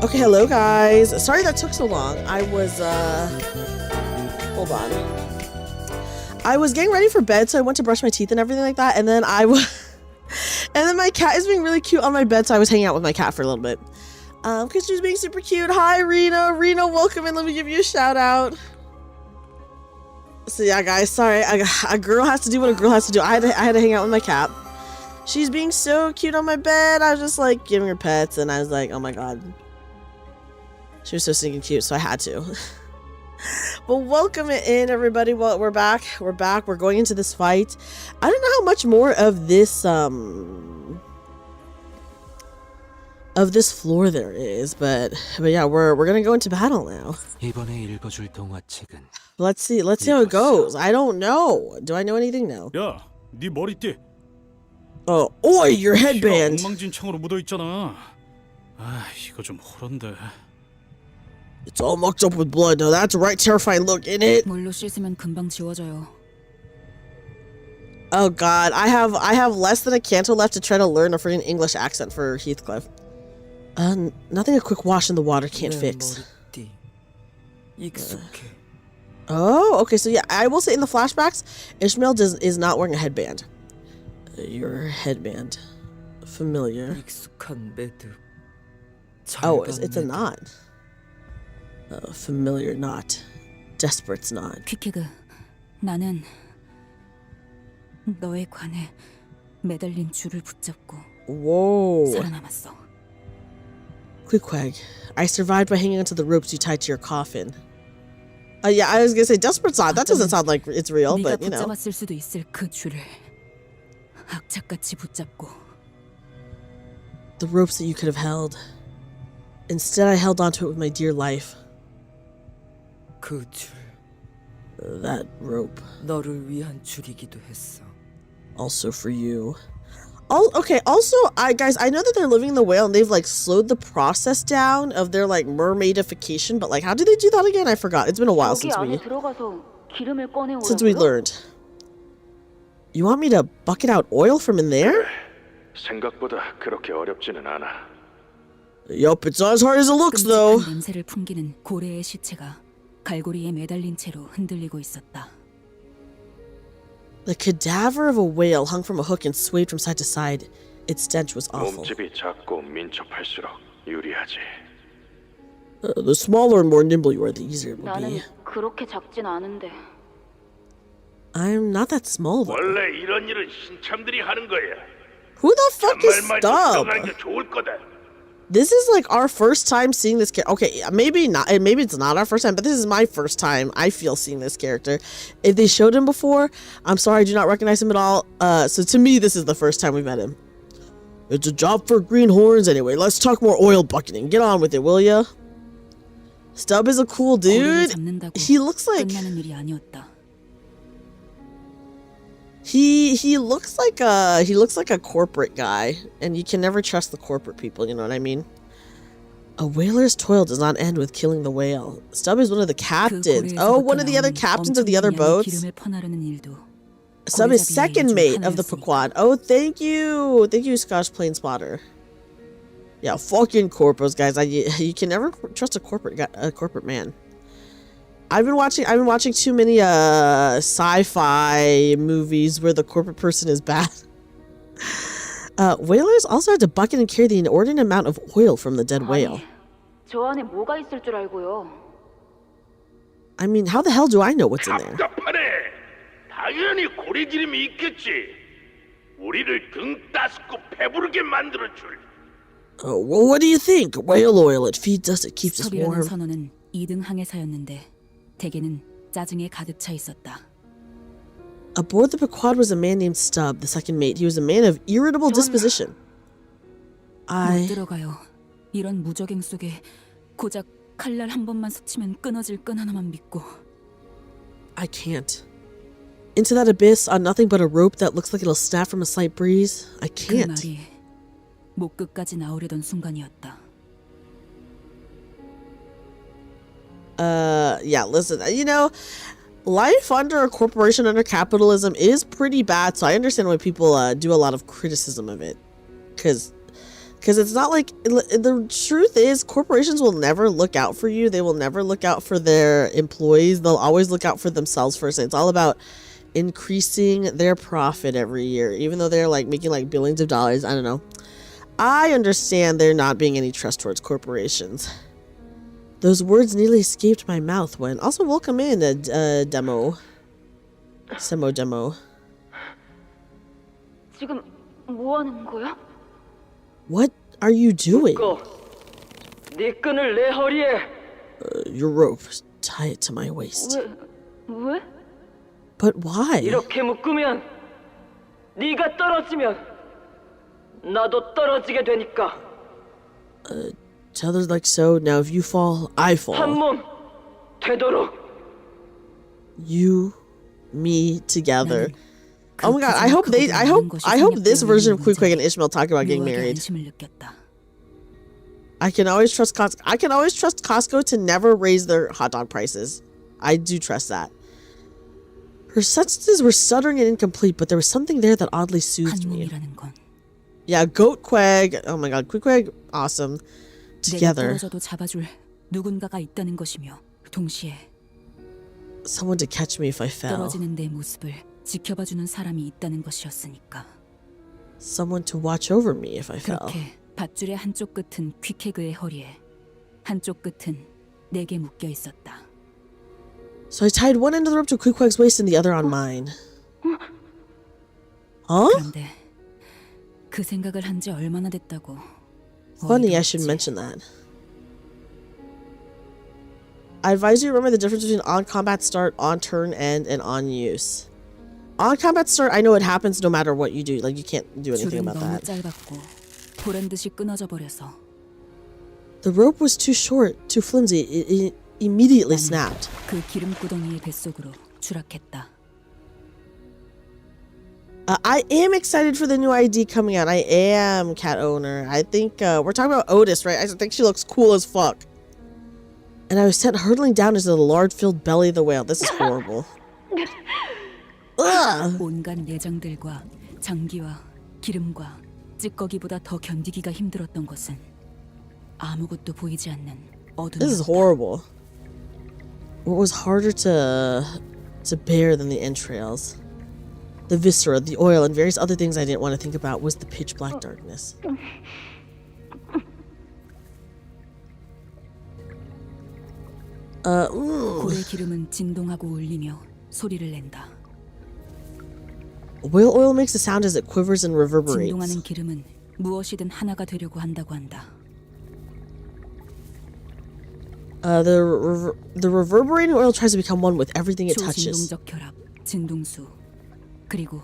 Okay, hello guys. Sorry that took so long. I was hold on. I was getting ready for bed, so I went to brush my teeth and everything like that, and then and then my cat is being really cute on my bed, so I was hanging out with my cat for a little bit. Because she was being super cute. Hi, Rena. Rena, welcome in. Let me give you a shout out. So yeah, guys, sorry. A girl has to do what a girl has to do. I had to hang out with my cat. She's being so cute on my bed. I was just like giving her pets, and I was like, oh my god. She was so stinking cute, so I had to. But welcome in, everybody. Well, we're back. We're back. We're going into this fight. I don't know how much more of this floor there is, but yeah, we're gonna go into battle now. Let's see how it goes. I don't know. Do I know anything now? 야, 네 머리띠. Oh, oi, your headband. 엉망진창으로 묻어 있잖아. 아, 이거 좀 호런데. It's all mucked up with blood. Now that's a right terrifying look, isn't it? 물로 씻으면 금방 지워져요. Oh god, I have less than a canto left to try to learn a freaking English accent for Heathcliff. Nothing a quick wash in the water can't fix. Oh, okay, so yeah, I will say in the flashbacks, Ishmael is not wearing a headband. Your headband. Familiar. Oh, it's a knot. Familiar knot. Desperate's knot. 퀴키그, 나는 너의 관에 매달린 줄을 붙잡고 Whoa. 살아남았어. Queequeg. I survived by hanging onto the ropes you tied to your coffin. Yeah, I was gonna say Desperate's knot. That doesn't sound like it's real, but you know. 붙잡았을 수도 있을 그 줄을 악착같이 붙잡고. The ropes that you could have held. Instead, I held onto it with my dear life. 그 줄. That rope. 너를 위한 줄이기도 했어. Also for you. Okay, also, guys, I know that they're living the whale and they've like slowed the process down of their like mermaidification, but like how do they do that again? I forgot. It's been a while since we learned. You want me to bucket out oil from in there? 생각보다 그렇게 어렵지는 않아. Yup, it's not as hard as it looks though. 끔찍한 냄새를 풍기는 고래의 시체가 갈고리에 매달린 채로 흔들리고 있었다. The cadaver of a whale hung from a hook and swayed from side to side. Its stench was awful. 몸집이 작고 민첩할수록 유리하지. The smaller and more nimble you are, the easier it will 나는 be. 그렇게 작진 않은데. I'm not that small though. 원래 이런 일은 신참들이 하는 거야. Who the fuck is 말만 Stub? 들어가는 게 좋을 거다. This is like our first time seeing this character. Okay, maybe not. Maybe it's not our first time, but this is my first time, I feel, seeing this character. If they showed him before, I'm sorry, I do not recognize him at all. So to me, this is the first time we've met him. It's a job for greenhorns anyway. Let's talk more oil bucketing. Get on with it, will ya? Stub is a cool 고래를 dude. 잡는다고 He looks like 끝나는 일이 아니었다. he looks like a corporate guy, and you can never trust the corporate people, you know what I mean? A whaler's toil does not end with killing the whale. Stub is one of the captains. Oh, one of the other captains of the other boats. 기름을 퍼나르는 일도 Stub is second mate of the Pequod. Oh, thank you. Thank you, Scotch Plane Spotter. Yeah, fucking corpos, guys. You can never trust a corporate man. I've been watching too many sci-fi movies where the corporate person is bad. Whalers also had to bucket and carry the inordinate amount of oil from the dead whale. 저 안에 뭐가 있을 줄 알고요. I mean, how the hell do I know what's in there? 답답하네. 당연히 고래기름이 있겠지. 우리를 등 따스고 배부르게 만들어 줄. Well, what do you think? Whale oil, it feeds us, it keeps us 스톱이라는 warm. 선언은 2등 항해사였는데 대개는 짜증에 가득 차 있었다. Aboard the Pequod was a man named Stub, the second mate. He was a man of irritable disposition. 못 들어가요. 이런 무적행 속에 고작 칼날 한 번만 스치면 끊어질 끈 하나만 믿고. I can't. Into that abyss on nothing but a rope that looks like it'll snap from a slight breeze. I 그 can't. 말이 목 끝까지 나오려던 순간이었다. Yeah, listen, you know, life under a corporation, under capitalism is pretty bad, so I understand why people do a lot of criticism of it. Because it's not like, the truth is, corporations will never look out for you. They will never look out for their employees. They'll always look out for themselves first. It's all about increasing their profit every year, even though they're like making like billions of dollars. I don't know. I understand there not being any trust towards corporations. Those words nearly escaped my mouth when... Also, welcome in, demo. Semo demo. 지금 뭐 하는 거야? What are you doing? 네 끈을 내 허리에. Your rope. Tie it to my waist. 왜? But why? 이렇게 묶으면 네가 떨어지면 나도 떨어지게 되니까. Tell her like so. Now if you fall, I 한 fall. 몸 되도록. You, me, together. Oh my god, I hope this version of Queequeg and Ishmael talk about getting married. I can always trust Costco to never raise their hot dog prices. I do trust that. Her sentences were stuttering and incomplete, but there was something there that oddly soothed me. Yeah, Goat Queg. Oh my god, Queequeg, awesome. Together. 잡아줄 누군가가 있다는 것이며 동시에 Someone to catch me if I fell. 떨어지는 내 모습을 지켜봐주는 사람이 있다는 것이었으니까. Someone to watch over me if I fell. 그렇게 밧줄의 한쪽 끝은 퀴케그의 허리에, 한쪽 끝은 내게 묶여 있었다. So I tied one end of the rope to Queequeg's waist and the other on mine. Huh? 그런데 그 생각을 한 지 얼마나 됐다고. Funny, I should mention that. I advise you to remember the difference between on combat start, on turn end, and on use. On combat start, I know it happens no matter what you do. Like, you can't do anything 줄은 about 너무 that. 짧았고 보란 듯이 끊어져 버려서. The rope was too short, too flimsy. It immediately snapped. 그 기름구덩이의 뱃속으로 추락했다. I am excited for the new ID coming out. I am, cat owner. I think we're talking about Otis, right? I think she looks cool as fuck. And I was sent hurtling down into the large filled belly of the whale. This is horrible. Ugh. 온갖 내장들과 장기와 기름과 찌꺼기보다 더 견디기가 힘들었던 것은 아무것도 보이지 않는 This is 어둠이었다. horrible. What was harder to bear than the entrails? The viscera, the oil, and various other things I didn't want to think about was the pitch black darkness. 고래 기름은 진동하고 울리며 소리를 낸다. Whale oil makes a sound as it quivers and reverberates. 진동하는 기름은 무엇이든 하나가 되려고 한다고 한다. The reverberating oil tries to become one with everything it touches. 초진동적 결합, 진동수, 그리고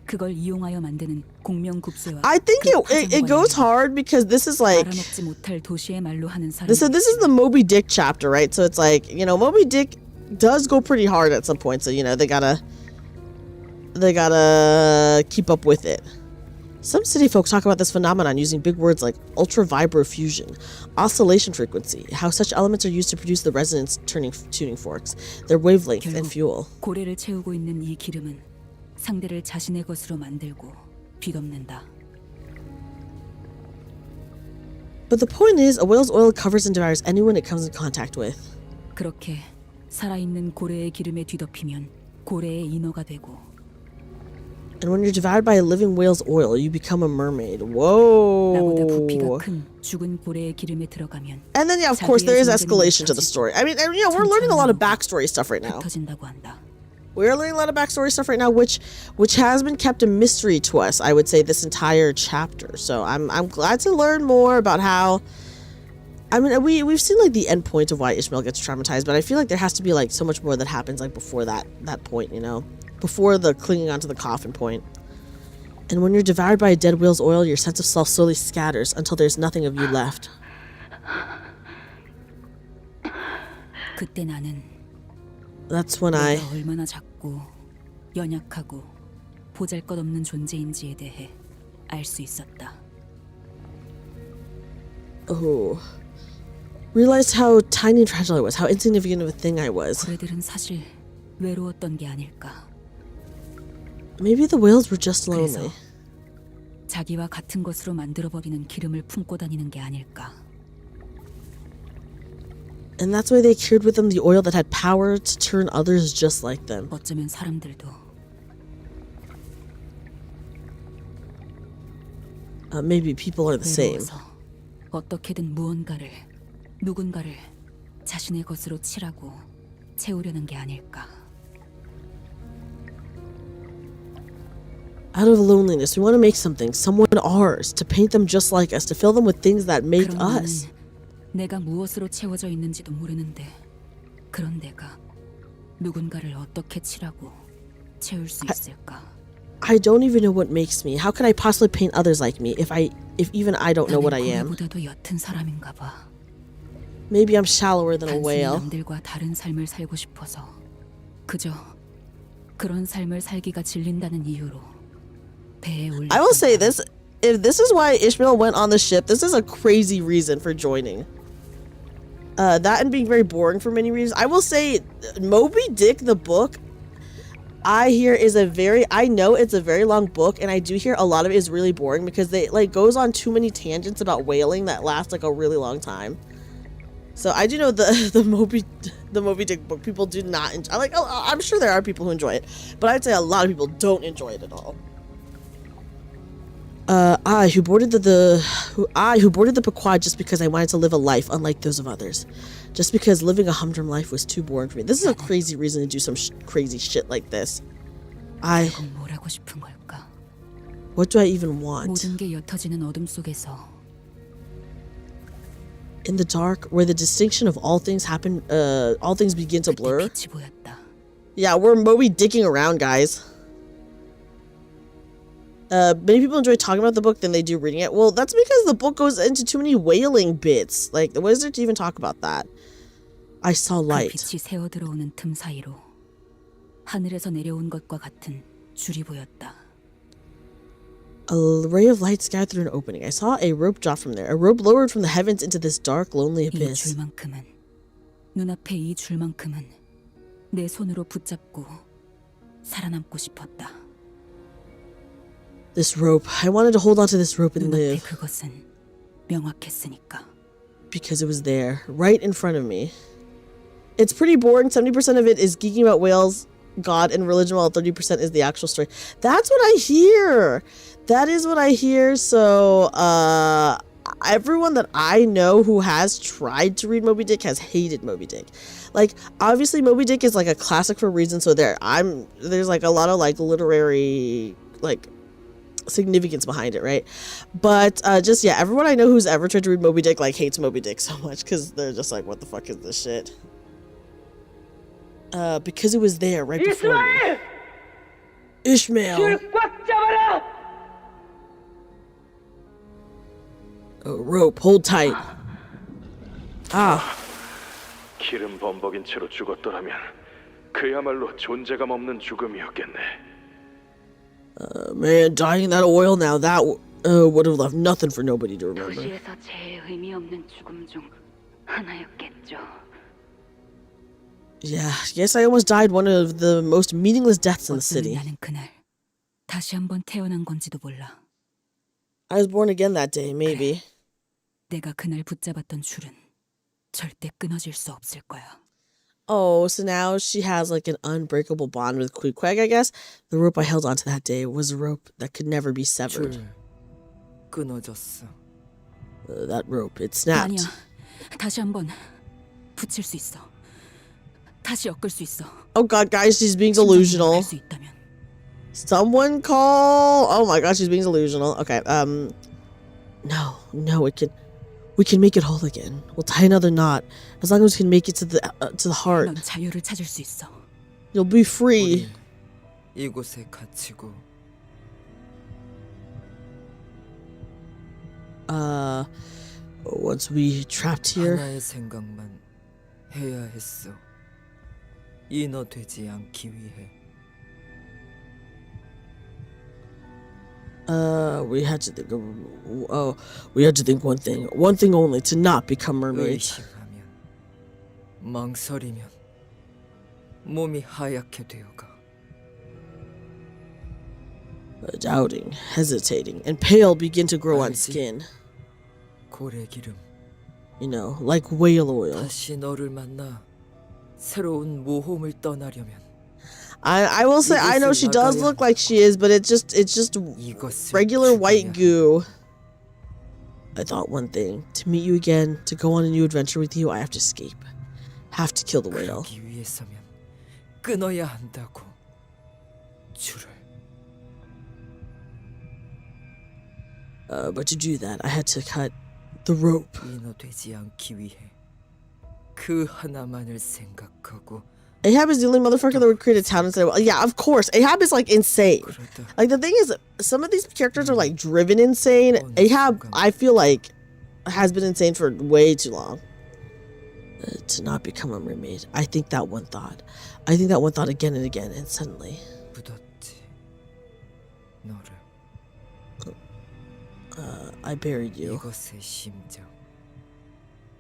그걸 이용하여 만드는 공명급소와 I think it goes hard because this is like 알아먹지 못할 도시의 말로 하는 사람. this is the Moby Dick chapter, right? So it's like, you know, Moby Dick does go pretty hard at some point, so you know they gotta keep up with it. Some city folk talk about this phenomenon using big words like ultravibrofusion, oscillation frequency, how such elements are used to produce the resonance tuning forks, their wavelength and fuel. 고래를 채우고 있는 이 기름은 상대를 자신의 것으로 만들고 뒤덮는다. But the point is, a whale's oil covers and devours anyone it comes in contact with. 그렇게 살아있는 고래의 기름에 뒤덮이면 고래의 인어가 되고 And when you're devoured by a living whale's oil, you become a mermaid. 나보다 부피가 Whoa. 큰 죽은 고래의 기름에 들어가면 And then, yeah, of course, there is escalation to the story. I mean, and, you know, we're learning a lot of backstory stuff right now. 흩어진다고 한다. We're learning a lot of backstory stuff right now, which has been kept a mystery to us, I would say, this entire chapter. So I'm glad to learn more about how. I mean, we've seen like the end point of why Ishmael gets traumatized, but I feel like there has to be like so much more that happens like before that point, you know, before the clinging onto the coffin point. And when you're devoured by a dead whale's oil, your sense of self slowly scatters until there's nothing of you left. 그때 나는 That's when I. 내가 얼마나 작고 연약하고 보잘것없는 존재인지에 대해 알 수 있었다. Oh. Realized how tiny and fragile I was, how insignificant of a thing I was. 고래들은 사실 외로웠던 게 아닐까. Maybe the whales were just lonely. 그래서 자기와 같은 것으로 만들어버리는 기름을 품고 다니는 게 아닐까. And that's why they carried with them the oil that had power to turn others just like them. 어쩌면 사람들도 Maybe people are the same. 외로워서 어떻게든 무언가를 누군가를 자신의 것으로 칠하고 채우려는 게 아닐까. Out of loneliness, we want to make something, someone ours, to paint them just like us, to fill them with things that make 그런 나는 us. 내가 무엇으로 채워져 있는지도 모르는데 그런 내가 누군가를 어떻게 칠하고 채울 수 있을까? I don't even know what makes me. How could I possibly paint others like me if even I don't know what I am? 고래보다도 옅은 사람인가 봐. Maybe I'm shallower than a 단순히 whale. 남들과 다른 삶을 살고 싶어서 그저 그런 삶을 살기가 질린다는 이유로 배에 올라. I will say this, if this is why Ishmael went on the ship, this is a crazy reason for joining. That and being very boring for many reasons. I will say Moby Dick, the book, I know it's a very long book, and I do hear a lot of it is really boring because they like goes on too many tangents about whaling that last like a really long time. So I do know the Moby Dick book people do not enjoy. Like, I'm sure there are people who enjoy it, but I'd say a lot of people don't enjoy it at all. I who boarded the Pequod just because I wanted to live a life unlike those of others, just because living a humdrum life was too boring for me. This is a crazy reason to do some crazy shit like this. 뭐라고 싶은 걸까? What do I even want? 모든 게 옅어지는 어둠 속에서 In the dark, where the distinction of all things begin to blur. 빛이 보였다. Yeah, we're Moby Dicking around, guys. Many people enjoy talking about the book than they do reading it. Well, that's because the book goes into too many whaling bits. Like, what is there to even talk about that? I saw light. 빛이 새어 들어오는 틈 사이로 하늘에서 내려온 것과 같은 줄이 보였다. A ray of light scattered through an opening. I saw a rope drop from there. A rope lowered from the heavens into this dark, lonely 이 abyss. 줄만큼은 눈앞에 이 줄만큼은 내 손으로 붙잡고 살아남고 싶었다. This rope. I wanted to hold on to this rope and 눈앞에 live 그것은 명확했으니까. because it was there, right in front of me. It's pretty boring. 70% of it is geeking about whales, God, and religion, while 30% is the actual story. That's what I hear. That is what I hear. So, everyone that I know who has tried to read Moby Dick has hated Moby Dick. Like, obviously Moby Dick is like a classic for a reason, so there's like a lot of like literary like significance behind it, right? But just yeah, everyone I know who's ever tried to read Moby Dick like hates Moby Dick so much because they're just like, what the fuck is this shit? Because it was there right before me. Ishmael. 꽉 잡아라! Rope, hold tight. 기름 범벅인 채로 죽었더라면 그야말로 존재감 없는 죽음이었겠네. Man, dying in that oil now, that would have left nothing for nobody to remember. 도시에서 제일 의미 없는 죽음 중 하나였겠죠. Yeah, yes, I almost died one of the most meaningless deaths in the 어쩌면 city. 나는 그날 다시 한번 태어난 건지도 몰라. I was born again that day, maybe. 내가 그날 붙잡았던 줄은 절대 끊어질 수 없을 거야. Oh, so now she has like an unbreakable bond with Queequeg, I guess. The rope I held onto that day was a rope that could never be severed. 줄 끊어졌어. That rope, it snapped. 아니야. 다시 한번 붙일 수 있어. 다시 엮을 수 있어. Oh god, guys, she's being 심장이 delusional. 할 수 있다면. Someone call. Oh my god, she's being delusional. Okay, no, we can make it whole again. We'll tie another knot as long as we can make it to the heart. 넌 자유를 찾을 수 있어. You'll be free. 우리 이곳에 갇히고 Once we trapped here. 하나의 생각만 해야 했어. 인어되지 않기 위해. We had to think of, we had to think one thing only, to not become mermaids. 의심하면, 망설이면 몸이 하얗게 되어가. Doubting, hesitating, and pale begin to grow on 알지? skin. 고래기름. You know, like whale oil. 다시 너를 만나 새로운 모험을 떠나려면 I will say, I know she does look like she is, but it's just 이것을 regular white 죽여야 goo. I thought one thing, to meet you again, to go on a new adventure with you, I have to escape. Have to kill the whale. 그러기 위해서면 끊어야 한다고. 줄을. But to do that, I had to cut the rope. 인어되지 않기 위해 그 하나만을 생각하고. Ahab is the only motherfucker that would create a town instead of... Yeah, of course. Ahab is, like, insane. 그러다 Like, the thing is, some of these characters are, like, driven insane. Ahab, I feel like, has been insane for way too long. To not become a mermaid. I think that one thought. I think that one thought again and again, and suddenly... 묻었지. 너를. I buried you. 이것의 심장.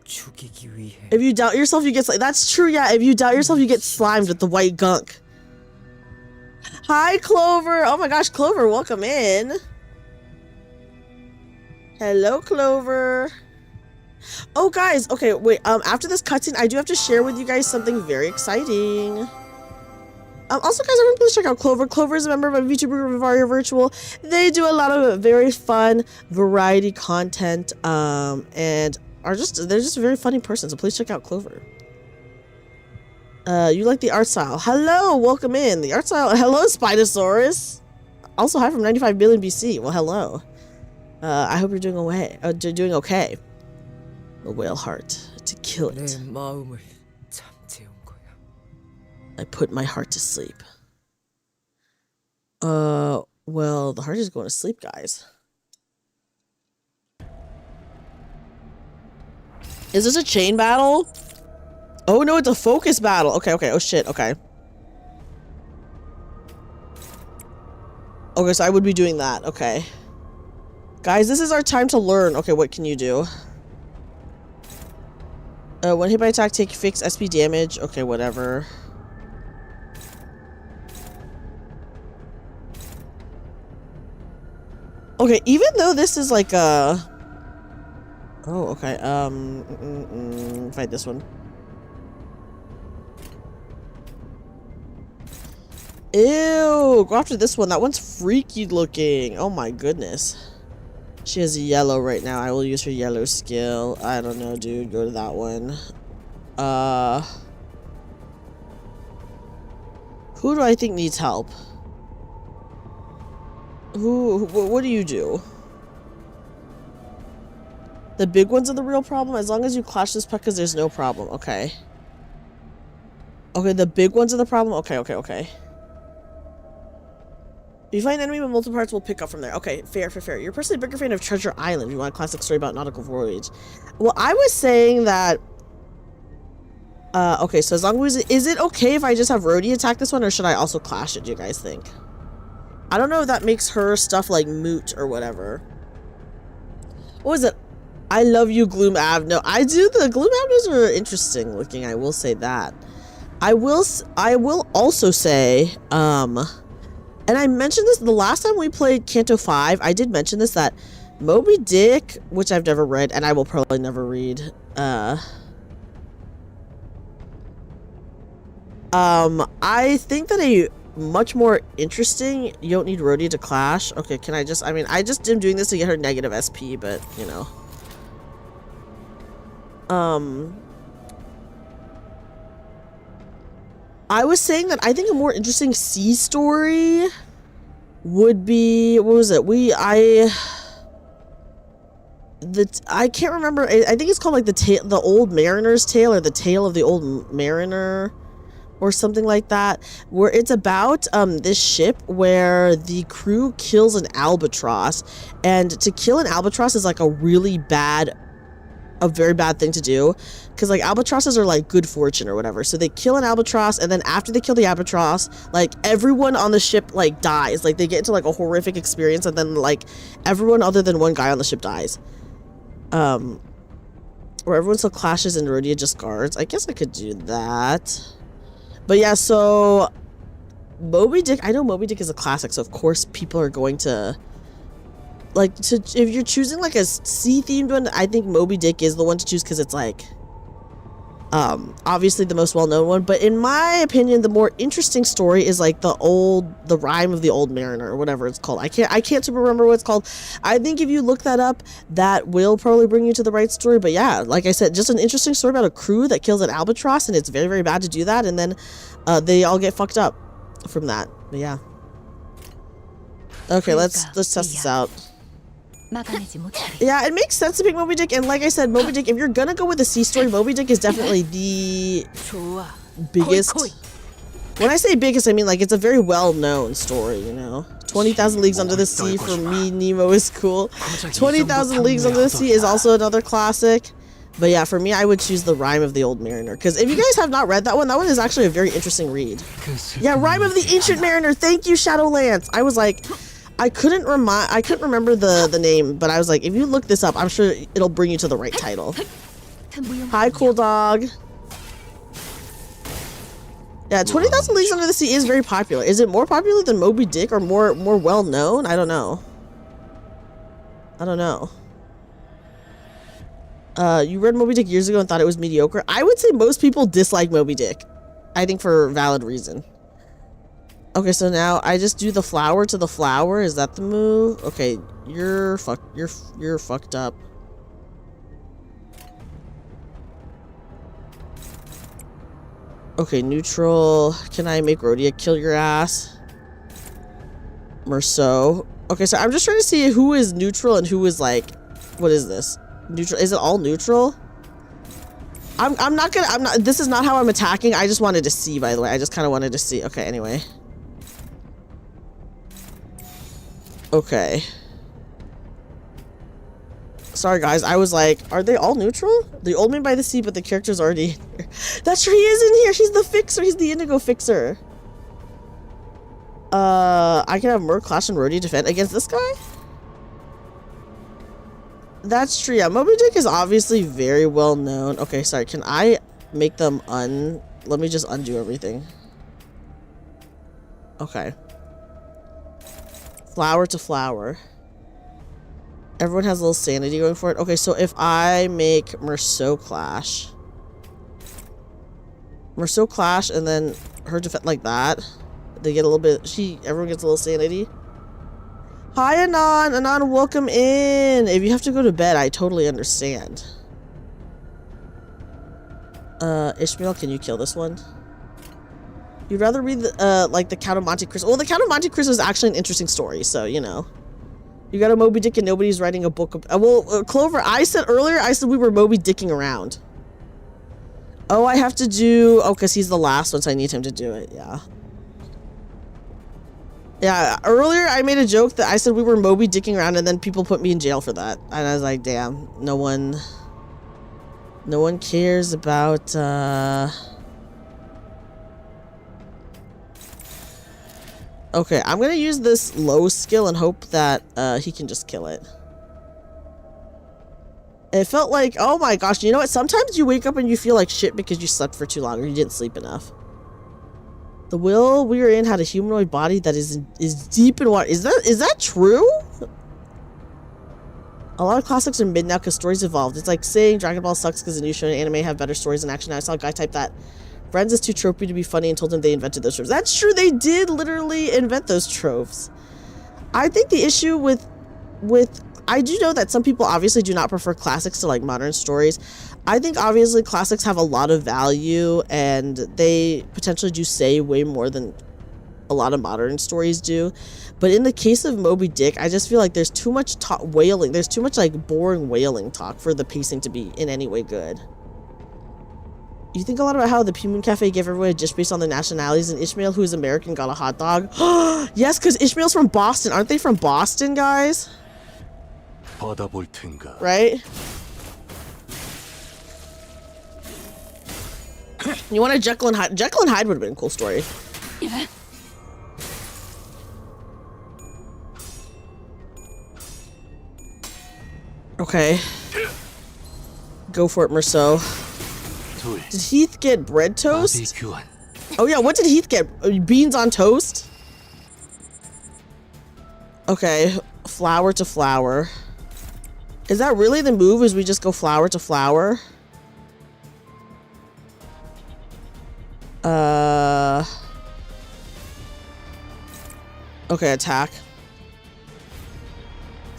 죽이기 위해. If you doubt yourself, you get... That's true, yeah. If you doubt yourself, you get slimed with the white gunk. Hi, Clover. Oh my gosh, Clover, welcome in. Hello, Clover. Oh, guys. Okay, wait. After this cutscene, I do have to share with you guys something very exciting. Also, guys, everyone please check out Clover. Clover is a member of a VTuber Vivaria Virtual. They do a lot of very fun variety content, and they're just a very funny person. So please check out Clover. You like the art style? Hello, welcome in. The art style. Hello, Spinosaurus. Also, hi from 95 billion BC. Well, hello. I hope you're doing okay. A whale heart to kill 내 it. 마음을 잠재운 거야. I put my heart to sleep. Well, the heart is going to sleep, guys. Is this a chain battle? Oh no, it's a focus battle. Okay, oh shit, okay. Okay, so I would be doing that, okay. Guys, this is our time to learn. Okay, what can you do? When hit by attack, take fixed SP damage. Okay, whatever. Okay, even though this is like a... Oh, okay. Fight this one. Ew, go after this one. That one's freaky looking. Oh my goodness. She has yellow right now. I will use her yellow skill. I don't know, dude. Go to that one. Who do I think needs help? What do you do? The big ones are the real problem? As long as you clash this Pekkas, there's no problem. Okay. Okay, the big ones are the problem? Okay. If you find an enemy with multiple parts, we'll pick up from there. Okay, fair. You're personally a bigger fan of Treasure Island. You want a classic story about nautical voyage. Well, I was saying that... okay, so as long as... Is it okay if I just have Rhodey attack this one, or should I also clash it, do you guys think? I don't know if that makes her stuff, like, moot or whatever. What was it? I love you, Gloom Av. No, I do. The Gloom Avs are interesting looking, I will say that. I will also say, and I mentioned this the last time we played Kanto 5, I did mention this, that Moby Dick, which I've never read, and I will probably never read, I think that a much more interesting, you don't need Rhodey to clash. Okay, can I just, I just am doing this to get her negative SP, but, you know. I was saying that I think a more interesting sea story would be, what was it? I can't remember. I think it's called like the Old Mariner's Tale, or the Tale of the Old Mariner, or something like that, where it's about this ship where the crew kills an albatross, and to kill an albatross is like a very bad thing to do, because like albatrosses are like good fortune or whatever. So they kill an albatross, and then after they kill the albatross, like everyone on the ship like dies. Like they get into like a horrific experience, and then like everyone other than one guy on the ship dies. Where everyone still clashes and Rhodia just guards. I guess I could do that. But yeah, so Moby Dick, I know Moby Dick is a classic, so of course people are going to like if you're choosing like a sea themed one, I think Moby Dick is the one to choose, because it's like obviously the most well-known one. But in my opinion, the more interesting story is like the Rime of the Old Mariner, or whatever it's called. I can't super remember what it's called. I think if you look that up, that will probably bring you to the right story. But yeah, like I said, just an interesting story about a crew that kills an albatross, and it's very, very bad to do that, and then they all get fucked up from that. But yeah. Okay, let's test this out. Yeah, it makes sense to pick Moby Dick, and like I said, Moby Dick, if you're gonna go with a sea story, Moby Dick is definitely the biggest. When I say biggest, I mean like it's a very well-known story, you know. 20,000 Leagues Under the Sea for me, Nemo is cool. 20,000 Leagues Under the Sea is also another classic. But yeah, for me, I would choose the Rime of the Old Mariner, because if you guys have not read that one is actually a very interesting read. Yeah, Rime of the Ancient Mariner. Thank you, Shadowlance. I was like, I couldn't remember the name, but I was like, if you look this up, I'm sure it'll bring you to the right title. Hi, cool dog. Yeah, 20,000 Leagues Under the Sea is very popular. Is it more popular than Moby Dick, or more well known? I don't know. You read Moby Dick years ago and thought it was mediocre. I would say most people dislike Moby Dick. I think for a valid reason. Okay, so now I just do the flower to the flower. Is that the move? Okay, you're fucked up. Okay, neutral. Can I make Rhodia kill your ass? Merceau. Okay, so I'm just trying to see who is neutral and who is like, what is this? Neutral? Is it all neutral? I'm not, this is not how I'm attacking. I just wanted to see, by the way. I just kind of wanted to see. Okay, anyway. Okay. Sorry, guys. I was like, are they all neutral? The Old Man by the Sea, but the character's already in here. That's true, he is in here. He's the fixer. He's the indigo fixer. I can have Merc, Clash, and Rhodey defend against this guy? That's true. Yeah, Moby Dick is obviously very well known. Okay, sorry. Can I make them let me just undo everything. Okay. Flower to flower. Everyone has a little sanity going for it. Okay, so if I make Merceau clash and then her defense like that, they get a little bit, everyone gets a little sanity. Hi, Anon. Anon, welcome in. If you have to go to bed, I totally understand. Ishmael, can you kill this one? You'd rather read the, like the Count of Monte Cristo. Well, the Count of Monte Cristo is actually an interesting story, so, you know. You got a Moby Dick and nobody's writing a book. Clover, I said earlier, we were Moby Dicking around. Oh, I have to do... Oh, because he's the last one, so I need him to do it, yeah. Yeah, earlier I made a joke that I said we were Moby Dicking around and then people put me in jail for that. And I was like, damn, no one cares about, Okay, I'm gonna use this low skill and hope that, he can just kill it. It felt like, oh my gosh, you know what? Sometimes you wake up and you feel like shit because you slept for too long or you didn't sleep enough. The will we were in had a humanoid body that is deep in water. Is that true? A lot of classics are mid now because stories evolved. It's like saying Dragon Ball sucks because the new show and anime have better stories and action. I saw a guy type that Friends is too tropey to be funny and told him they invented those tropes. That's true. They did literally invent those tropes. I think the issue with I do know that some people obviously do not prefer classics to like modern stories. I think obviously classics have a lot of value and they potentially do say way more than a lot of modern stories do. But in the case of Moby Dick, I just feel like there's too much wailing. There's too much like boring wailing talk for the pacing to be in any way good. You think a lot about how the P-Moon Cafe gave everyone a dish based on their nationalities and Ishmael, who is American, got a hot dog? Yes, because Ishmael's from Boston. Aren't they from Boston, guys? Right? You want a Jekyll and Hyde? Jekyll and Hyde would have been a cool story. Yeah. Okay. Go for it, Merceau. Did Heath get bread toast? Oh yeah, what did Heath get? Beans on toast? Okay, flower to flower. Is that really the move? Is we just go flower to flower? Okay, attack.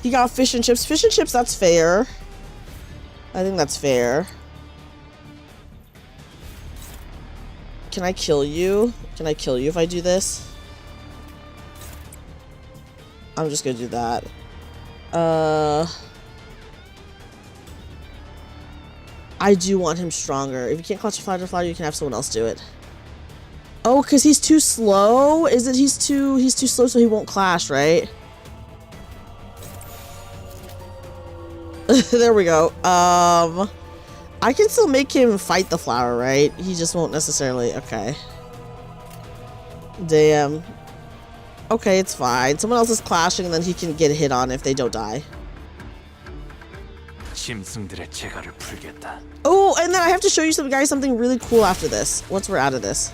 He got fish and chips. Fish and chips, that's fair. I think that's fair. Can I kill you? Can I kill you if I do this? I'm just gonna do that. I do want him stronger. If you can't clutch a flower to flower, you can have someone else do it. Oh, because he's too slow? Is it he's too slow so he won't clash, right? There we go. I can still make him fight the flower, right? He just won't necessarily. Okay. Damn. Okay, it's fine. Someone else is clashing and then he can get hit on if they don't die. Oh, and then I have to show you some guys something really cool after this. Once we're out of this.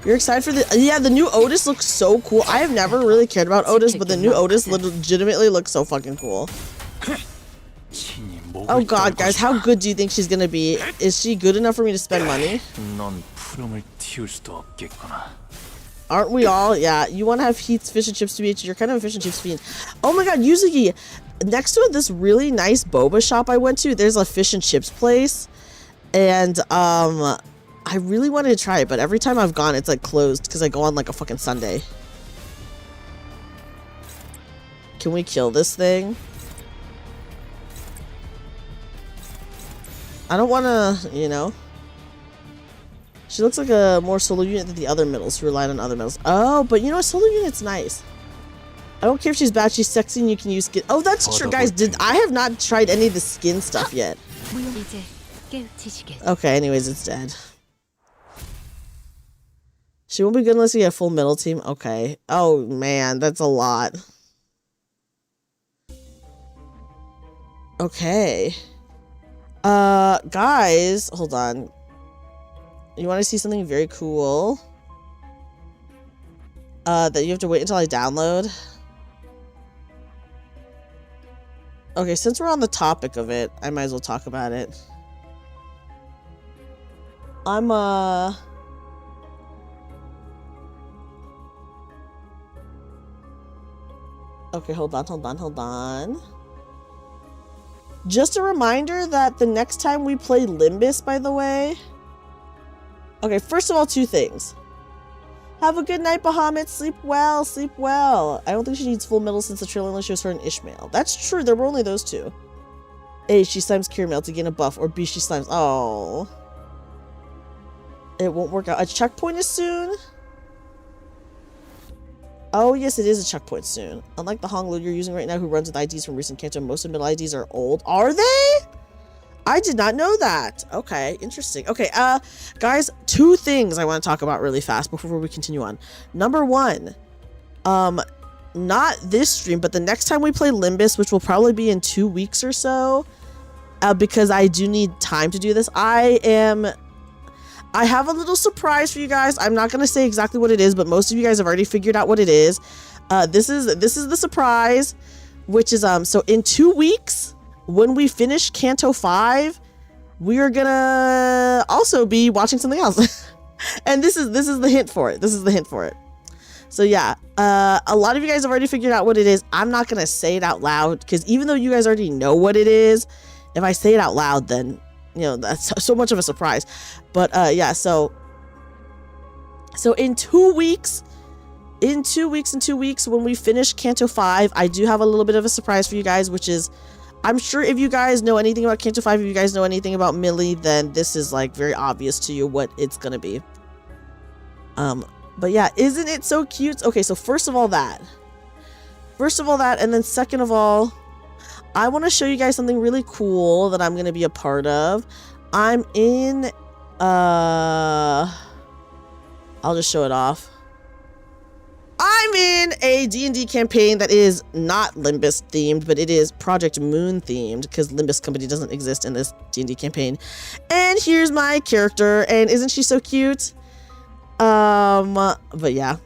You're excited for the... Yeah, the new Otis looks so cool. I have never really cared about Otis, but the new Otis legitimately looks so fucking cool. Oh god, guys, how good do you think she's gonna be? Is she good enough for me to spend money? Aren't we all? Yeah, you want to have Heath's fish and chips to be... You're kind of a fish and chips fiend. Oh my god, Yuzuki! Next to this really nice boba shop I went to, there's a fish and chips place. And, I really wanted to try it, but every time I've gone, it's like closed because I go on like a fucking Sunday. Can we kill this thing? I don't want to, you know. She looks like a more solo unit than the other middles who relied on other middles. Oh, but you know, a solo unit's nice. I don't care if she's bad, she's sexy and you can use skin. Oh, that's true, guys. I have not tried any of the skin stuff yet. Okay, anyways, it's dead. She won't be good unless you get a full middle team. Okay. Oh, man, that's a lot. Okay. Guys, hold on. You want to see something very cool? That you have to wait until I download? Okay, since we're on the topic of it, I might as well talk about it. I'm okay, hold on. Just a reminder that the next time we play Limbus, by the way. Okay, first of all, two things. Have a good night, Bahamut. Sleep well, sleep well. I don't think she needs full metal since the trailer only shows her and Ishmael. That's true, there were only those two. A, she slimes Kirmail to gain a buff, or B, she slimes. Oh. It won't work out. A checkpoint is soon? Oh, yes, it is a checkpoint soon. Unlike the Honglu you're using right now, who runs with IDs from recent Kanto, most of middle IDs are old. Are they? I did not know that. Okay, interesting. Okay, guys, two things I want to talk about really fast before we continue on. Number one, not this stream, but the next time we play Limbus, which will probably be in 2 weeks or so, because I do need time to do this. I have a little surprise for you guys. I'm not going to say exactly what it is, but most of you guys have already figured out what it is. This is the surprise, which is, so in 2 weeks, when we finish Kanto 5, we are going to also be watching something else. And this is the hint for it. This is the hint for it. So yeah, a lot of you guys have already figured out what it is. I'm not going to say it out loud, because even though you guys already know what it is, if I say it out loud, then you know, that's so much of a surprise. But yeah, so in 2 weeks, when we finish Kanto 5, I do have a little bit of a surprise for you guys, which is, I'm sure if you guys know anything about Kanto 5, if you guys know anything about Millie, then this is like very obvious to you what it's gonna be. But yeah, isn't it so cute? Okay, so first of all that, and then second of all, I want to show you guys something really cool that I'm going to be a part of. I'm in, I'll just show it off. I'm in a D&D campaign that is not Limbus themed, but it is Project Moon themed, because Limbus Company doesn't exist in this D&D campaign. And here's my character, and isn't she so cute? But yeah.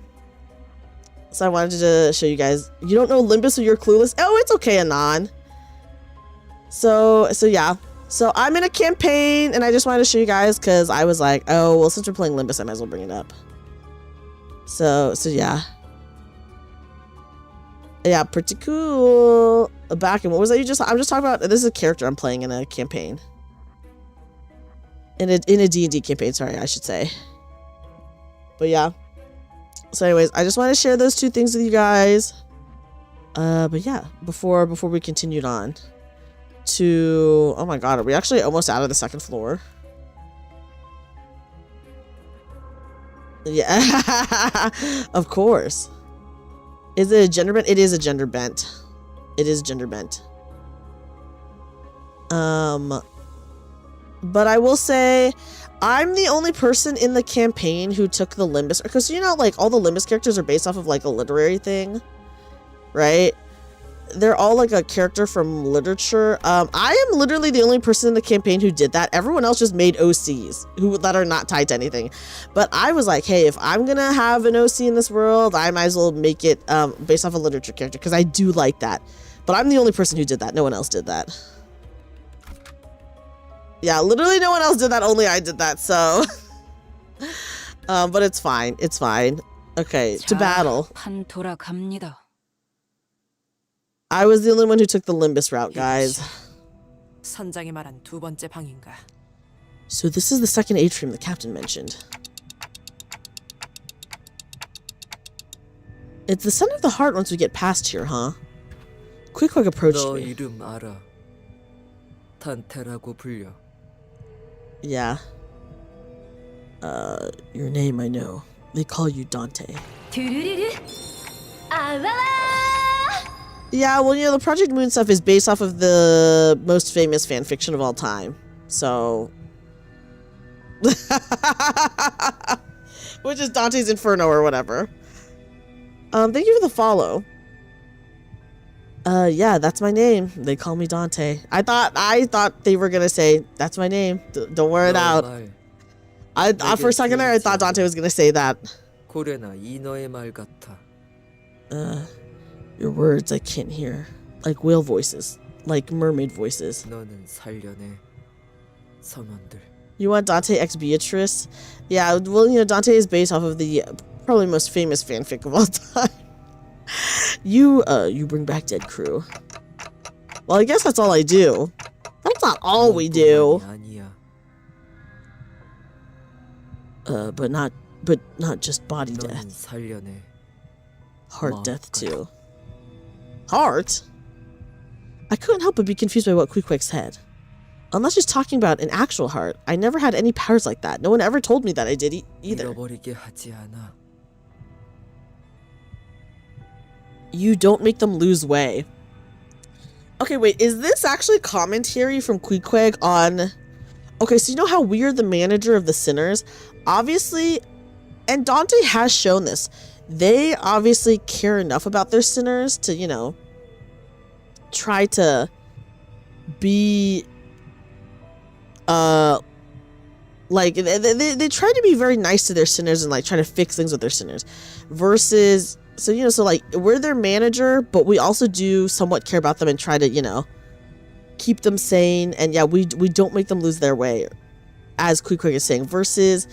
So I wanted to show you guys. You don't know Limbus, so you're clueless? Oh, it's okay, Anon. So yeah, so I'm in a campaign, and I just wanted to show you guys, because I was like, oh well, since we're playing Limbus, I might as well bring it up. So yeah, pretty cool. Back and what was that I'm just talking about? This is a character I'm playing in a campaign, in a D&D campaign, sorry, I should say. But yeah, so anyways, I just want to share those two things with you guys. But yeah, before we continued on to, oh my god, are we actually almost out of the second floor? Yeah. Of course. Is it a gender bent? It is a gender bent. It is gender bent. But I will say, I'm the only person in the campaign who took the Limbus, because you know, like all the Limbus characters are based off of like a literary thing, right? They're all like a character from literature. I am literally the only person in the campaign who did that. Everyone else just made OCs that are not tied to anything. But I was like, hey, if I'm gonna have an OC in this world, I might as well make it based off a literature character, because I do like that. But I'm the only person who did that. No one else did that. Yeah, literally no one else did that. Only I did that. So, but it's fine. It's fine. Okay, to battle. I was the only one who took the Limbus route, guys. 선장이 말한 두 번째 방인가? So this is the second atrium the captain mentioned. It's the center of the heart once we get past here, huh? Quick approached 너 me. 이름 알아? 단테라고 불려. Yeah. Your name I know. They call you Dante. Yeah, well, you know, the Project Moon stuff is based off of the most famous fan fiction of all time. So... which is Dante's Inferno or whatever. Thank you for the follow. Yeah, that's my name. They call me Dante. I thought they were gonna say, that's my name. Don't wear it out. For a second there, I thought Dante was gonna say that. 고래나 인어의 말 같아. Your words I can't hear. Like whale voices. like mermaid voices. 너는 살려내 선원들. You want Dante X Beatrice? Yeah, well, you know, Dante is based off of the probably most famous fanfic of all time. You bring back dead crew. Well, I guess that's all I do. That's not all we do. 아니야. But not just body 너는 death. 살려내. Heart death too. Heart? I couldn't help but be confused by what Queequeg said. Unless she's talking about an actual heart. I never had any powers like that. No one ever told me that I did either. 잃어버리게 하지 않아. You don't make them lose way. Okay, wait, is this actually commentary from Queequeg on... Okay, so you know how we're the manager of the sinners? Obviously, and Dante has shown this, they obviously care enough about their sinners to, you know, try to be... like, they try to be very nice to their sinners and, like, try to fix things with their sinners. Versus... So, you know, so, like, we're their manager, but we also do somewhat care about them and try to, you know, keep them sane. And, yeah, we don't make them lose their way, as Queequeg is saying. Versus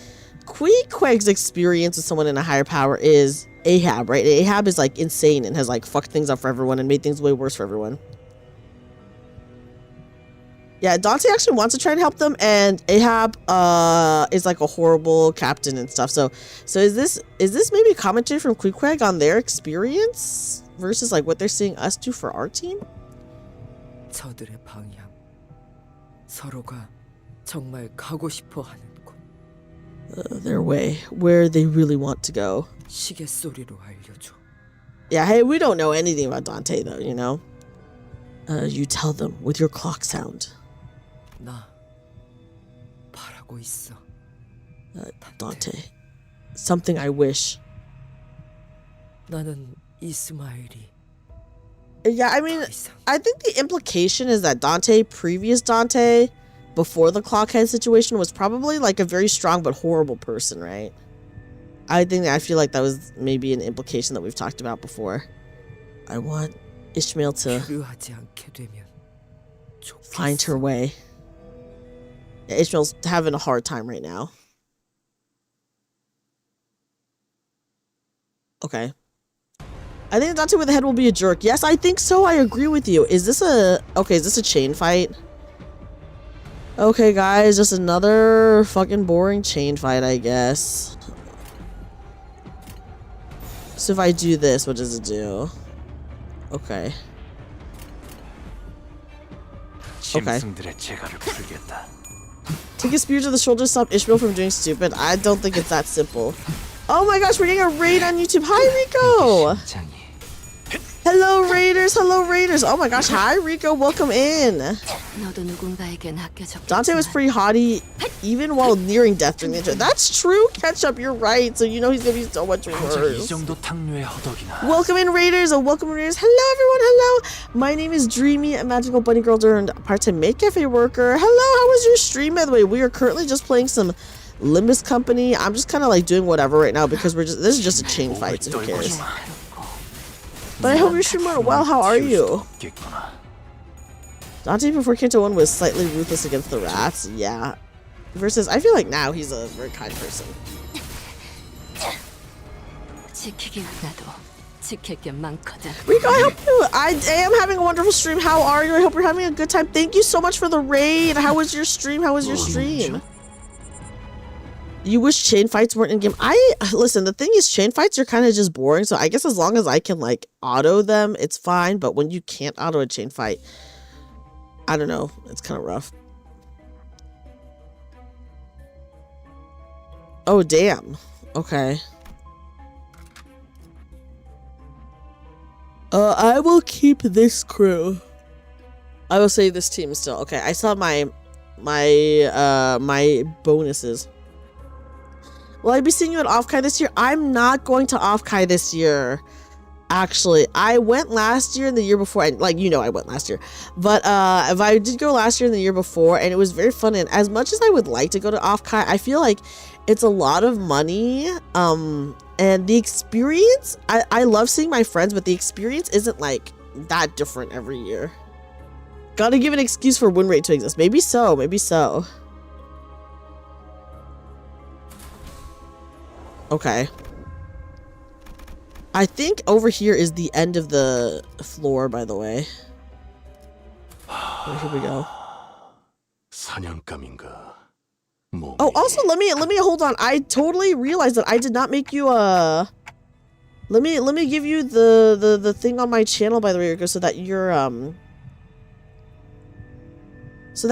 Queequeg's experience with someone in a higher power is Ahab, right? Ahab is, like, insane and has, like, fucked things up for everyone and made things way worse for everyone. Yeah, Dante actually wants to try and help them, and Ahab is like a horrible captain and stuff. So is this maybe a commentary from Queequeg on their experience versus like what they're seeing us do for our team? 저들의 방향. 서로가 정말 가고 싶어 하는 곳. Their way, where they really want to go. 시계 소리로 알려줘. Yeah, hey, we don't know anything about Dante though, you know. You tell them with your clock sound. 나 바라고 있어. Dante, something I wish. 나는 이스마엘이. Yeah, I mean, I think the implication is that Dante, previous Dante, before the clockhead situation, was probably like a very strong but horrible person, right? I feel like that was maybe an implication that we've talked about before. I want Ishmael to 필요하지 않게 되면 find her way. Yeah, Ishmael's having a hard time right now. Okay. I think Dante with the head will be a jerk. Yes, I think so. I agree with you. Is this a chain fight? Okay, guys, just another fucking boring chain fight, I guess. So if I do this, what does it do? Okay. Okay. Take a spear to the shoulder to stop Ishmael from doing stupid. I don't think it's that simple. Oh my gosh, we're getting a raid on YouTube. Hi, Rico! Hello, Raiders! Hello, Raiders! Oh my gosh, hi, Rico! Welcome in! Dante was pretty haughty even while nearing death during the intro. That's true, Ketchup, you're right. So you know he's gonna be so much worse. Welcome in, Raiders! Oh, welcome in, Raiders! Hello, everyone! Hello! My name is Dreamy, a magical bunny girl turned part-time maid cafe worker. Hello, how was your stream, by the way? We are currently just playing some Limbus Company. I'm just kind of like doing whatever right now because this is just a chain fight, so who cares? But I hope you're streaming well. How are you? Dante before Kanto 1 was slightly ruthless against the rats. Yeah. Versus, I feel like now he's a very kind person. Rico, I hope you... I am having a wonderful stream. How are you? I hope you're having a good time. Thank you so much for the raid. How was your stream? How was your stream? You wish chain fights weren't in game. Listen, the thing is, chain fights are kind of just boring. So I guess as long as I can like auto them, it's fine. But when you can't auto a chain fight, I don't know. It's kind of rough. Oh, damn. Okay. I will keep this crew. I will say this team still. Okay, I saw my bonuses. Will I be seeing you at Offkai this year? I'm not going to Offkai this year. Actually, I went last year and the year before. And, like, you know, I went last year. But if I did go last year and the year before, and it was very fun. And as much as I would like to go to Offkai, I feel like it's a lot of money. And the experience, I love seeing my friends, but the experience isn't like that different every year. Gotta give an excuse for win rate to exist. Maybe so, maybe so. Okay. I think over here is the end of the floor, by the way. Here we go. Oh, also, let me hold on. I totally realized that I did not make you let me give you the thing on my channel, by the way, so that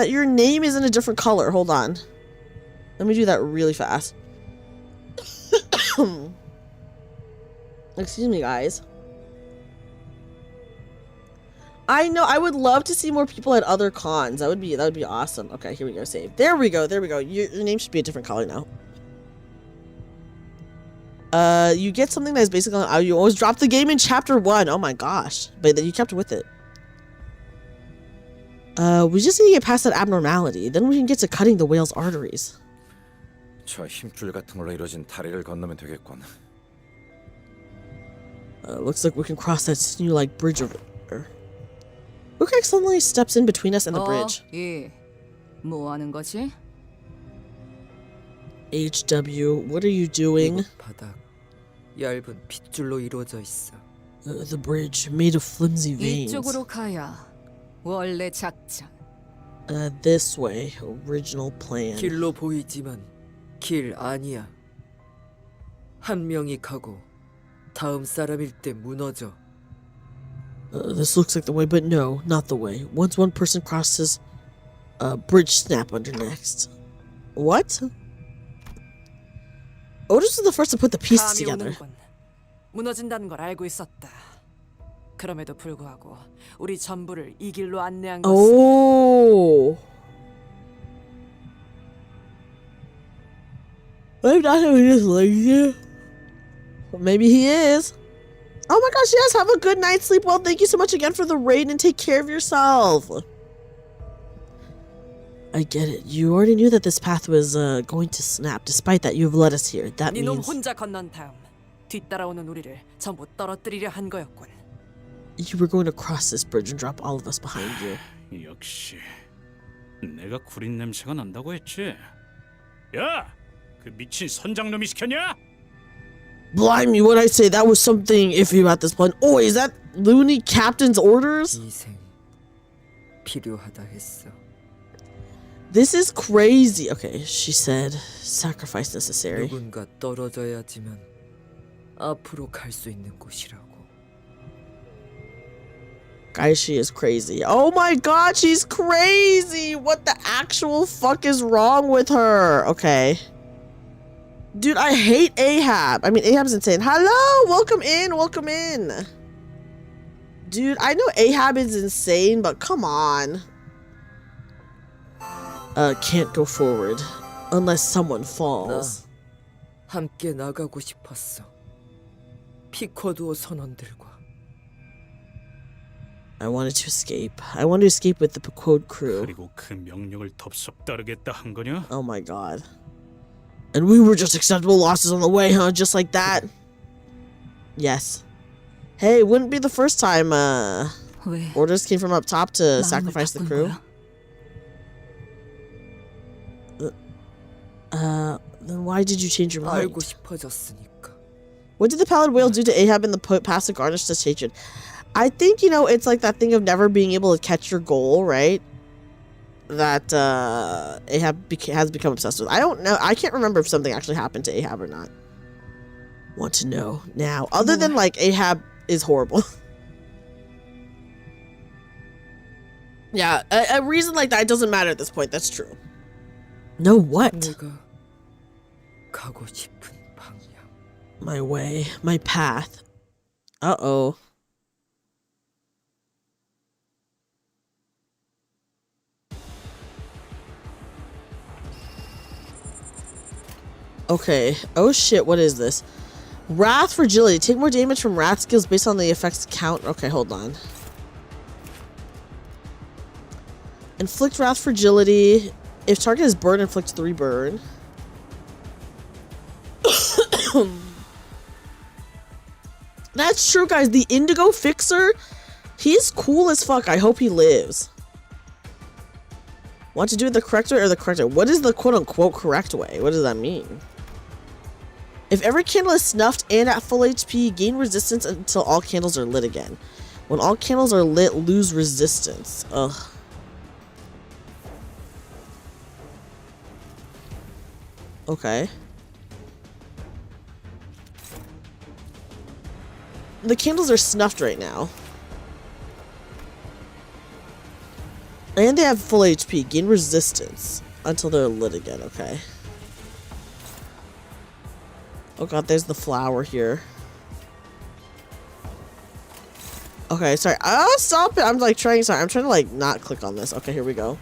your name is in a different color. Hold on. Let me do that really fast. Excuse me, guys. I know, I would love to see more people at other cons. That would be awesome. Okay, here we go. Save. There we go. There we go. Your name should be a different color now. You get something that's basically you always drop the game in chapter 1. Oh my gosh. But then you kept with it. We just need to get past that abnormality. Then we can get to cutting the whale's arteries. 저 힘줄 같은 걸로 이루어진 다리를 건너면 되겠군. Looks like we can cross that sinew-like bridge over there. Who accidentally steps in between us and the bridge? 뭐 하는 거지? HW, what are you doing? 바닥 얇은 핏줄로 이루어져 있어. The bridge made of flimsy veins. 이쪽으로 가야 원래 작전. This way, original plan. 길로 보이지만 길 아니야. 한 명이 가고 다음 사람일 때 무너져. This looks like the way, but no, not the way. Once one person crosses, bridge snap under next. What? Otis was the first to put the pieces together. 무너진다는 걸 알고 있었다. 그럼에도 불구하고 우리 전부를 이 길로 안내한 것은 Oh. I'm not having this lazy. Maybe he is. Oh my gosh, yes, have a good night's sleep. Well, thank you so much again for the raid and take care of yourself. I get it. You already knew that this path was going to snap. Despite that, you've led us here. That 네놈 means 혼자 건넌 다음 뒤따라오는 우리를 전부 떨어뜨리려 한 거였군. you were going to cross this bridge and drop all of us behind you. 역시 내가 구린 냄새가 난다고 했지. 야, 그 미친 선장놈이 시켰냐? Blimey, what I say? That was something iffy about this plan. Oh, is that loony captain's orders? 희생 필요하다 했어. This is crazy. Okay, she said sacrifice necessary. 누군가 떨어져야지만 앞으로 갈 수 있는 곳이라고. Guys, she is crazy. Oh my god, she's crazy! What the actual fuck is wrong with her? Okay. Dude, I hate Ahab. I mean, Ahab's insane. Hello! Welcome in, welcome in. Dude, I know Ahab is insane, but come on. Can't go forward unless someone falls. 함께 나가고 싶었어. 피코두어 선원들과. I wanted to escape. I wanted to escape with the Picode crew. 그리고 그 명령을 덥석 따르겠다 한 거냐? Oh my god. And we were just acceptable losses on the way, huh? Just like that? Yes. Hey, wouldn't be the first time 왜 orders came from up top to 마음을 sacrifice the 바꾼 crew. 거야? Then why did you change your mind? 알고 싶어졌으니까. What did the pallid whale do to Ahab in the past to garnish this hatred? I think, you know, it's like that thing of never being able to catch your goal, right? That Ahab has become obsessed with. I don't know. I can't remember if something actually happened to Ahab or not. Want to know now. Other than, like, Ahab is horrible. Yeah, a reason like that doesn't matter at this point. That's true. No, what? 내가 가고 싶은 방향. My way, my path. Uh-oh. Okay. Oh shit, what is this? Wrath Fragility. Take more damage from Wrath skills based on the effects count. Okay, hold on. Inflict Wrath Fragility. If target is burn, inflict 3 burn. That's true, guys. The Indigo Fixer, he's cool as fuck. I hope he lives. Want to do it the correct way or the correct way? What is the quote-unquote correct way? What does that mean? If every candle is snuffed and at full HP, gain resistance until all candles are lit again. When all candles are lit, lose resistance. Ugh. Okay. The candles are snuffed right now. And they have full HP. Gain resistance until they're lit again. Okay. Oh god, there's the flower here. Okay, sorry. Stop it. I'm like trying. Sorry, I'm trying to like not click on this. Okay, here we go.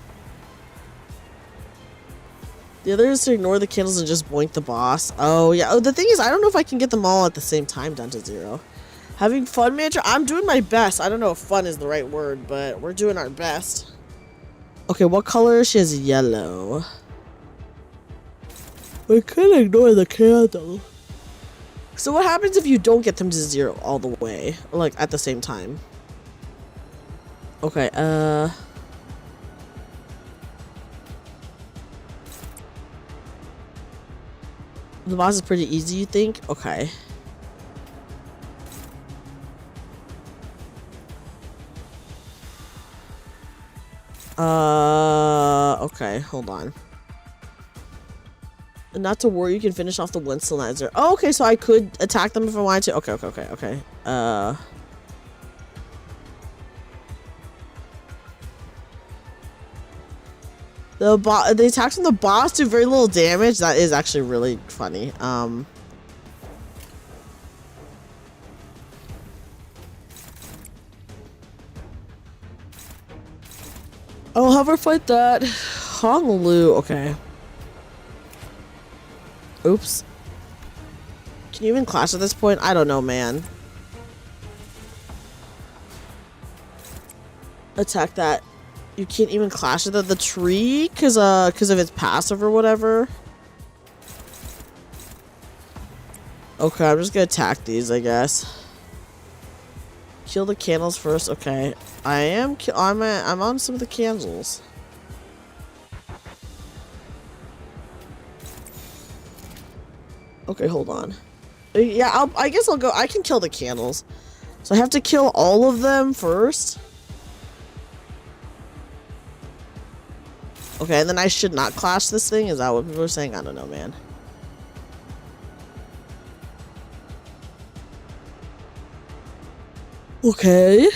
The other is to ignore the candles and just boink the boss. Oh yeah. Oh, the thing is, I don't know if I can get them all at the same time down to 0. Having fun, manager. I'm doing my best. I don't know if fun is the right word, but we're doing our best. Okay, what color? She has yellow. We can ignore the candle. So what happens if you don't get them to 0 all the way? Or like at the same time? Okay, the boss is pretty easy, you think? Okay. Okay, hold on. Not to worry, you can finish off the one Silizer. Oh, okay, so I could attack them if I wanted to. Okay. The attacks from the boss do very little damage. That is actually really funny. I'll have her fight that. Honolulu. Okay. Oops. Can you even clash at this point? I don't know, man. Attack that. You can't even clash at the tree because of its passive or whatever. Okay, I'm just gonna attack these, I guess. Kill the candles first. Okay, I'm on some of the candles. Okay, hold on. Yeah, I guess I'll go. I can kill the candles. So I have to kill all of them first. Okay, and then I should not clash this thing? Is that what people are saying? I don't know, man. Okay.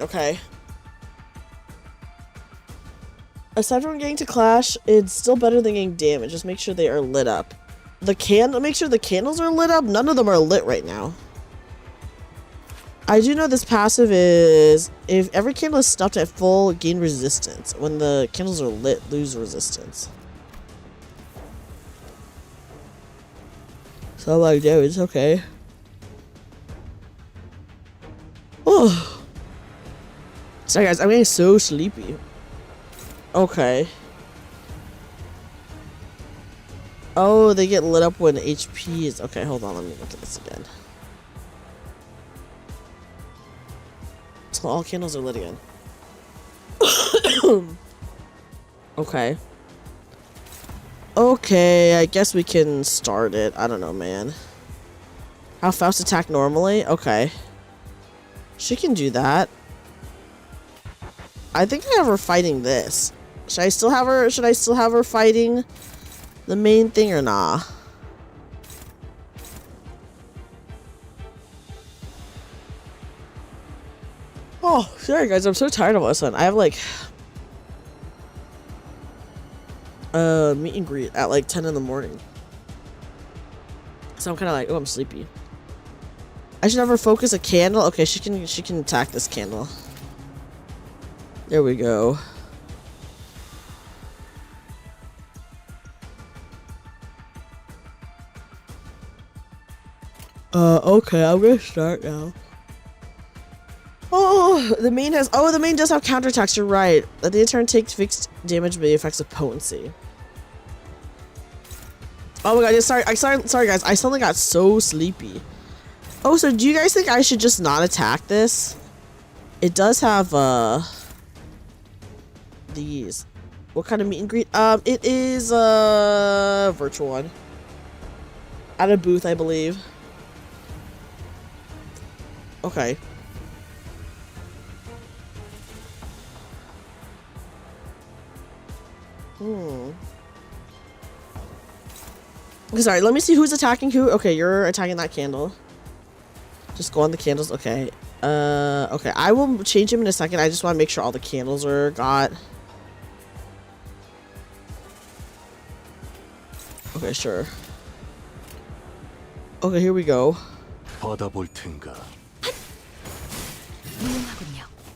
Okay. Aside from getting to clash, it's still better than getting damage. Just make sure they are lit up. Make sure the candles are lit up. None of them are lit right now. I do know this passive is if every candle is stuffed at full, gain resistance. When the candles are lit, lose resistance. So I'm like, damage, okay. Oh. Sorry guys, I'm getting so sleepy. Okay. Oh, they get lit up when HP is... Okay, hold on, let me look at this again. So all candles are lit again. Okay. Okay, I guess we can start it. I don't know, man. How fast attack normally? Okay. She can do that. I think I have her fighting this. Should I still have her fighting the main thing or nah? Oh, sorry guys, I'm so tired of all of a sudden. I have like meet and greet at like 10 in the morning. So I'm kinda like, oh, I'm sleepy. I should have her focus a candle. Okay, she can attack this candle. There we go. Okay, I'm gonna start now. Oh, the main does have counterattacks, you're right. The turn takes fixed damage by the effects of potency. Oh my god, sorry guys, I suddenly got so sleepy. Oh, so do you guys think I should just not attack this? It does have these. What kind of meet and greet? It is a virtual one. At a booth, I believe. Okay. Sorry, let me see who's attacking who. Okay, you're attacking that candle. Just go on the candles. Okay. Okay, I will change him in a second. I just want to make sure all the candles are got. Okay, sure. Okay, here we go.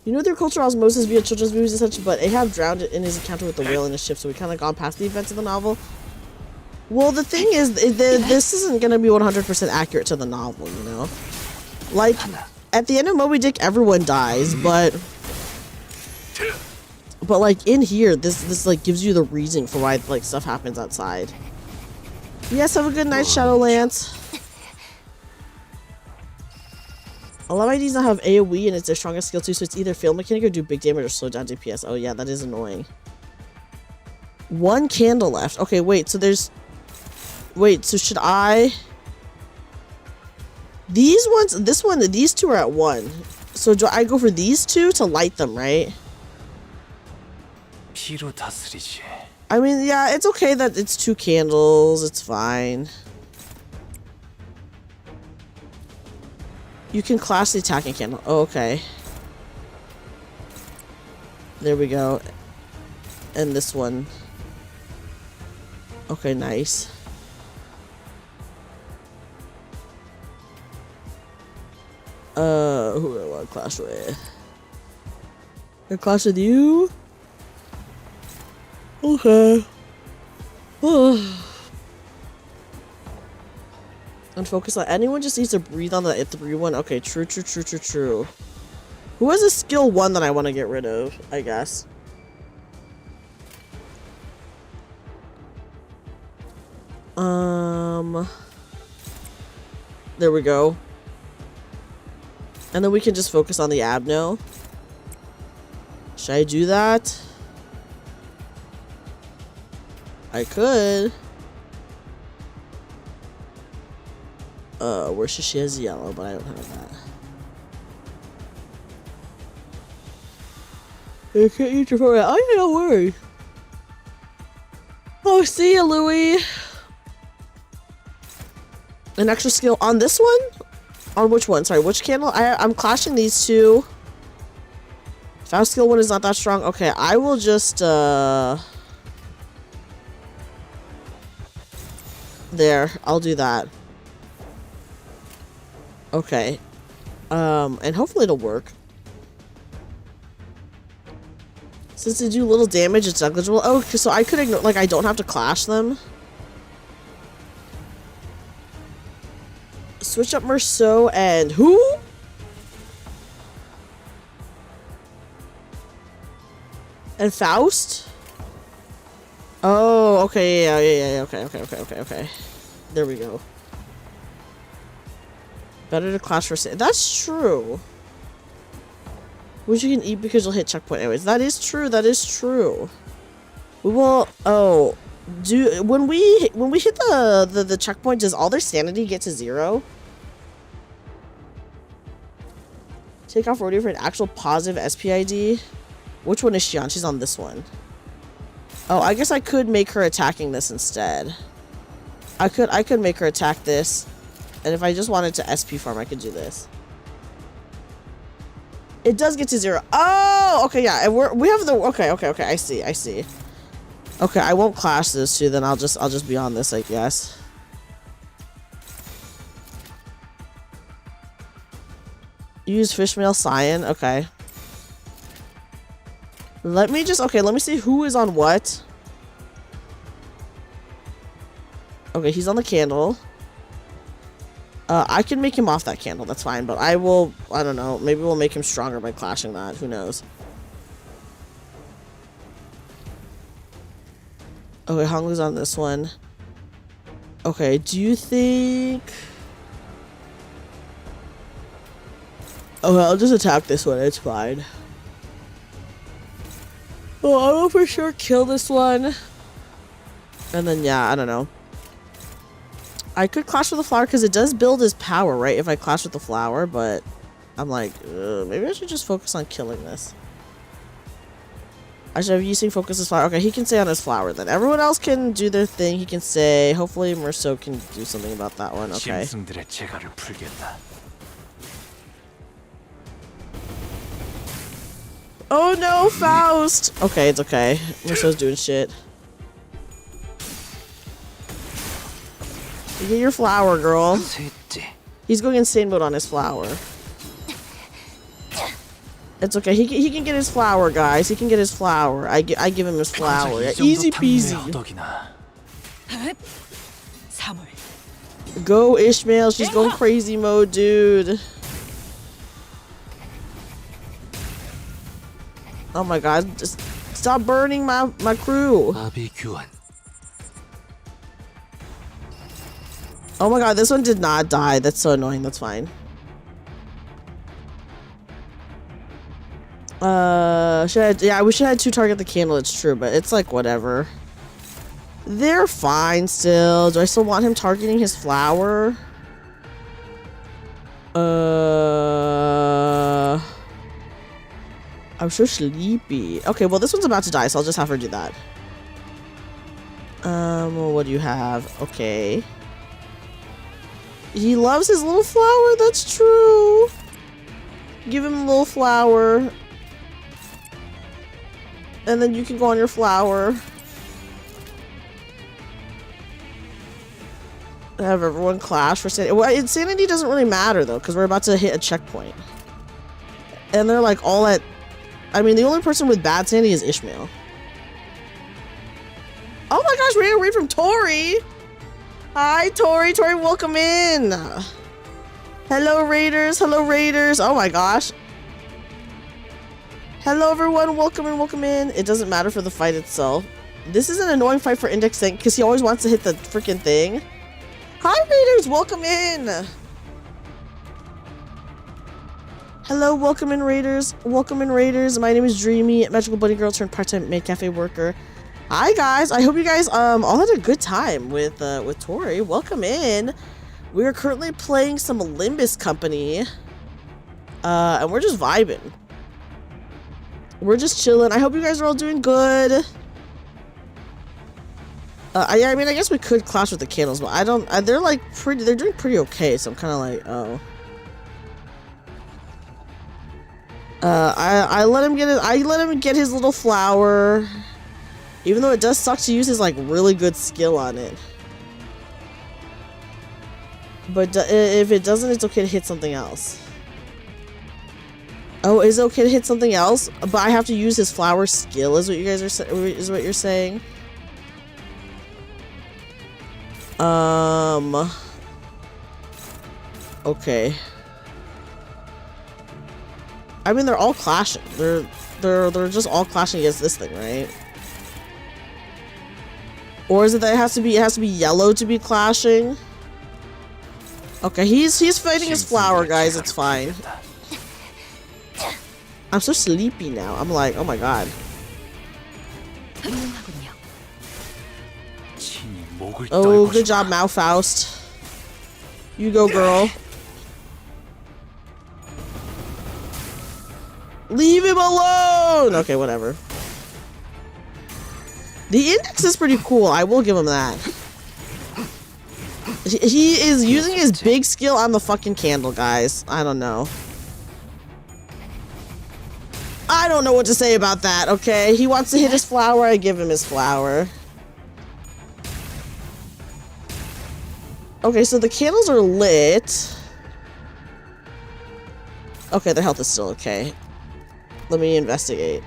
You know their cultural osmosis via children's movies and such, but Ahab drowned in his encounter with the whale in his ship, so we kind of gone past the events of the novel. Well, the thing is, this isn't going to be 100% accurate to the novel, you know? Like, at the end of Moby Dick, everyone dies, but like, in here, this like, gives you the reason for why, like, stuff happens outside. Yes, have a good night, Shadowlance. A lot of IDs now have AoE and it's their strongest skill too, so it's either fail mechanic or do big damage or slow down DPS. Oh yeah, that is annoying. One candle left. Okay, wait, so there's... Wait, so should I... These ones, these two are at 1. So do I go for these two to light them, right? I mean, yeah, it's okay that it's 2 candles. It's fine. You can class the attacking candle. Oh, okay. There we go. And this one. Okay, nice. Who do I want to clash with? I clash with you? Okay. Unfocus on anyone just needs to breathe on the 3-1. Okay, true. Who has a skill 1 that I want to get rid of, I guess? There we go. And then we can just focus on the Abno. Should I do that? I could. Where she has yellow, but I don't have that. You can't use your phone. Oh, no worries. Oh, see ya, Louie. An extra skill on this one? On which one? Sorry, which candle? I'm clashing these two. Fast skill 1 is not that strong. Okay, I will just, there, I'll do that. Okay. And hopefully it'll work. Since they do little damage, it's negligible. Oh, so I could ignore, like, I don't have to clash them. Switch up Merceau and who? And Faust? Oh, okay, yeah, okay. There we go. Better to clash for... That's true. Which you can eat because you'll hit checkpoint anyways. That is true. We will... Oh. When we hit the checkpoint, does all their sanity get to 0? Take off rodeo for an actual positive SPID. Which one is she on? She's on this one. Oh, I guess I could make her attacking this instead. I could make her attack this. And if I just wanted to SP farm, I could do this. It does get to 0. Oh, okay, yeah. And we have the... Okay. I see. Okay, I won't clash those two. Then I'll just be on this, I guess. Use fishmail cyan. Okay. Let me see who is on what. Okay, he's on the candle. I can make him off that candle, that's fine, but I don't know, maybe we'll make him stronger by clashing that, who knows. Okay, Honglu's on this one. Okay, do you think... Oh, I'll just attack this one. It's fine. Oh, I will for sure kill this one. And then, yeah, I don't know. I could clash with the flower because it does build his power, right? If I clash with the flower, but I'm like, maybe I should just focus on killing this. I should have using focus his flower. Okay, he can stay on his flower then. Everyone else can do their thing. He can stay. Hopefully Merceau can do something about that one. Okay. Oh no, Faust! Okay, it's okay. Merceau's doing shit. You get your flower, girl. He's going insane mode on his flower. It's okay. He can get his flower, guys. He can get his flower. I give him his flower. Yeah, easy peasy. Go Ishmael. She's going crazy mode, dude. Oh my god. Just stop burning my crew. Oh my god, this one did not die. That's so annoying. That's fine. Yeah, we should have 2 target the candle. It's true, but it's like whatever. They're fine still. Do I still want him targeting his flower? I'm so sleepy. Okay, well this one's about to die, so I'll just have her do that. What do you have? Okay. He loves his little flower, that's true. Give him a little flower. And then you can go on your flower. Have everyone clash for sanity. Well, insanity doesn't really matter though, because we're about to hit a checkpoint. And they're like all at... I mean, the only person with bad sanity is Ishmael. Oh my gosh, we're away from Tori! Hi, Tori. Tori, welcome in. Hello, Raiders. Hello, Raiders. Oh my gosh. Hello, everyone. Welcome in. Welcome in. It doesn't matter for the fight itself. This is an annoying fight for Index Tank because he always wants to hit the freaking thing. Hi, Raiders. Welcome in. Hello. Welcome in, Raiders. Welcome in, Raiders. My name is Dreamy, magical bunny girl turned part-time maid cafe worker. Hi guys, I hope you guys all had a good time with Tori. Welcome in. We are currently playing some Limbus Company. And we're just vibing. We're just chilling. I hope you guys are all doing good. I mean, I guess we could clash with the candles, but I don't they're like they're doing pretty okay, so I'm kind of like, oh. I let him get his little flower. Even though it does suck to use his like really good skill on it. But if it doesn't, it's okay to hit something else. Oh, is it okay to hit something else? But I have to use his flower skill is what you guys are is what you're saying? Okay. I mean, they're all clashing. They're just all clashing against this thing, right? Or is it that it has to be yellow to be clashing? Okay, he's fighting his flower, guys. It's fine. I'm so sleepy now. I'm like, oh my god. Oh, good job, Malfaust. You go, girl. Leave him alone! Okay, whatever. The index is pretty cool. I will give him that. He is using his big skill on the fucking candle, guys. I don't know. I don't know what to say about that, okay? He wants to hit his flower, I give him his flower. Okay, so the candles are lit. Okay, their health is still okay. Let me investigate.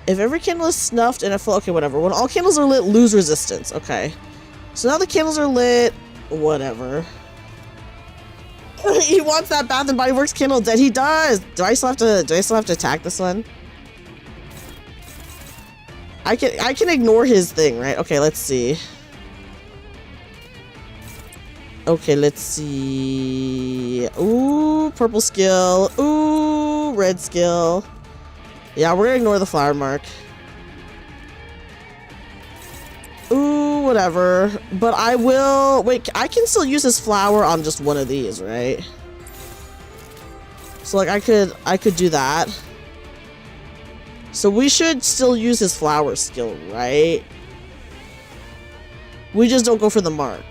If every candle is snuffed and a full... Okay, whatever. When all candles are lit, lose resistance. Okay. So now the candles are lit. Whatever. He wants that Bath and Body Works candle dead. He does. Do I still have to attack this one? I can ignore his thing, right? Okay, let's see. Okay, let's see. Ooh, purple skill. Ooh, red skill. Yeah, we're gonna ignore the flower mark. Ooh, whatever. But I will... Wait, I can still use this flower on just one of these, right? So, like, I could do that. So we should still use his flower skill, right? We just don't go for the mark.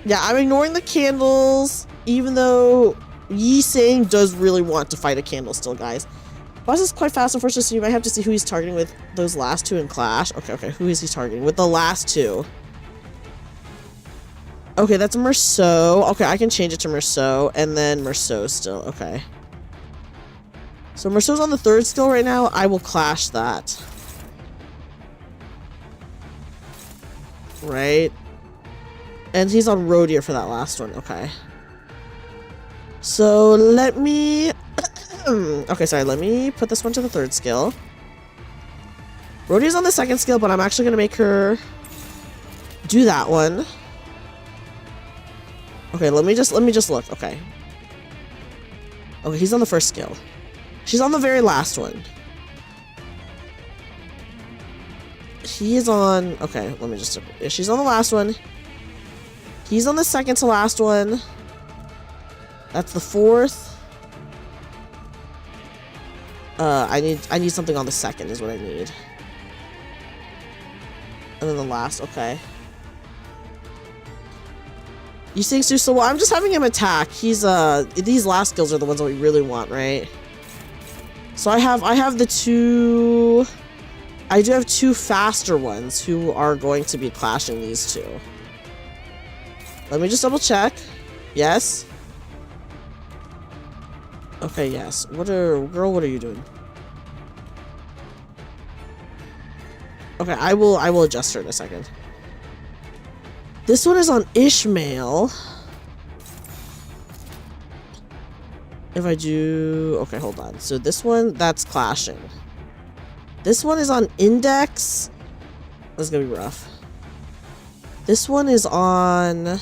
Yeah, I'm ignoring the candles, even though Yi Sang does really want to fight a candle still, guys. Boss is quite fast, unfortunately, so you might have to see who he's targeting with those last two in Clash. Okay, who is he targeting? With the last two. Okay, that's Merceau. Okay, I can change it to Merceau, and then Merceau still. Okay. So Merceau's on the third skill right now. I will Clash that. Right? And he's on Rhodia for that last one. Okay. So let me... okay, sorry. Let me put this one to the third skill. Rhodia's on the second skill, but I'm actually going to make her do that one. Okay, let me just look. Okay. Okay, he's on the first skill. She's on the very last one. He is on... Okay, let me just... She's on the last one. He's on the second to last one. That's the fourth. I need something on the second is what I need. And then the last, okay. You think so? Well, I'm just having him attack. He's these last skills are the ones that we really want, right? So I have the two... I do have two faster ones who are going to be clashing these two. Let me just double check. Yes. Okay, yes. Girl, what are you doing? Okay, I will adjust her in a second. This one is on Ishmael. If I do... Okay, hold on. So this one, that's clashing. This one is on Index. That's gonna be rough. This one is on...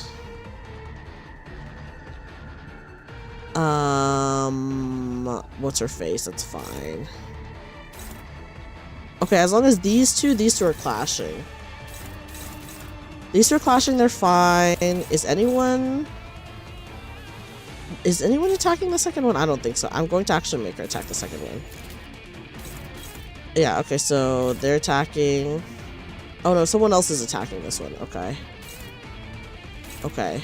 What's her face? That's fine. Okay, as long as these two are clashing. These two are clashing, they're fine. Is anyone attacking the second one? I don't think so. I'm going to actually make her attack the second one. Yeah, okay, so they're attacking. Oh no, someone else is attacking this one. Okay. Okay.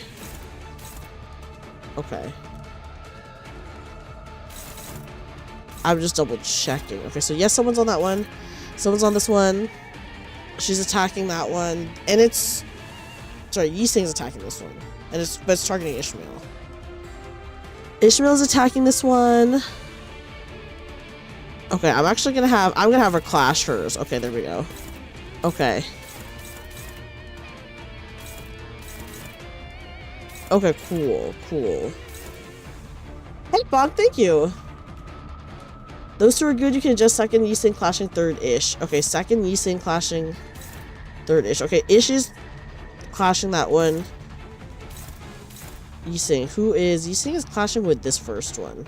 Okay. I'm just double checking. Okay, so yes, someone's on that one. Someone's on this one. She's attacking that one. And it's... Sorry, Yi Sang's attacking this one. And it's targeting Ishmael. Ishmael's attacking this one. Okay, I'm gonna have her clash hers. Okay, there we go. Okay. Okay, cool. Hey, Bob, thank you. Those two are good. You can adjust second Yi Sang clashing third-ish. Okay, second Yi Sang clashing third-ish. Okay, Ish is clashing that one. Yi Sang. Yi Sang is clashing with this first one.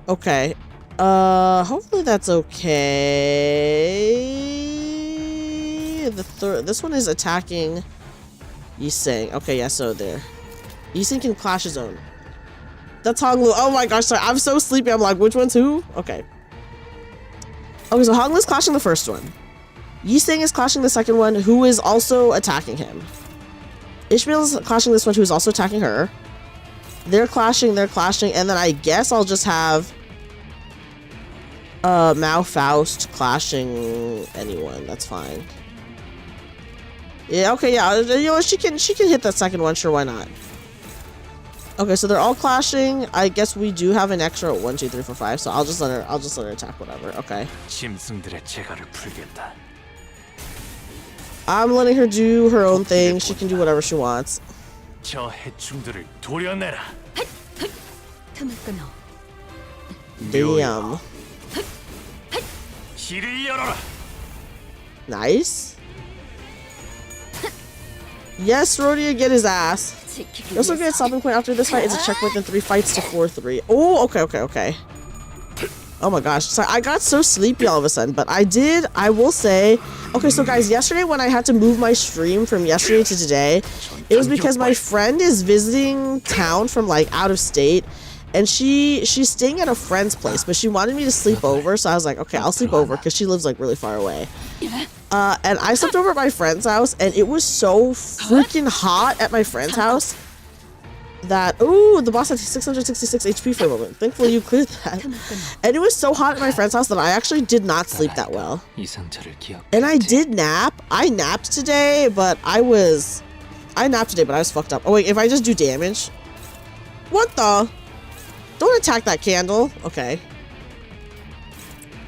Okay. Hopefully that's okay. This one is attacking Yi Sang. Okay, yeah, so there. Yi Sang can clash his own. That's Honglu. Oh my gosh, sorry. I'm so sleepy. I'm like, which one's who? Okay. Okay, so Honglu's clashing the first one. Yi Sang is clashing the second one, who is also attacking him. Ishmael's clashing this one, who is also attacking her. They're clashing, and then I guess I'll just have Mao Faust clashing anyone. That's fine. Yeah, okay, yeah. You know, she can hit that second one, sure, why not? Okay, so they're all clashing. I guess we do have an extra 1, 2, 3, 4, 5, so I'll just let her attack whatever. Okay. I'm letting her do her own thing. She can do whatever she wants. Damn. Nice. Yes, Rhodia, get his ass. You also get a stopping point after this fight. It's a checkpoint, then 3 fights to 4-3. Oh, okay. Oh my gosh. So I got so sleepy all of a sudden, but I will say, okay, so guys, yesterday when I had to move my stream from yesterday to today, it was because my friend is visiting town from like out of state, and she's staying at a friend's place, but she wanted me to sleep over, so I was like, okay, I'll sleep over because she lives like really far away. And I slept over at my friend's house, and it was so freaking hot at my friend's house that, ooh, the boss had 666 HP for a moment. Thankfully you cleared that. And it was so hot at my friend's house that I actually did not sleep that well. And I did nap. I napped today, but I was fucked up. Oh wait, if I just do damage? What the? Don't attack that candle. Okay.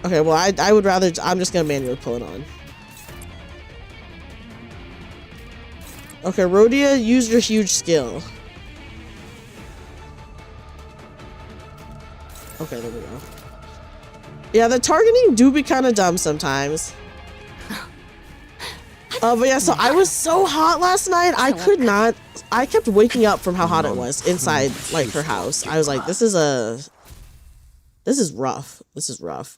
Okay, well, I would rather, I'm just gonna manually pull it on. Okay, Rhodia, use your huge skill. Okay, there we go. Yeah, the targeting do be kind of dumb sometimes. But yeah, so I was so hot last night, I kept waking up from how hot it was inside, like, her house. I was like, this is rough. This is rough.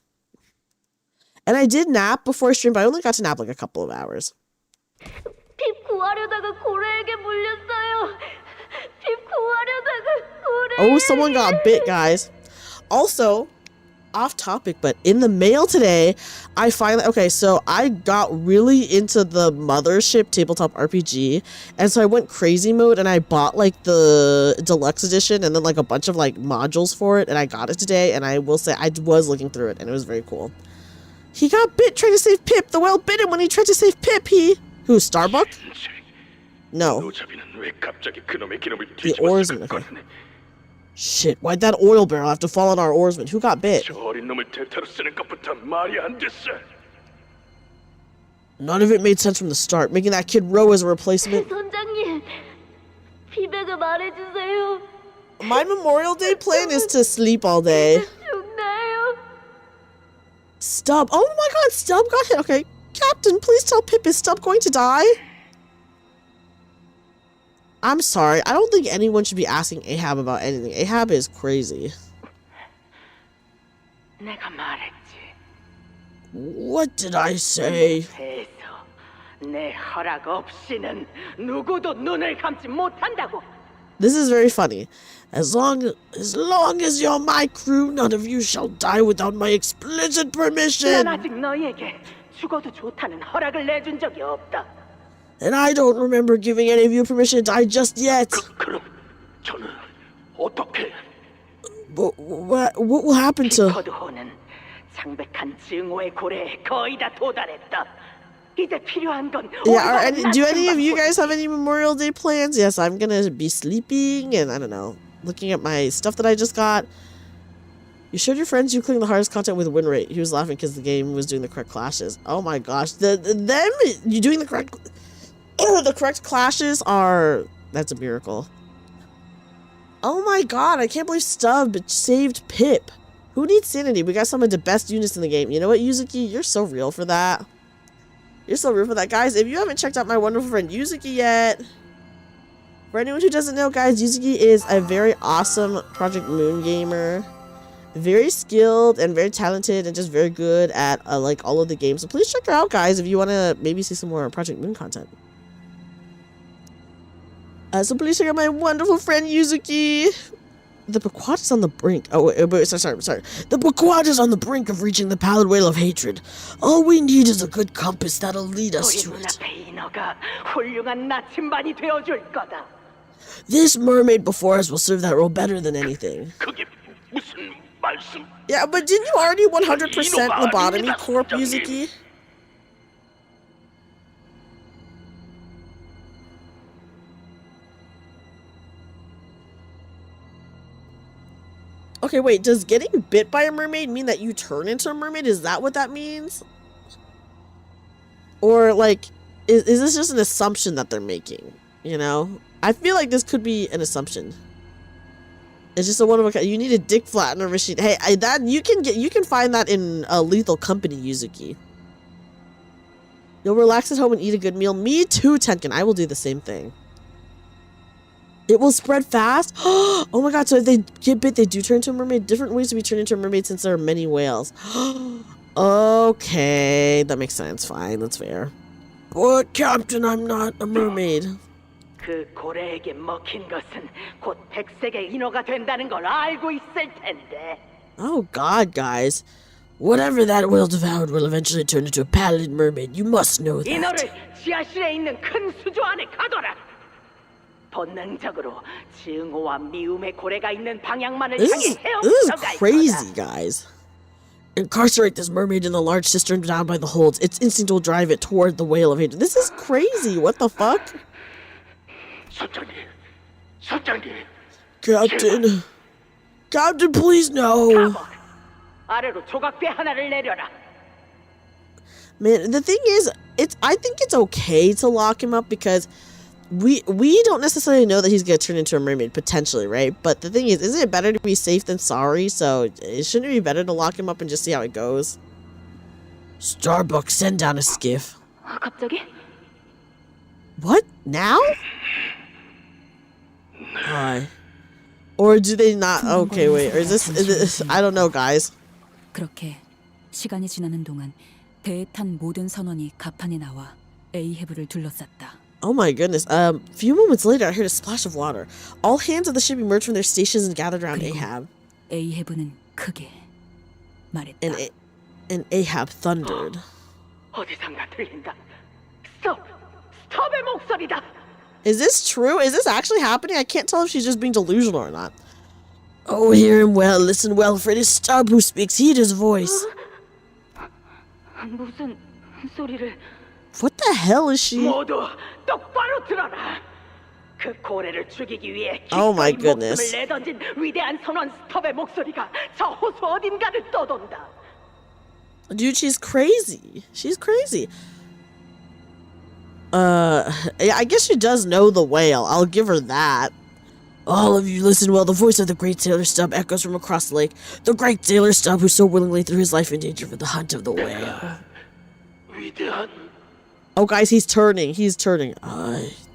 And I did nap before stream, but I only got to nap like a couple of hours. 핍 구하려다가 고래에게 물렸어요. 핍 구하려다가 고래. Oh, someone got bit, guys. Also, off topic, but in the mail today, I finally, okay, so I got really into the Mothership tabletop RPG, and so I went crazy mode, and I bought like the deluxe edition and then like a bunch of like modules for it, and I got it today, and I will say I was looking through it, and it was very cool. He got bit trying to save Pip. The whale bit him when he tried to save Pip. Who, Starbuck? No. The oarsman. Okay. Shit, why'd that oil barrel have to fall on our oarsman? Who got bit? None of it made sense from the start, making that kid row as a replacement. 선장님, 피백을 말해주세요. My Memorial Day plan is to sleep all day. 죽나요? Stub. Oh my god, Stub got hit. Okay. Captain, please tell Pip, is Stub going to die? I'm sorry. I don't think anyone should be asking Ahab about anything. Ahab is crazy. 내가 말했지. What did I say? 내 허락 없이는 누구도 눈을 감지 못한다고. This is very funny. As long as you're my crew, none of you shall die without my explicit permission. 난 아직 너희에게 죽어도 좋다는 허락을 내준 적이 없다. And I don't remember giving any of you permission to die just yet. 그럼 저는 어떻게? But what will happen to? 피커드호는 창백한 증오의 고래에 거의 다 도달했다. 이제 필요한 건. Yeah. Do any of you guys have any Memorial Day plans? Yes, I'm gonna be sleeping and I don't know, looking at my stuff that I just got. You showed your friends you clearing the hardest content with win rate. He was laughing because the game was doing the correct clashes. Oh my gosh, you doing the correct. The correct clashes are... That's a miracle. Oh my god, I can't believe Stub saved Pip. Who needs sanity? We got some of the best units in the game. You know what, Yuzuki? You're so real for that. You're so real for that. Guys, if you haven't checked out my wonderful friend Yuzuki yet... For anyone who doesn't know, guys, Yuzuki is a very awesome Project Moon gamer. Very skilled and very talented and just very good at like all of the games. So please check her out, guys, if you want to maybe see some more Project Moon content. So please check out my wonderful friend Yuzuki. The Pequod is on the brink. Oh, wait, sorry. The Pequod is on the brink of reaching the pallid whale of hatred. All we need is a good compass that'll lead us to it. This mermaid before us will serve that role better than anything. Yeah, but didn't you already 100% lobotomy corp, Yuzuki? Okay, wait, does getting bit by a mermaid mean that you turn into a mermaid? Is that what that means? Or, like, is this just an assumption that they're making? You know? I feel like this could be an assumption. It's just a one of a kind. You need a dick flattener machine. Hey, you can find that in Lethal Company, Yuzuki. You'll relax at home and eat a good meal. Me too, Tenkin. I will do the same thing. It will spread fast. Oh my god, so if they get bit, they do turn into a mermaid. Different ways to be turned into a mermaid since there are many whales. Okay, that makes sense. Fine, that's fair. But Captain, I'm not a mermaid. 그 고래에게 먹힌 것은 곧 백색의 인어가 된다는 걸 알고 있을 텐데. Oh god, guys. Whatever that whale devoured will eventually turn into a pallid mermaid. You must know that. 인어를 지하실에 있는 큰 수조 안에 가둬라. 본능적으로 증오와 미움의 고래가 있는 방향만을 향해 This 헤엄쳐 is crazy, guys. Incarcerate this mermaid in the large cistern down by the holds. Its instinct will drive it toward the whale of hatred. This is crazy. What the fuck? Captain. Captain, please no. 아래로 조각배 하나를 내려라. Man, the thing is, I think it's okay to lock him up because we don't necessarily know that he's gonna turn into a mermaid potentially, right? But the thing is, isn't it better to be safe than sorry? So shouldn't it be better to lock him up and just see how it goes? Starbuck, send down a skiff. 갑자기? What? Now? Or do they not? Okay, wait. Or is this? I don't know, guys. 그렇게 시간이 지나는 동안 배에 탄 모든 선원이 갑판에 나와 에이헤브를 둘러쌌다. Oh my goodness. A few moments later, I heard a splash of water. All hands of the ship emerged from their stations and gathered around Ahab. 에이헤브는 크게 말했다. And Ahab thundered. 어디선가 들린다. 스톱의 목소리다. Is this true? Is this actually happening? I can't tell if she's just being delusional or not. Oh, hear him well. Listen well, for it is Stubb who speaks. Heed his voice. 무슨 소리를? What the hell is she? 모두 똑바로 들어라. 그 고래를 죽이기 위해 Oh my 기꺼이 goodness. 목숨을 내던진 위대한 선원 스톱의 목소리가 저 호수 어딘가를 떠돈다. Dude, she's crazy. She's crazy. I guess she does know the whale. I'll give her that. All of you listen well. The voice of the great sailor Stubb echoes from across the lake. The great sailor Stubb who so willingly threw his life in danger for the hunt of the whale. 위대한 Oh, guys, he's turning. He's turning.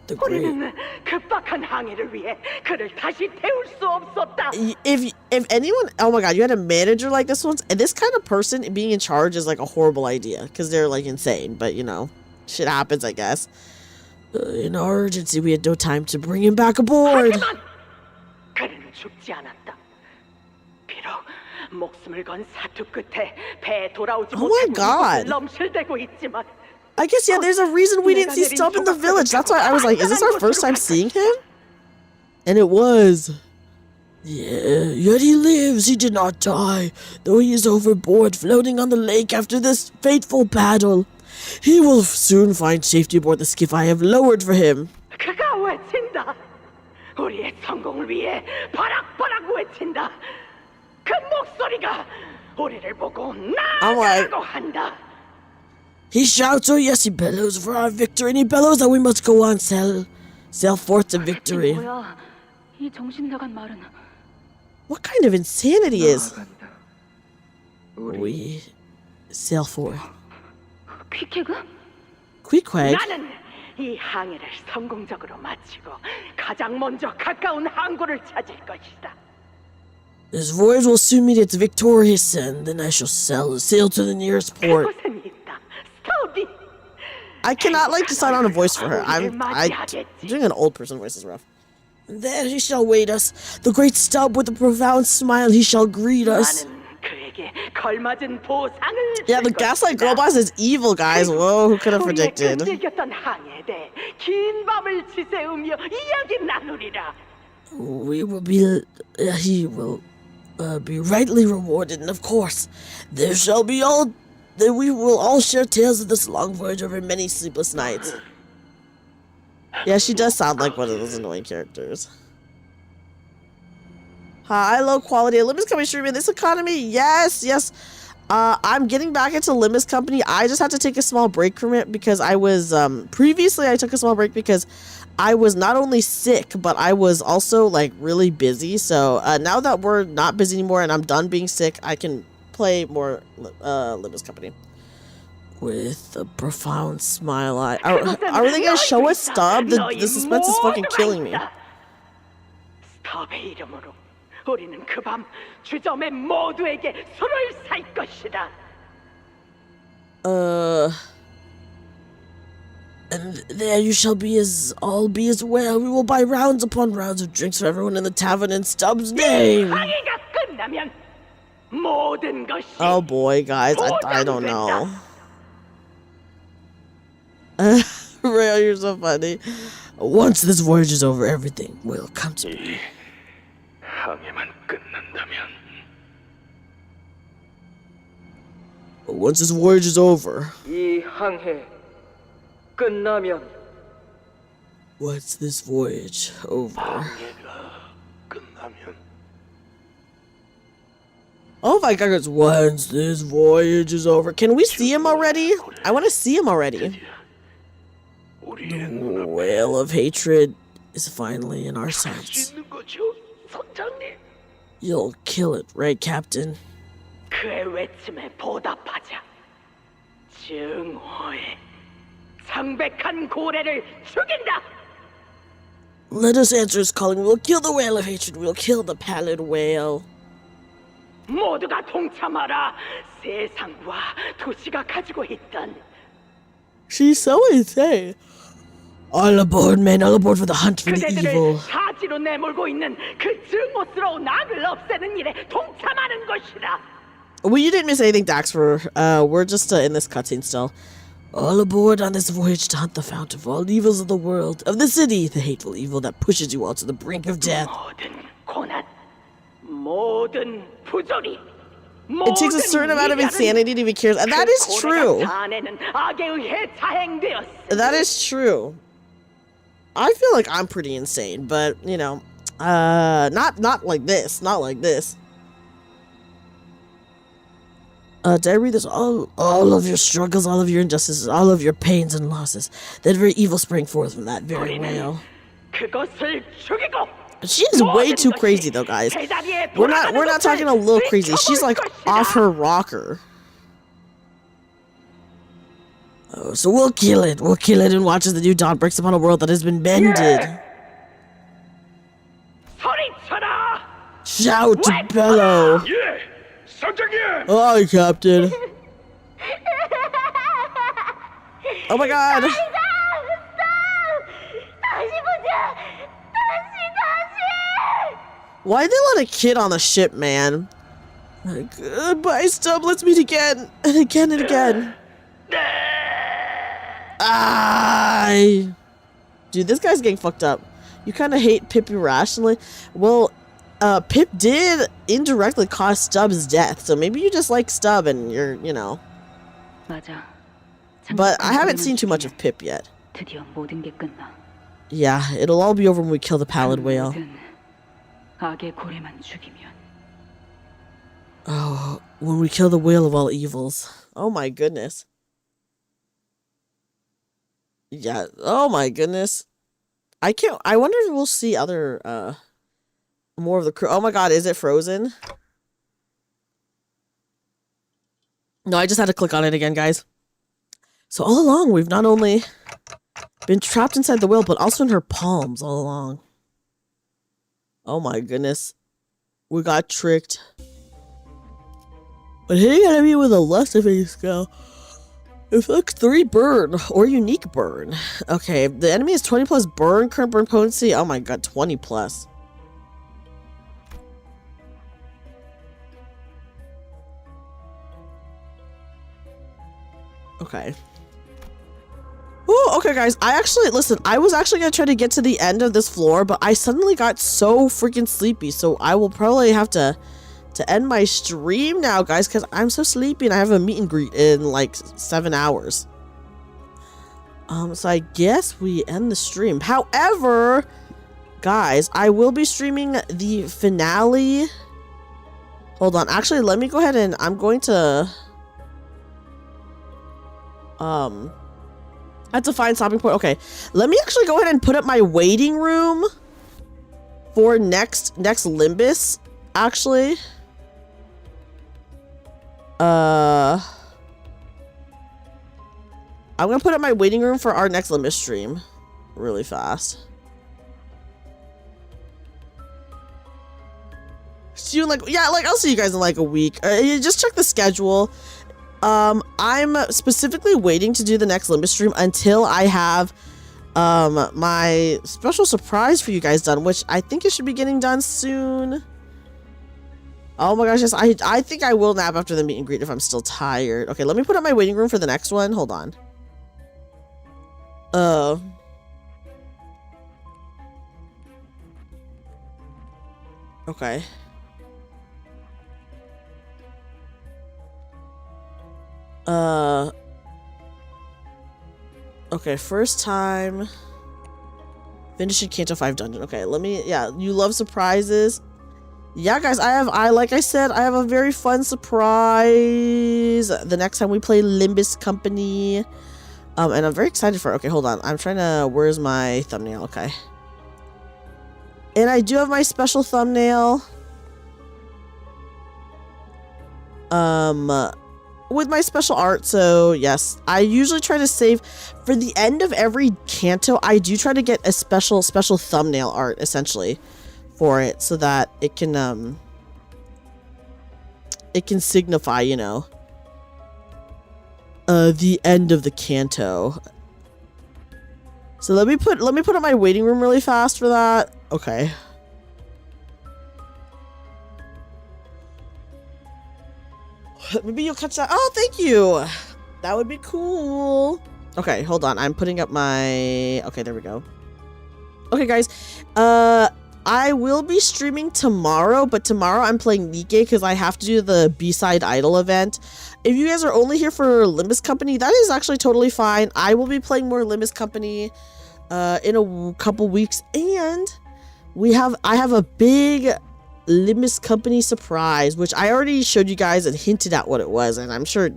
The great. 우리는 급박한 항해를 위해 그를 다시 태울 수 없었다. If anyone, oh my god, you had a manager like this once, and this kind of person being in charge is like a horrible idea because they're like insane. But you know, shit happens, I guess. In our urgency, we had no time to bring him back aboard. 하지만 그는 죽지 않았다. 비록 목숨을 건 사투 끝에 배에 돌아오지 Oh my God. 넘실대고 있지만. I guess, yeah, there's a reason we didn't see Stubb in the village. That's why I was like, is this our first time seeing him? And it was. Yeah, yet he lives. He did not die, though he is overboard, floating on the lake after this fateful battle. He will soon find safety aboard the skiff I have lowered for him. 그가 외친다. 우리의 성공을 위해 바락바락 외친다. 그 목소리가 우리를 보고 나아가라고 한다. He shouts, oh yes, he bellows for our victory, and he bellows that we must go on, sail forth to victory. 뭐야? 이 정신 나간 말은? What kind of insanity is? We sail forth. 퀴케그? Queequeg? 나는 이 항해를 성공적으로 마치고 가장 먼저 가까운 항구를 찾을 것이다. This voyage will soon meet its victorious end, then I shall sail to the nearest port. 그곳은 있다. 스톱이. I cannot like decide on a voice for her. Doing an old person voice is rough. There he shall wait us. The great Stubb with a profound smile, he shall greet us. 나는 그에게 걸맞은 보상을 Yeah, the Gaslight Girl Boss is evil, guys. Whoa, who could have predicted? 끈질겼던 항해에 대해 긴 밤을 지새우며 이야기 나누리라. We will be, he will be rightly rewarded, and of course, we will all share tales of this long voyage over many sleepless nights. Yeah, she does sound like one of those annoying characters. Hi, low quality. Limbus Company streaming this economy. Yes. I'm getting back into Limbus Company. I just had to take a small break from it because I was, previously I took a small break because I was not only sick, but I was also like really busy. So now that we're not busy anymore and I'm done being sick, I can play more Limbus Company. with a profound smile. Are they gonna show us Stub? The suspense is fucking killing me. 스탑의 이름으로 우리는 그 밤 주점의 모두에게 술을 살 것이다. And there you shall be as all be as well. We will buy rounds upon rounds of drinks for everyone in the tavern in Stubb's name. 항해가 끝나면 모든 것이 Oh boy, guys, I don't know. Rail, you're so funny. Once this voyage is over, everything will come to me. 항해만 끝난다면 Once this voyage is over. 이 항해 끝나면 Once this voyage over. 항해가 끝나면 Oh my god, guys, once this voyage is over. Can we see him already? I want to see him already. 우리의 The 눈앞에 whale of hatred is finally in our sights. 있는 거죠, 선장님. You'll kill it, right, Captain? 그의 외침에 보답하자. 증오해. 창백한 고래를 죽인다. Let us answer his calling. We'll kill the whale of hatred. We'll kill the pallid whale. 모두가 동참하라. 세상과 도시가 가지고 있던 She's so insane. All aboard, men. All aboard for the hunt for the 그대들을 evil. 사지로 내몰고 있는 그 증오스러운 악을 없애는 일에 동참하는 것이다. Well, you didn't miss anything, Dax. We're just in this cutscene still. All aboard on this voyage to hunt the fount of all evils of the world, of the city, the hateful evil that pushes you all to the brink of death. 모든 고난, 모든 부조리, It takes a certain amount of insanity to be curious, and that is true. That is true. I feel like I'm pretty insane, but you know, not like this, not like this. Did I read this? All of your struggles, all of your injustices, all of your pains and losses, that very evil sprang forth from that very whale. She's way too crazy though, guys. We're not talking a little crazy. She's like off her rocker. Oh, so we'll kill it. We'll kill it and watch as the new dawn breaks upon a world that has been bended. Shout to bellow. 예, 선장님. Hi, Captain. Oh my god. Why'd they let a kid on the ship, man? Goodbye, Stub. Let's meet again. And again and again. Aye. Dude, this guy's getting fucked up. You kind of hate Pip irrationally. Well, Pip did indirectly cause Stub's death. So maybe you just like Stub and you're, you know. But I haven't seen too much of Pip yet. Yeah, it'll all be over when we kill the pallid whale. Oh, when we kill the whale of all evils. Oh my goodness. Yeah, oh my goodness. I wonder if we'll see other, more of the crew. Oh my god, is it frozen? No, I just had to click on it again, guys. So all along, we've not only been trapped inside the whale, but also in her palms all along. Oh my goodness. We got tricked. But hitting enemy with a less of a skill. Inflicts 3 burn or unique burn. Okay, the enemy is 20 plus burn, current burn potency. Oh my god, 20 plus. Okay. Oh, okay, guys. I was actually gonna try to get to the end of this floor, but I suddenly got so freaking sleepy, so I will probably have to end my stream now, guys, because I'm so sleepy and I have a meet and greet in like 7 hours. So I guess we end the stream. However, guys, I will be streaming the finale. Hold on. Actually, let me go ahead and I'm going to I have to find stopping point. Okay, let me actually go ahead and put up my waiting room for next Limbus. Actually, I'm gonna put up my waiting room for our next Limbus stream really fast. See you in like, yeah, like I'll see you guys in like a week. You just check the schedule. I'm specifically waiting to do the next Limbus stream until I have my special surprise for you guys done, which I think it should be getting done soon. Oh my gosh, yes, I think I will nap after the meet and greet if I'm still tired. Okay, let me put up my waiting room for the next one. Hold on. Okay. Okay, first time finishing Kanto 5 dungeon. Okay, let me, yeah, you love surprises. Yeah, guys, like I said, I have a very fun surprise the next time we play Limbus Company. And I'm very excited for it. Okay, hold on. I'm trying to, where's my thumbnail? Okay. And I do have my special thumbnail. With my special art, so yes, I usually try to save for the end of every Kanto. I do try to get a special thumbnail art essentially for it, so that it can signify, you know, the end of the Kanto. So let me put up my waiting room really fast for that. Okay. Maybe you'll catch that. Oh, thank you. That would be cool. Okay, hold on. I'm putting up my... Okay, there we go. Okay, guys. I will be streaming tomorrow, but tomorrow I'm playing Nikke because I have to do the B-side idol event. If you guys are only here for Limbus Company, that is actually totally fine. I will be playing more Limbus Company in a couple weeks, and I have a big Limbus Company surprise, which I already showed you guys and hinted at what it was, and I'm sure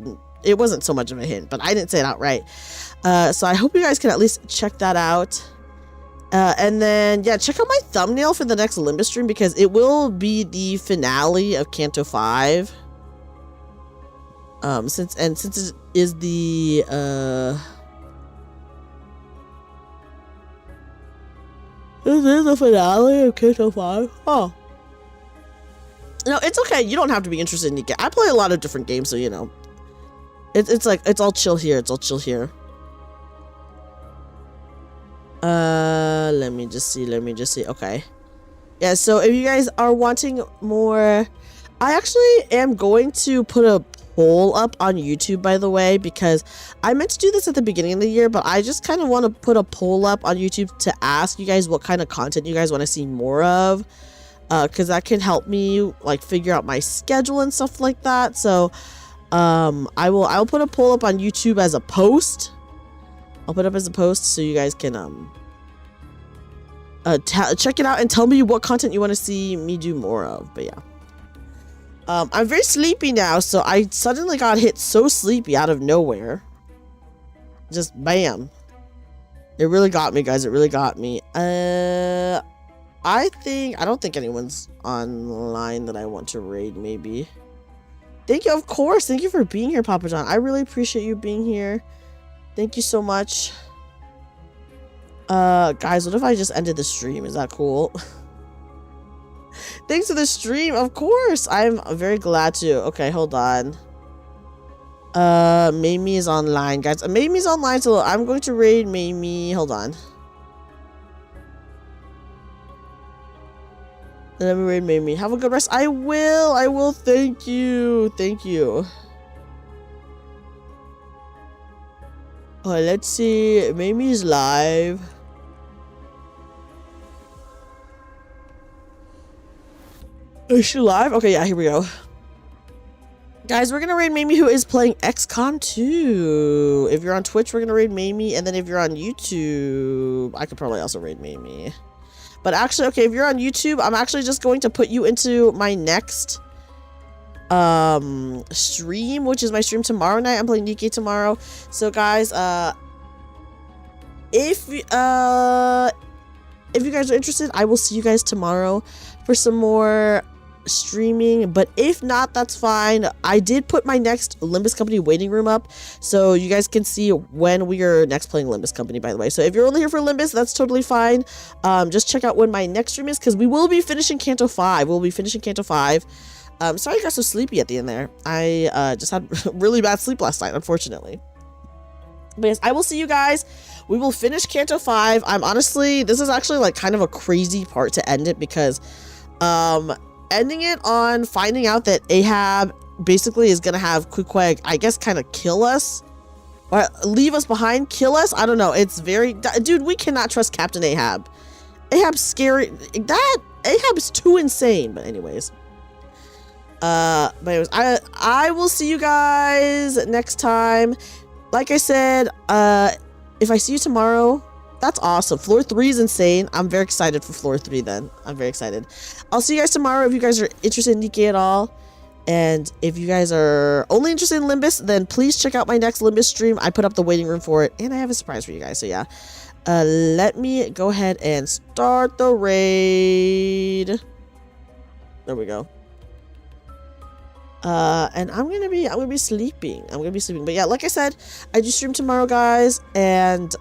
it wasn't so much of a hint, but I didn't say it outright. So I hope you guys can at least check that out. And then, yeah, check out my thumbnail for the next Limbus stream because it will be the finale of Kanto 5. Since it is the this is the finale of Kanto 5. Oh. No, it's okay. You don't have to be interested in Nikke. I play a lot of different games, so you know. It's like it's all chill here. It's all chill here. Let me just see. Okay. Yeah, so if you guys are wanting more, I actually am going to put a poll up on YouTube, by the way, because I meant to do this at the beginning of the year, but I just kind of want to put a poll up on YouTube to ask you guys what kind of content you guys want to see more of, because that can help me like figure out my schedule and stuff like that. So I'll put a poll up on YouTube as a post. I'll put it up as a post so you guys can check it out and tell me what content you want to see me do more of. But yeah, I'm very sleepy now, so I suddenly got hit so sleepy out of nowhere. Just bam. It really got me, guys. It really got me. I don't think anyone's online that I want to raid, maybe. Thank you, of course. Thank you for being here, Papa John. I really appreciate you being here. Thank you so much. Guys, what if I just ended the stream? Is that cool? Thanks for the stream, of course. I'm very glad to. Okay, hold on. Mamie is online, guys. Mamie's online, so I'm going to raid Mamie. Hold on. Let me raid Mamie. Have a good rest. I will. Thank you. Thank you. Oh, let's see. Mamie's live. Is she live? Okay, yeah, here we go. Guys, we're gonna raid Mamie, who is playing XCOM 2. If you're on Twitch, we're gonna raid Mamie, and then if you're on YouTube, I could probably also raid Mamie. But actually, okay, if you're on YouTube, I'm actually just going to put you into my next stream, which is my stream tomorrow night. I'm playing Nikke tomorrow. So guys, if you guys are interested, I will see you guys tomorrow for some more streaming, but if not, that's fine. I did put my next Limbus Company waiting room up, so you guys can see when we are next playing Limbus Company, by the way. So if you're only here for Limbus, that's totally fine. Just check out when my next stream is, because we will be finishing Kanto 5. We'll be finishing Kanto 5. Sorry I got so sleepy at the end there. I just had really bad sleep last night, unfortunately. But yes, I will see you guys. We will finish Kanto 5. I'm honestly, this is actually like kind of a crazy part to end it, because ending it on finding out that Ahab basically is gonna have Queequeg, I guess, kind of kill us or leave us behind, kill us. I don't know. It's very, dude, we cannot trust Captain Ahab. Ahab's scary. Ahab is too insane. But anyways, I will see you guys next time. Like I said, if I see you tomorrow, that's awesome. Floor 3 is insane. I'm very excited for floor 3 then. I'm very excited. I'll see you guys tomorrow if you guys are interested in Nikkei at all. And if you guys are only interested in Limbus, then please check out my next Limbus stream. I put up the waiting room for it, and I have a surprise for you guys. So yeah, let me go ahead and start the raid. There we go. And I'm gonna be sleeping. But yeah, like I said, I do stream tomorrow, guys. And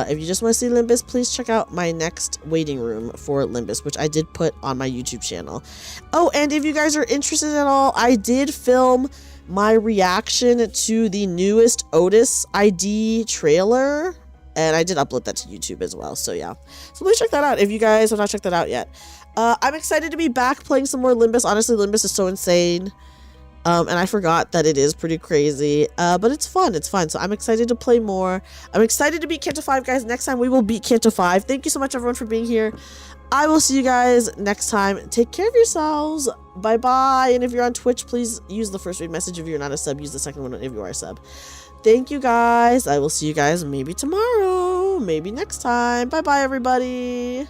if you just want to see Limbus, please check out my next waiting room for Limbus, which I did put on my YouTube channel. Oh, and if you guys are interested at all, I did film my reaction to the newest Otis ID trailer, and I did upload that to YouTube as well. So yeah, so please check that out if you guys have not checked that out yet. I'm excited to be back playing some more Limbus. Honestly, Limbus is so insane. And I forgot that it is pretty crazy. But it's fun. It's fun. So I'm excited to play more. I'm excited to beat Kanto 5, guys. Next time we will beat Kanto 5. Thank you so much, everyone, for being here. I will see you guys next time. Take care of yourselves. Bye-bye. And if you're on Twitch, please use the first read message. If you're not a sub, use the second one if you are a sub. Thank you, guys. I will see you guys maybe tomorrow. Maybe next time. Bye-bye, everybody.